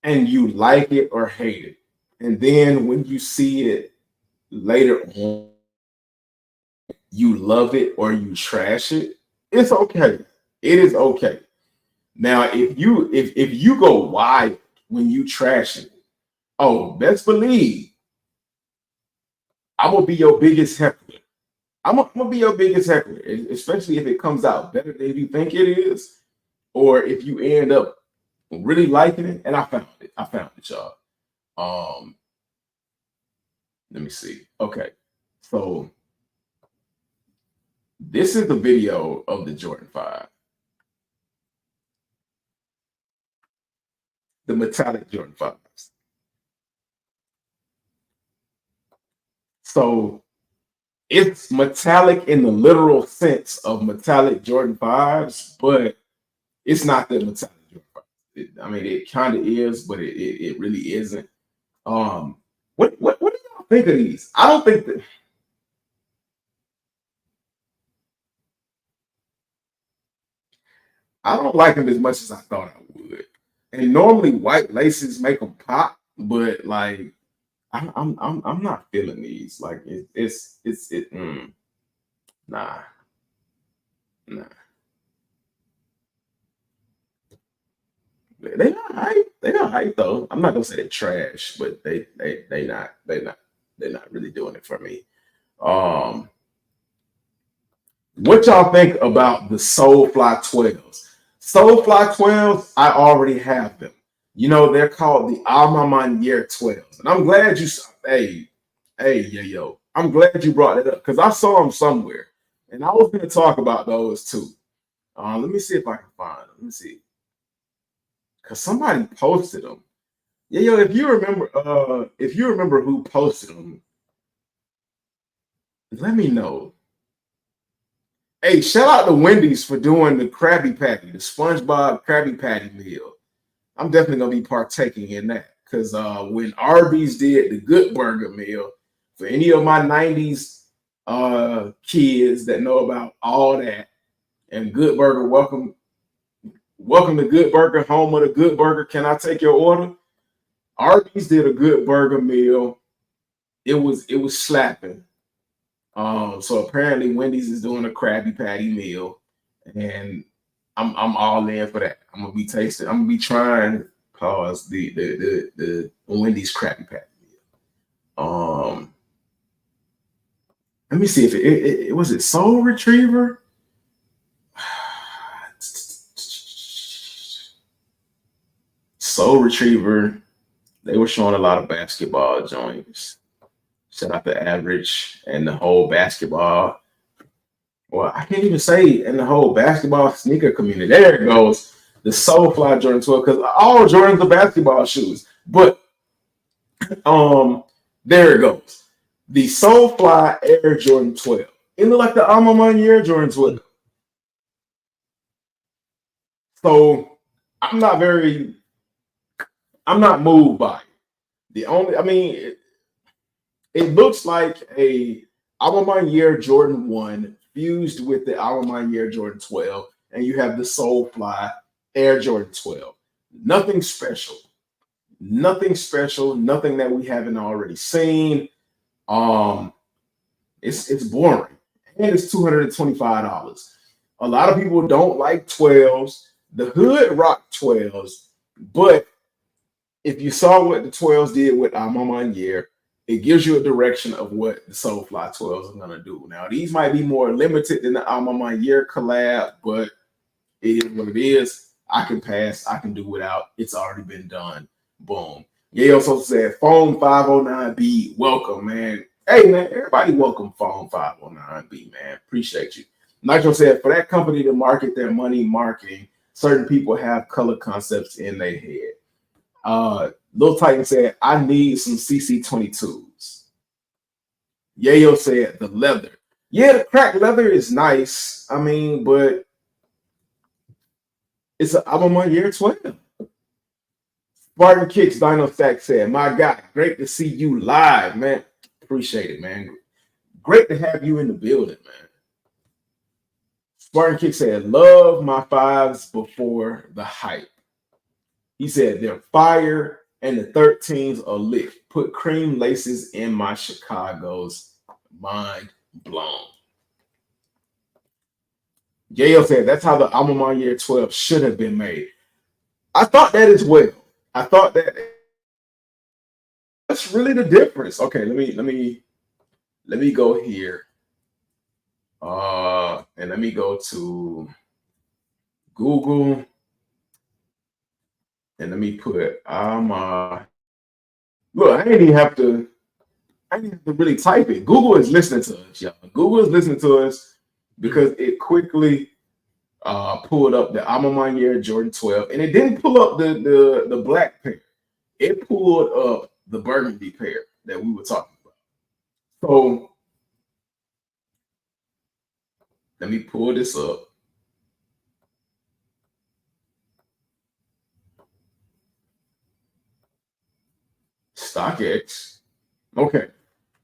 and you like it or hate it, and then when you see it later on, you love it or you trash it, it's okay. It is okay. Now, if you go wild when you trash it, oh, best believe I'm gonna be your biggest heckler. I'm gonna be your biggest heckler, especially if it comes out better than you think it is, or if you end up really liking it. And I found it. I found it, y'all. Let me see. Okay, so this is the video of the Jordan 5, the metallic Jordan 5s. So it's metallic in the literal sense of metallic Jordan 5s, but it's not the metallic Jordan 5s. I mean, it kind of is, but it really isn't. What do y'all think of these? I don't think that. I don't like them as much as I thought I would. And normally white laces make them pop, but like I'm not feeling these. Like nah. They not hype. They not hype though. I'm not gonna say they're trash, but they're not really doing it for me. What y'all think about the Soulfly 12s? Soulfly 12s, I already have them. You know, they're called the Alma Manier 12s. And I'm glad you, yo. I'm glad you brought it up because I saw them somewhere. And I was going to talk about those too. Let me see if I can find them. Let me see. Because somebody posted them. Yeah, yo, if you remember who posted them, let me know. Hey, shout out to Wendy's for doing the Krabby Patty, the SpongeBob Krabby Patty meal. I'm definitely gonna be partaking in that because when Arby's did the Good Burger meal, for any of my '90s kids that know about all that, and Good Burger, welcome to Good Burger, home of the Good Burger. Can I take your order? Arby's did a Good Burger meal. It was slapping. So apparently Wendy's is doing a Krabby Patty meal, and I'm all in for that. I'm gonna be tasting. I'm gonna be trying the Wendy's Krabby Patty meal. Let me see if it was it Soul Retriever. Soul Retriever. They were showing a lot of basketball joints. Shout out to Average and the whole basketball. Well, I can't even say in the whole basketball sneaker community. There it goes. The Soulfly Jordan 12, because all Jordans are basketball shoes. But there it goes. The Soulfly Air Jordan 12. It looked like the Alma Manier Jordan 12. So I'm not moved by it. It looks like a Alma Manier Jordan 1 fused with the Alma Manier Jordan 12, and you have the Soulfly Air Jordan 12. Nothing special. Nothing that we haven't already seen. It's boring. And it's $225. A lot of people don't like 12s. The hood rock 12s, but if you saw what the 12s did with Alma Manier, it gives you a direction of what the Soulfly 12s are going to do. Now, these might be more limited than the Alma Manier collab, but it is what it is. I can pass. I can do without. It's already been done. Boom. Ye also said, Phone 509B, welcome, man. Hey, man, everybody welcome Phone 509B, man. Appreciate you. Nitro said, for that company to market their money marketing certain people have color concepts in their head. Lil Titan said, I need some CC22s. Yayo said, the leather. Yeah, the cracked leather is nice. I mean, but it's an album on year 12. Spartan Kicks Dino Stack said, my God, great to see you live, man. Appreciate it, man. Great to have you in the building, man. Spartan Kick said, love my fives before the hype. He said, they're fire and the 13s are lit. Put cream laces in my Chicago's. Mind blown. Yayo said, that's how the album on year 12 should have been made. I thought that as well. I thought that that's really the difference. Okay, let me go here. And let me go to Google and let me put look, I didn't even have to really type it. Google is listening to us, y'all. Google is listening to us because it quickly pulled up the Alma Year Jordan 12, and it didn't pull up the black pair. It pulled up the burgundy pair that we were talking about. So let me pull this up. StockX. Okay.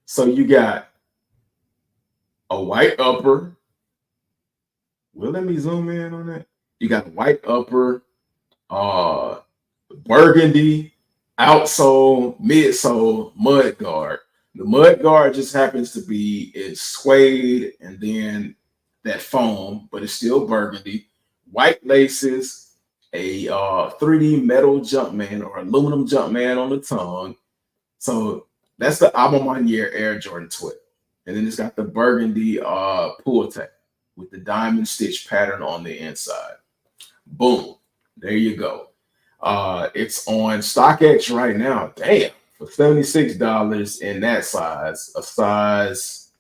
So you got a white upper. Will let me zoom in on that. You got a white upper, burgundy, outsole, midsole, mud guard. The mud guard just happens to be it's suede and then that foam, but it's still burgundy. White laces, a 3D metal Jumpman or aluminum Jumpman on the tongue. So that's the Alma Year Air Jordan 12. And then it's got the burgundy pull tab with the diamond stitch pattern on the inside. Boom. There you go. It's on StockX right now. Damn. For $76 in that size, a size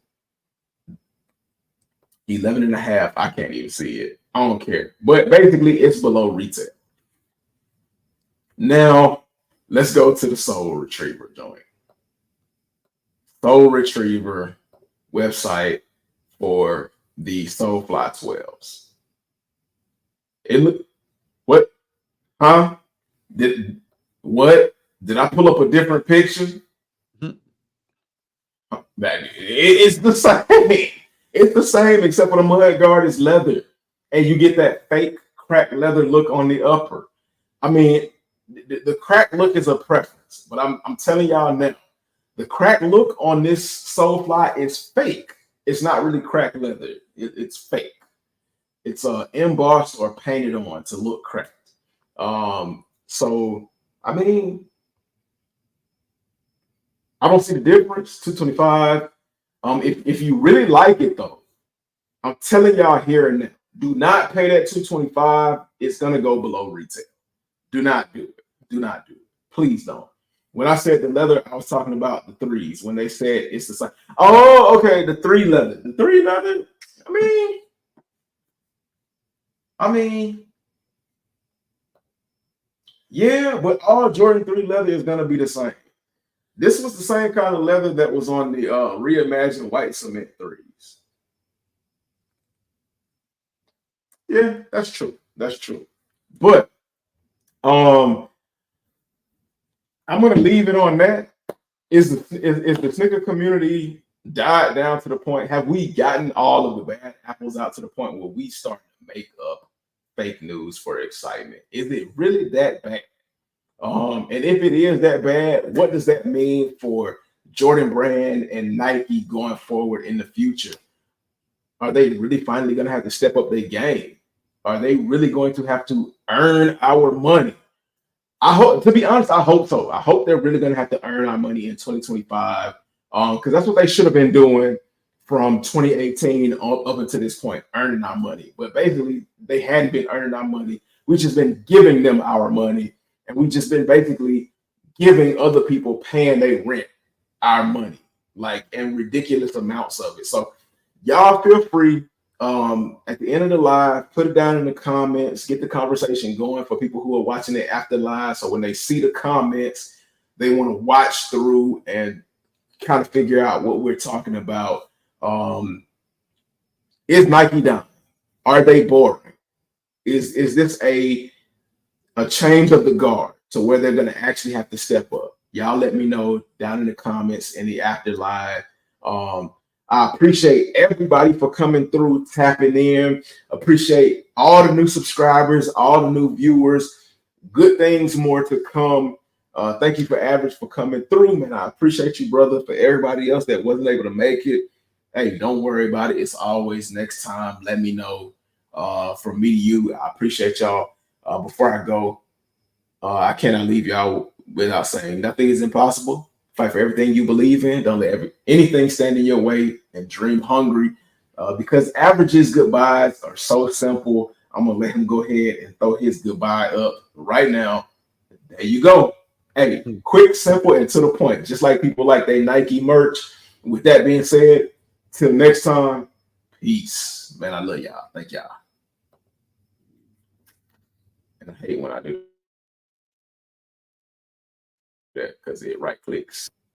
11 and a half. I can't even see it. I don't care. But basically, it's below retail. Now, let's go to the Soul Retriever joint. Soul Retriever website for the Soulfly 12s. It look what? Huh? Did I pull up a different picture? It's the same. It's the same, except for the mud guard is leather, and you get that fake cracked leather look on the upper. I mean, the cracked look is a preference, but I'm telling y'all now, the cracked look on this Soulfly is fake. It's not really cracked leather. It's fake. It's embossed or painted on to look cracked. So I mean, I don't see the difference. $225. If you really like it though, I'm telling y'all here and now, do not pay that $225. It's gonna go below retail. Do not do it. Do not do it. Please don't. When I said the leather, I was talking about the threes. When they said it's the same. Oh, okay, the three leather. The three leather. I mean, yeah, but all Jordan 3 leather is gonna be the same. This was the same kind of leather that was on the reimagined white cement threes. Yeah, that's true. That's true. But I'm gonna leave it on that. Is the sneaker community died down to the point? Have we gotten all of the bad apples out to the point where we start to make up fake news for excitement? Is it really that bad? And if it is that bad, what does that mean for Jordan Brand and Nike going forward in the future? Are they really finally going to have to step up their game? Are they really going to have to earn our money? I hope, to be honest, I hope so. I hope they're really going to have to earn our money in 2025, because that's what they should have been doing from 2018 up until this point, earning our money. But basically, they hadn't been earning our money. We've just been giving them our money, and we've just been basically giving other people paying their rent our money, like in ridiculous amounts of it. So y'all feel free At the end of the live, put it down in the comments, get the conversation going for people who are watching it after live. So when they see the comments, they want to watch through and kind of figure out what we're talking about. Is Nike down? Are they boring? Is this a change of the guard to where they're going to actually have to step up? Y'all let me know down in the comments in the after live. I appreciate everybody for coming through, tapping in. Appreciate all the new subscribers, all the new viewers. Good things more to come. Thank you for Average for coming through, man. I appreciate you, brother. For everybody else that wasn't able to make it, hey, don't worry about it. It's always next time. Let me know. From me to you, I appreciate y'all. Before I go, I cannot leave y'all without saying nothing is impossible. Fight for everything you believe in. Don't let anything stand in your way, and dream hungry. Because Average's goodbyes are so simple. I'm gonna let him go ahead and throw his goodbye up right now. There you go. Hey, quick, simple, and to the point. Just like people like their Nike merch. With that being said, till next time, peace. Man, I love y'all. Thank y'all. And I hate when I do that because it right clicks.